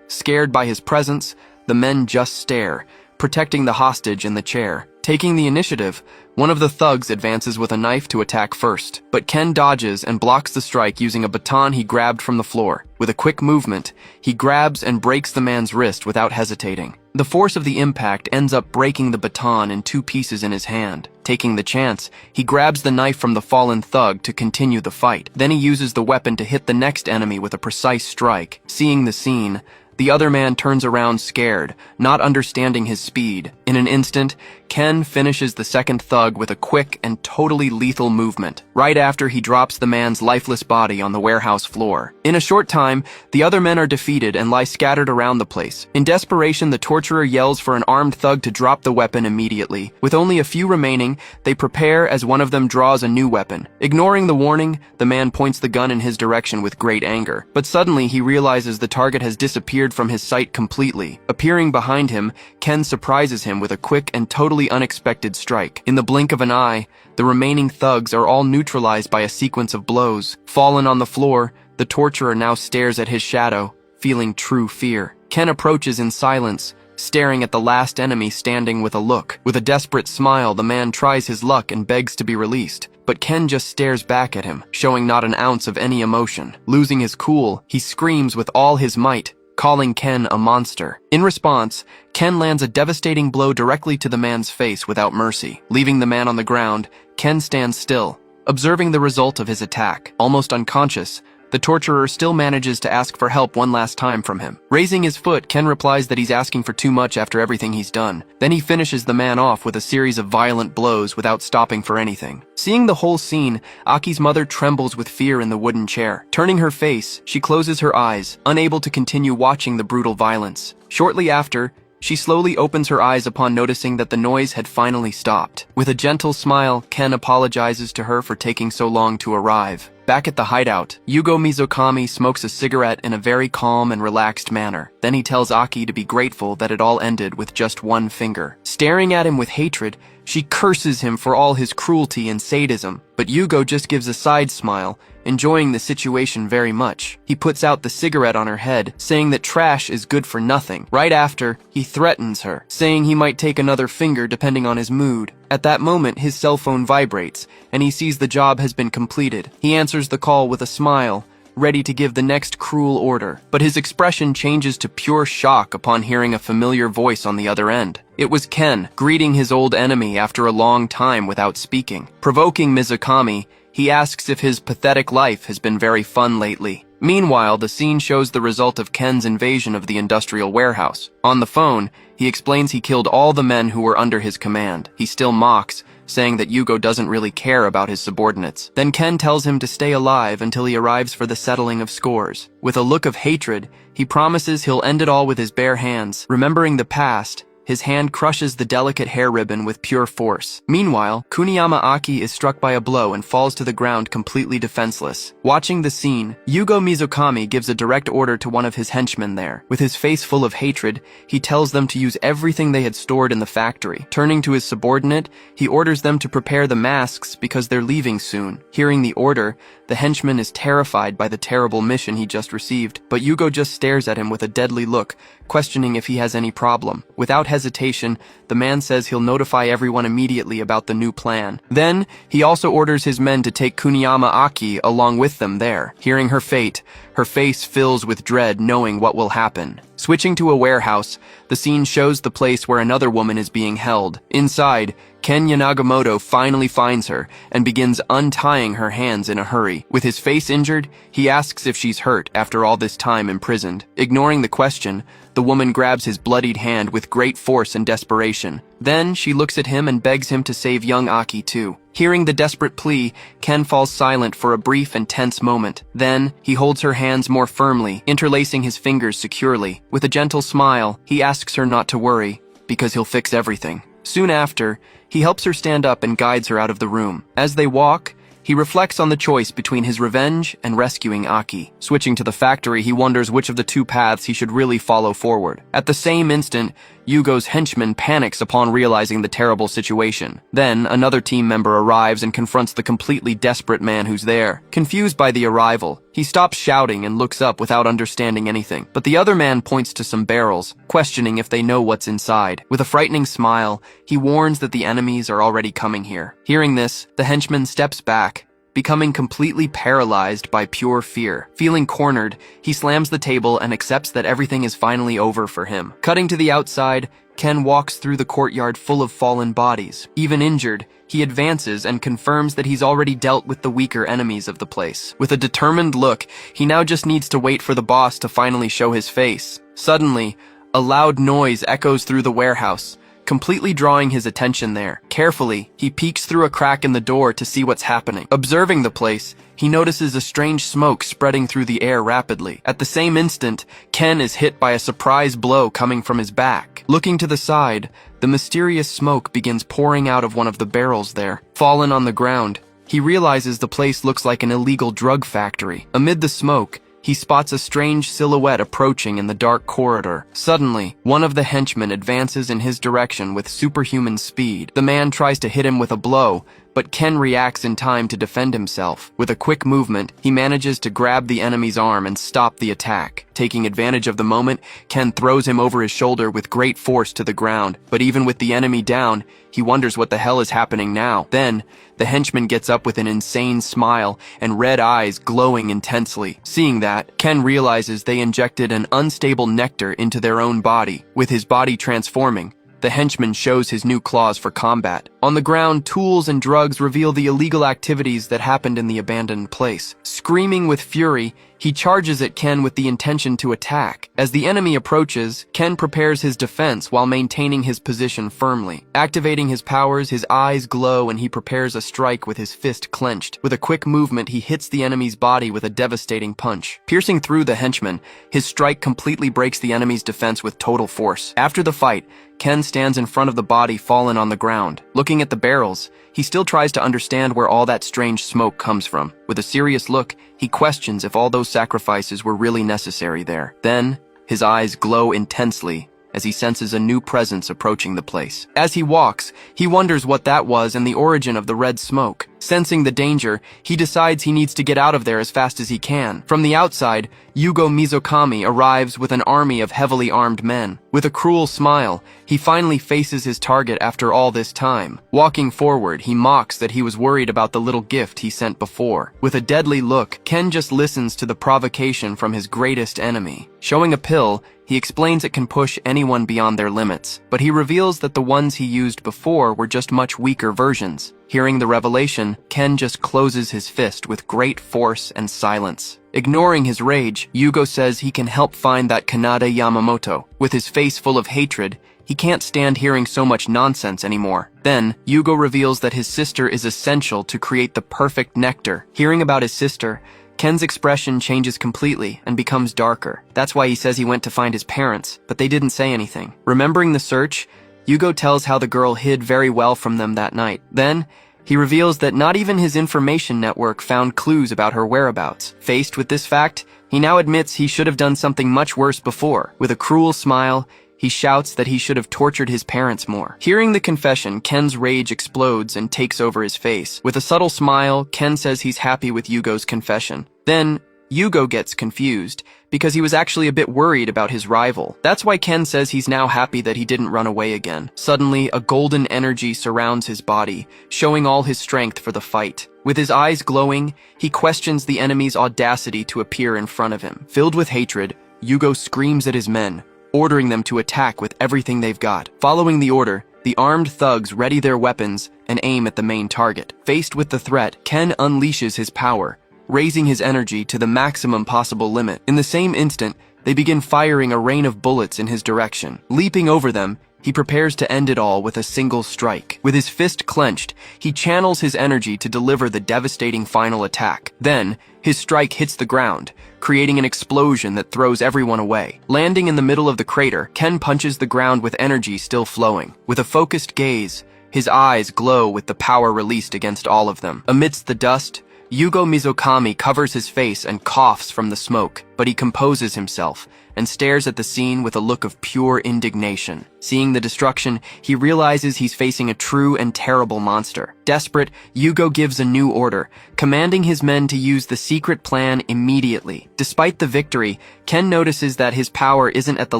Scared by his presence, the men just stare, protecting the hostage in the chair. Taking the initiative, one of the thugs advances with a knife to attack first, but Ken dodges and blocks the strike using a baton he grabbed from the floor. With a quick movement, he grabs and breaks the man's wrist without hesitating. The force of the impact ends up breaking the baton in two pieces in his hand. Taking the chance, he grabs the knife from the fallen thug to continue the fight. Then he uses the weapon to hit the next enemy with a precise strike. Seeing the scene, the other man turns around scared, not understanding his speed. In an instant, Ken finishes the second thug with a quick and totally lethal movement. Right after, he drops the man's lifeless body on the warehouse floor. In a short time, the other men are defeated and lie scattered around the place. In desperation, the torturer yells for an armed thug to drop the weapon immediately. With only a few remaining, they prepare as one of them draws a new weapon. Ignoring the warning, the man points the gun in his direction with great anger. But suddenly, he realizes the target has disappeared from his sight completely. Appearing behind him, Ken surprises him with a quick and totally unexpected strike. In the blink of an eye, the remaining thugs are all neutralized by a sequence of blows. Fallen on the floor, the torturer now stares at his shadow, feeling true fear. Ken approaches in silence, staring at the last enemy standing with a look. With a desperate smile, the man tries his luck and begs to be released. But Ken just stares back at him, showing not an ounce of any emotion. Losing his cool, he screams with all his might, calling Ken a monster. In response, Ken lands a devastating blow directly to the man's face without mercy. Leaving the man on the ground, Ken stands still, observing the result of his attack. Almost unconscious, the torturer still manages to ask for help one last time from him. Raising his foot, Ken replies that he's asking for too much after everything he's done. Then he finishes the man off with a series of violent blows without stopping for anything. Seeing the whole scene, Aki's mother trembles with fear in the wooden chair. Turning her face, she closes her eyes, unable to continue watching the brutal violence. Shortly after, she slowly opens her eyes upon noticing that the noise had finally stopped. With a gentle smile, Ken apologizes to her for taking so long to arrive. Back at the hideout, Yugo Mizukami smokes a cigarette in a very calm and relaxed manner. Then he tells Aki to be grateful that it all ended with just one finger. Staring at him with hatred, she curses him for all his cruelty and sadism, but Yugo just gives a side smile, enjoying the situation very much. He puts out the cigarette on her head, saying that trash is good for nothing. Right after, he threatens her, saying he might take another finger depending on his mood. At that moment, his cell phone vibrates, and he sees the job has been completed. He answers the call with a smile, ready to give the next cruel order. But his expression changes to pure shock upon hearing a familiar voice on the other end. It was Ken, greeting his old enemy after a long time without speaking. Provoking Mizukami, he asks if his pathetic life has been very fun lately. Meanwhile, the scene shows the result of Ken's invasion of the industrial warehouse. On the phone, he explains he killed all the men who were under his command. He still mocks, saying that Yugo doesn't really care about his subordinates. Then Ken tells him to stay alive until he arrives for the settling of scores. With a look of hatred, he promises he'll end it all with his bare hands. Remembering the past, his hand crushes the delicate hair ribbon with pure force. Meanwhile, Kuniyama Aki is struck by a blow and falls to the ground completely defenseless. Watching the scene, Yugo Mizukami gives a direct order to one of his henchmen there. With his face full of hatred, he tells them to use everything they had stored in the factory. Turning to his subordinate, he orders them to prepare the masks because they're leaving soon. Hearing the order, the henchman is terrified by the terrible mission he just received, but Yugo just stares at him with a deadly look, questioning if he has any problem. Without hesitation, the man says he'll notify everyone immediately about the new plan. Then, he also orders his men to take Kuniyama Aki along with them there. Hearing her fate, her face fills with dread knowing what will happen. Switching to a warehouse, the scene shows the place where another woman is being held. Inside, Ken Yanagamoto finally finds her and begins untying her hands in a hurry. With his face injured, he asks if she's hurt after all this time imprisoned. Ignoring the question, the woman grabs his bloodied hand with great force and desperation. Then she looks at him and begs him to save young Aki too. Hearing the desperate plea, Ken falls silent for a brief and tense moment. Then, he holds her hands more firmly, interlacing his fingers securely. With a gentle smile, he asks her not to worry, because he'll fix everything. Soon after, he helps her stand up and guides her out of the room. As they walk, He reflects on the choice between his revenge and rescuing Aki. Switching to the factory, he wonders which of the two paths he should really follow forward. At the same instant, Yugo's henchman panics upon realizing the terrible situation. Then, another team member arrives and confronts the completely desperate man who's there. Confused by the arrival, he stops shouting and looks up without understanding anything. But the other man points to some barrels, questioning if they know what's inside. With a frightening smile, he warns that the enemies are already coming here. Hearing this, the henchman steps back, becoming completely paralyzed by pure fear. Feeling cornered, he slams the table and accepts that everything is finally over for him. Cutting to the outside, Ken walks through the courtyard full of fallen bodies. Even injured, he advances and confirms that he's already dealt with the weaker enemies of the place. With a determined look, he now just needs to wait for the boss to finally show his face. Suddenly, a loud noise echoes through the warehouse, completely drawing his attention there. Carefully, he peeks through a crack in the door to see what's happening. Observing the place, he notices a strange smoke spreading through the air rapidly. At the same instant, Ken is hit by a surprise blow coming from his back. Looking to the side, the mysterious smoke begins pouring out of one of the barrels there. Fallen on the ground, he realizes the place looks like an illegal drug factory. Amid the smoke, he spots a strange silhouette approaching in the dark corridor. Suddenly, one of the henchmen advances in his direction with superhuman speed. The man tries to hit him with a blow, but Ken reacts in time to defend himself. With a quick movement, he manages to grab the enemy's arm and stop the attack. Taking advantage of the moment, Ken throws him over his shoulder with great force to the ground. But even with the enemy down, he wonders what the hell is happening now. Then, the henchman gets up with an insane smile and red eyes glowing intensely. Seeing that, Ken realizes they injected an unstable nectar into their own body. With his body transforming, the henchman shows his new claws for combat. On the ground, tools and drugs reveal the illegal activities that happened in the abandoned place. Screaming with fury, he charges at Ken with the intention to attack. As the enemy approaches, Ken prepares his defense while maintaining his position firmly. Activating his powers, his eyes glow and he prepares a strike with his fist clenched. With a quick movement, he hits the enemy's body with a devastating punch. Piercing through the henchman, his strike completely breaks the enemy's defense with total force. After the fight, Ken stands in front of the body fallen on the ground. Looking at the barrels, he still tries to understand where all that strange smoke comes from. With a serious look, he questions if all those sacrifices were really necessary there. Then, his eyes glow intensely as he senses a new presence approaching the place. As he walks, he wonders what that was and the origin of the red smoke. Sensing the danger, he decides he needs to get out of there as fast as he can. From the outside, Yugo Mizukami arrives with an army of heavily armed men. With a cruel smile, he finally faces his target after all this time. Walking forward, he mocks that he was worried about the little gift he sent before. With a deadly look, Ken just listens to the provocation from his greatest enemy. Showing a pill, he explains it can push anyone beyond their limits, but he reveals that the ones he used before were just much weaker versions. Hearing the revelation, Ken just closes his fist with great force and silence. Ignoring his rage, Yugo says he can help find that Kanade Yamamoto. With his face full of hatred, he can't stand hearing so much nonsense anymore. Then, Yugo reveals that his sister is essential to create the perfect nectar. Hearing about his sister, Ken's expression changes completely and becomes darker. That's why he says he went to find his parents, but they didn't say anything. Remembering the search, Yugo tells how the girl hid very well from them that night. Then, he reveals that not even his information network found clues about her whereabouts. Faced with this fact, he now admits he should have done something much worse before. With a cruel smile, he shouts that he should have tortured his parents more. Hearing the confession, Ken's rage explodes and takes over his face. With a subtle smile, Ken says he's happy with Yugo's confession. Then, Yugo gets confused, because he was actually a bit worried about his rival. That's why Ken says he's now happy that he didn't run away again. Suddenly, a golden energy surrounds his body, showing all his strength for the fight. With his eyes glowing, he questions the enemy's audacity to appear in front of him. Filled with hatred, Yugo screams at his men, ordering them to attack with everything they've got. Following the order, the armed thugs ready their weapons and aim at the main target. Faced with the threat, Ken unleashes his power, raising his energy to the maximum possible limit. In the same instant, they begin firing a rain of bullets in his direction. Leaping over them, he prepares to end it all with a single strike. With his fist clenched, he channels his energy to deliver the devastating final attack. Then, his strike hits the ground, creating an explosion that throws everyone away. Landing in the middle of the crater, Ken punches the ground with energy still flowing. With a focused gaze, His eyes glow with the power released against all of them. Amidst the dust, Yugo Mizukami covers his face and coughs from the smoke, but he composes himself and stares at the scene with a look of pure indignation. Seeing the destruction, he realizes he's facing a true and terrible monster. Desperate, Yugo gives a new order, commanding his men to use the secret plan immediately. Despite the victory, Ken notices that his power isn't at the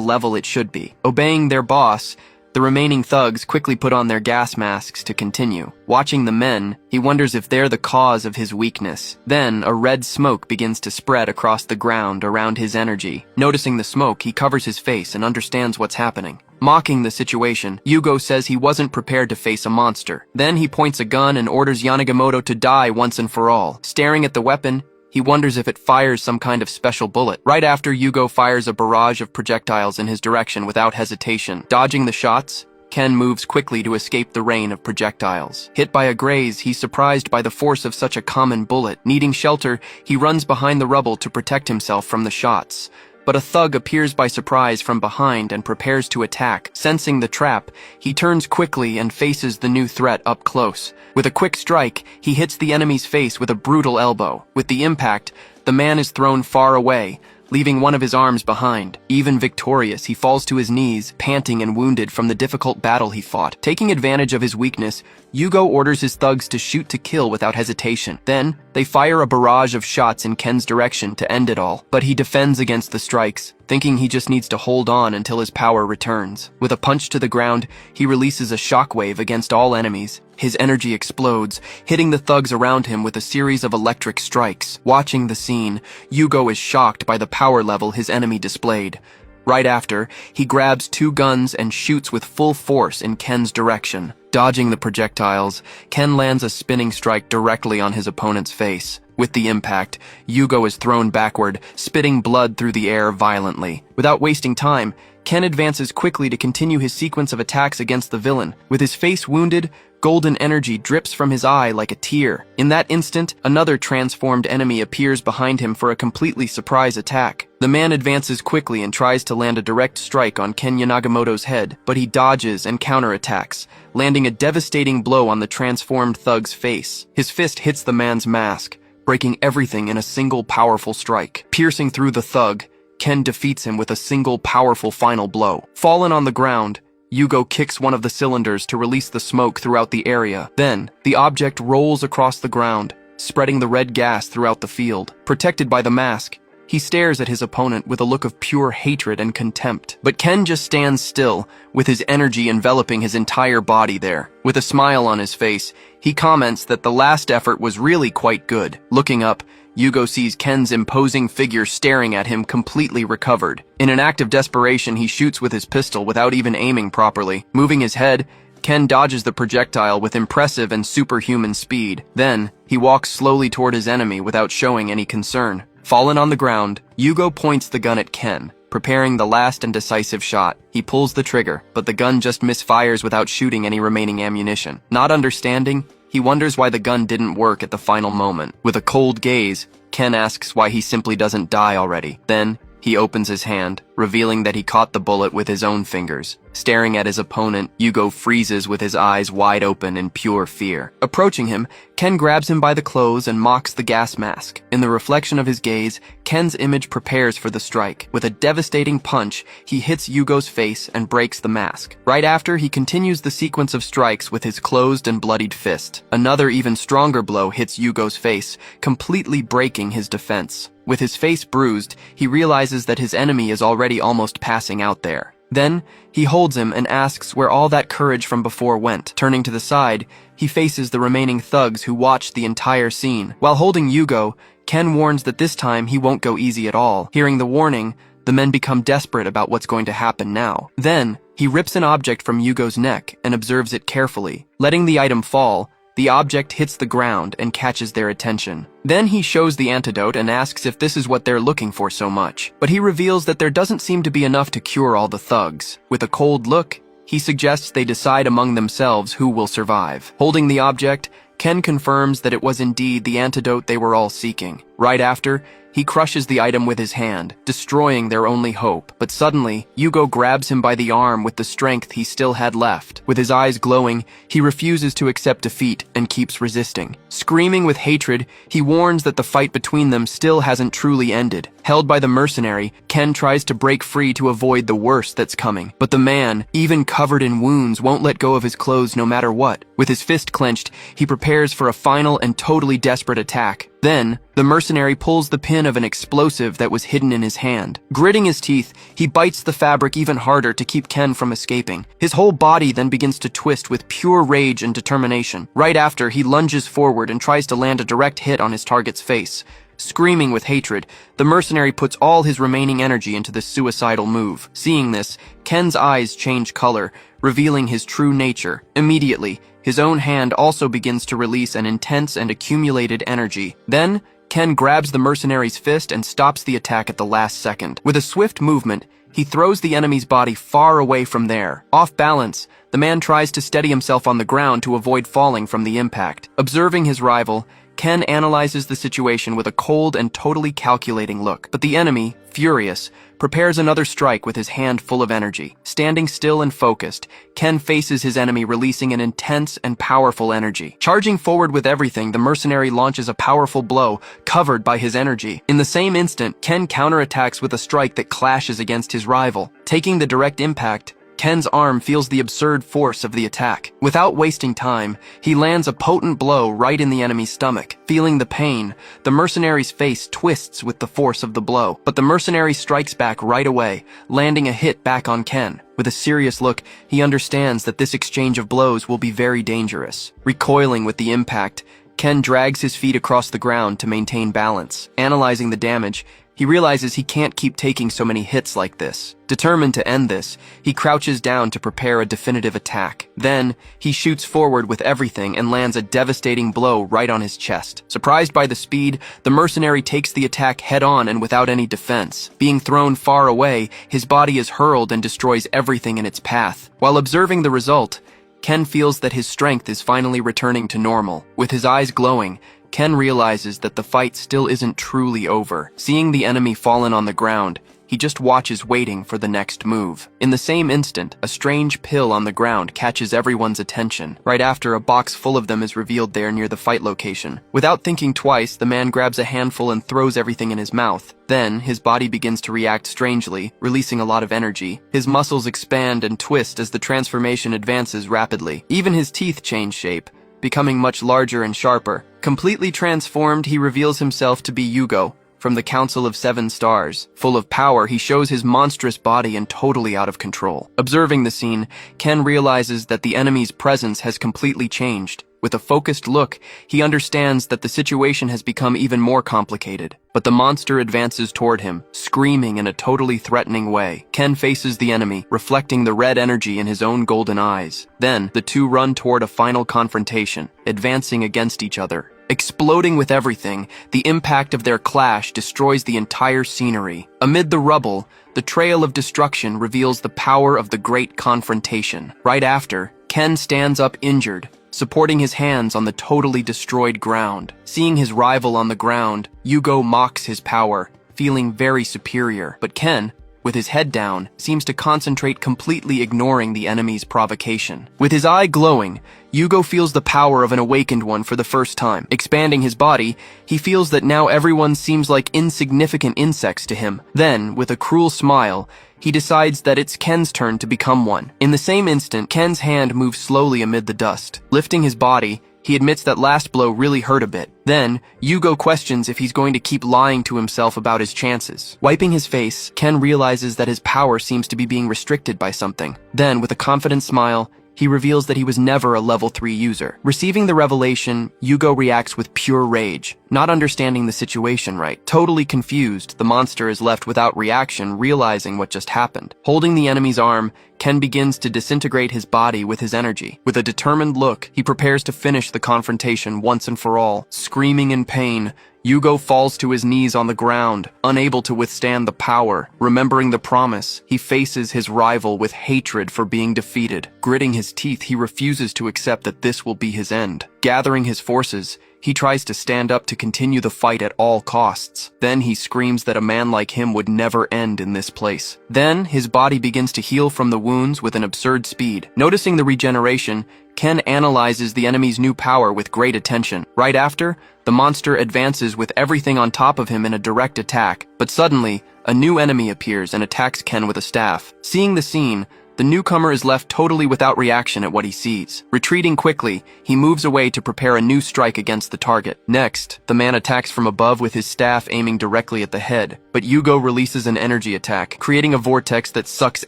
level it should be. Obeying their boss, the remaining thugs quickly put on their gas masks to continue. Watching the men, he wonders if they're the cause of his weakness. Then, a red smoke begins to spread across the ground around his energy. Noticing the smoke, he covers his face and understands what's happening. Mocking the situation, Yugo says he wasn't prepared to face a monster. Then he points a gun and orders Yanagimoto to die once and for all. Staring at the weapon, he wonders if it fires some kind of special bullet. Right after, Yugo fires a barrage of projectiles in his direction without hesitation. Dodging the shots, Ken moves quickly to escape the rain of projectiles. Hit by a graze, he's surprised by the force of such a common bullet. Needing shelter, he runs behind the rubble to protect himself from the shots. But a thug appears by surprise from behind and prepares to attack. Sensing the trap, he turns quickly and faces the new threat up close. With a quick strike, he hits the enemy's face with a brutal elbow. With the impact, the man is thrown far away, leaving one of his arms behind. Even victorious, he falls to his knees, panting and wounded from the difficult battle he fought. Taking advantage of his weakness, Yugo orders his thugs to shoot to kill without hesitation. Then, they fire a barrage of shots in Ken's direction to end it all. But he defends against the strikes, thinking he just needs to hold on until his power returns. With a punch to the ground, he releases a shockwave against all enemies. His energy explodes, hitting the thugs around him with a series of electric strikes. Watching the scene, Yugo is shocked by the power level his enemy displayed. Right after, he grabs two guns and shoots with full force in Ken's direction. Dodging the projectiles, Ken lands a spinning strike directly on his opponent's face. With the impact, Yugo is thrown backward, spitting blood through the air violently. Without wasting time, Ken advances quickly to continue his sequence of attacks against the villain. With his face wounded, golden energy drips from his eye like a tear. In that instant, another transformed enemy appears behind him for a completely surprise attack. The man advances quickly and tries to land a direct strike on Ken Yanagimoto's head, but he dodges and counterattacks, landing a devastating blow on the transformed thug's face. His fist hits the man's mask, breaking everything in a single powerful strike. Piercing through the thug, Ken defeats him with a single powerful final blow. Fallen on the ground, Yugo kicks one of the cylinders to release the smoke throughout the area. Then, the object rolls across the ground, spreading the red gas throughout the field. Protected by the mask, he stares at his opponent with a look of pure hatred and contempt. But Ken just stands still, with his energy enveloping his entire body there. With a smile on his face, he comments that the last effort was really quite good. Looking up, Yugo sees Ken's imposing figure staring at him completely recovered. In an act of desperation, he shoots with his pistol without even aiming properly. Moving his head, Ken dodges the projectile with impressive and superhuman speed. Then, he walks slowly toward his enemy without showing any concern. Fallen on the ground, Yugo points the gun at Ken, preparing the last and decisive shot. He pulls the trigger, but the gun just misfires without shooting any remaining ammunition. Not understanding, he wonders why the gun didn't work at the final moment. With a cold gaze, Ken asks why he simply doesn't die already. Then, he opens his hand, revealing that he caught the bullet with his own fingers. Staring at his opponent, Yugo freezes with his eyes wide open in pure fear. Approaching him, Ken grabs him by the clothes and mocks the gas mask. In the reflection of his gaze, Ken's image prepares for the strike. With a devastating punch, he hits Yugo's face and breaks the mask. Right after, he continues the sequence of strikes with his closed and bloodied fist. Another even stronger blow hits Yugo's face, completely breaking his defense. With his face bruised, he realizes that his enemy is already almost passing out there. Then, he holds him and asks where all that courage from before went. Turning to the side, he faces the remaining thugs who watched the entire scene. While holding Yugo, Ken warns that this time he won't go easy at all. Hearing the warning, the men become desperate about what's going to happen now. Then, he rips an object from Yugo's neck and observes it carefully. Letting the item fall, the object hits the ground and catches their attention. Then he shows the antidote and asks if this is what they're looking for so much. But he reveals that there doesn't seem to be enough to cure all the thugs. With a cold look, he suggests they decide among themselves who will survive. Holding the object, Ken confirms that it was indeed the antidote they were all seeking. Right after, he crushes the item with his hand, destroying their only hope. But suddenly, Yugo grabs him by the arm with the strength he still had left. With his eyes glowing, he refuses to accept defeat and keeps resisting. Screaming with hatred, he warns that the fight between them still hasn't truly ended. Held by the mercenary, Ken tries to break free to avoid the worst that's coming. But the man, even covered in wounds, won't let go of his clothes no matter what. With his fist clenched, he prepares for a final and totally desperate attack. Then, the mercenary pulls the pin of an explosive that was hidden in his hand. Gritting his teeth, he bites the fabric even harder to keep Ken from escaping. His whole body then begins to twist with pure rage and determination. Right after, he lunges forward and tries to land a direct hit on his target's face. Screaming with hatred, the mercenary puts all his remaining energy into this suicidal move. Seeing this, Ken's eyes change color, revealing his true nature. Immediately, his own hand also begins to release an intense and accumulated energy. Then, Ken grabs the mercenary's fist and stops the attack at the last second. With a swift movement, he throws the enemy's body far away from there. Off balance, the man tries to steady himself on the ground to avoid falling from the impact. Observing his rival, Ken analyzes the situation with a cold and totally calculating look. But the enemy, furious, prepares another strike with his hand full of energy. Standing still and focused, Ken faces his enemy, releasing an intense and powerful energy. Charging forward with everything, the mercenary launches a powerful blow, covered by his energy. In the same instant, Ken counterattacks with a strike that clashes against his rival. Taking the direct impact, Ken's arm feels the absurd force of the attack. Without wasting time, he lands a potent blow right in the enemy's stomach. Feeling the pain, the mercenary's face twists with the force of the blow. But the mercenary strikes back right away, landing a hit back on Ken. With a serious look, he understands that this exchange of blows will be very dangerous. Recoiling with the impact, Ken drags his feet across the ground to maintain balance. Analyzing the damage, he realizes he can't keep taking so many hits like this. Determined to end this, he crouches down to prepare a definitive attack. Then, he shoots forward with everything and lands a devastating blow right on his chest. Surprised by the speed, the mercenary takes the attack head-on and without any defense. Being thrown far away, his body is hurled and destroys everything in its path. While observing the result, Ken feels that his strength is finally returning to normal. With his eyes glowing, Ken realizes that the fight still isn't truly over. Seeing the enemy fallen on the ground, he just watches, waiting for the next move. In the same instant, a strange pill on the ground catches everyone's attention. Right after, a box full of them is revealed there near the fight location. Without thinking twice, the man grabs a handful and throws everything in his mouth. Then, his body begins to react strangely, releasing a lot of energy. His muscles expand and twist as the transformation advances rapidly. Even his teeth change shape, becoming much larger and sharper. Completely transformed, he reveals himself to be Yugo, from the Council of Seven Stars. Full of power, he shows his monstrous body and totally out of control. Observing the scene, Ken realizes that the enemy's presence has completely changed. With a focused look, he understands that the situation has become even more complicated. But the monster advances toward him, screaming in a totally threatening way. Ken faces the enemy, reflecting the red energy in his own golden eyes. Then, the two run toward a final confrontation, advancing against each other. Exploding with everything, the impact of their clash destroys the entire scenery. Amid the rubble, the trail of destruction reveals the power of the great confrontation. Right after, Ken stands up injured, supporting his hands on the totally destroyed ground. Seeing his rival on the ground, Yugo mocks his power, feeling very superior. But Ken, with his head down, seems to concentrate, completely ignoring the enemy's provocation. With his eye glowing, Yugo feels the power of an awakened one for the first time. Expanding his body, he feels that now everyone seems like insignificant insects to him. Then, with a cruel smile, he decides that it's Ken's turn to become one. In the same instant, Ken's hand moves slowly amid the dust. Lifting his body, he admits that last blow really hurt a bit. Then, Yugo questions if he's going to keep lying to himself about his chances. Wiping his face, Ken realizes that his power seems to be being restricted by something. Then, with a confident smile, he reveals that he was never a level 3 user. Receiving the revelation, Yugo reacts with pure rage, not understanding the situation right. Totally confused, the monster is left without reaction, realizing what just happened. Holding the enemy's arm, Ken begins to disintegrate his body with his energy. With a determined look, he prepares to finish the confrontation once and for all. Screaming in pain, Yugo falls to his knees on the ground, unable to withstand the power. Remembering the promise, he faces his rival with hatred for being defeated. Gritting his teeth, he refuses to accept that this will be his end. Gathering his forces, He tries to stand up to continue the fight at all costs. Then he screams that a man like him would never end in this place. Then his body begins to heal from the wounds with an absurd speed. Noticing the regeneration, Ken analyzes the enemy's new power with great attention. Right after, the monster advances with everything on top of him in a direct attack. But suddenly, a new enemy appears and attacks Ken with a staff. Seeing the scene, the newcomer is left totally without reaction at what he sees. Retreating quickly, he moves away to prepare a new strike against the target. Next, the man attacks from above with his staff aiming directly at the head. But Yugo releases an energy attack, creating a vortex that sucks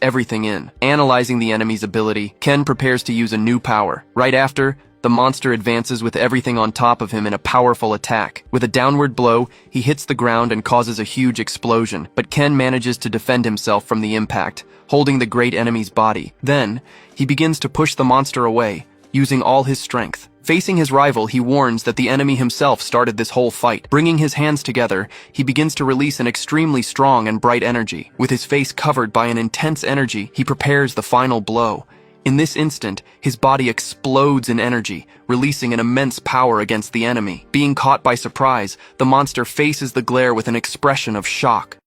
everything in. Analyzing the enemy's ability, Ken prepares to use a new power. Right after, the monster advances with everything on top of him in a powerful attack. With a downward blow, he hits the ground and causes a huge explosion, but Ken manages to defend himself from the impact, holding the great enemy's body. Then, he begins to push the monster away, using all his strength. Facing his rival, he warns that the enemy himself started this whole fight. Bringing his hands together, he begins to release an extremely strong and bright energy. With his face covered by an intense energy, he prepares the final blow. In this instant, his body explodes in energy, releasing an immense power against the enemy. Being caught by surprise, the monster faces the glare with an expression of shock.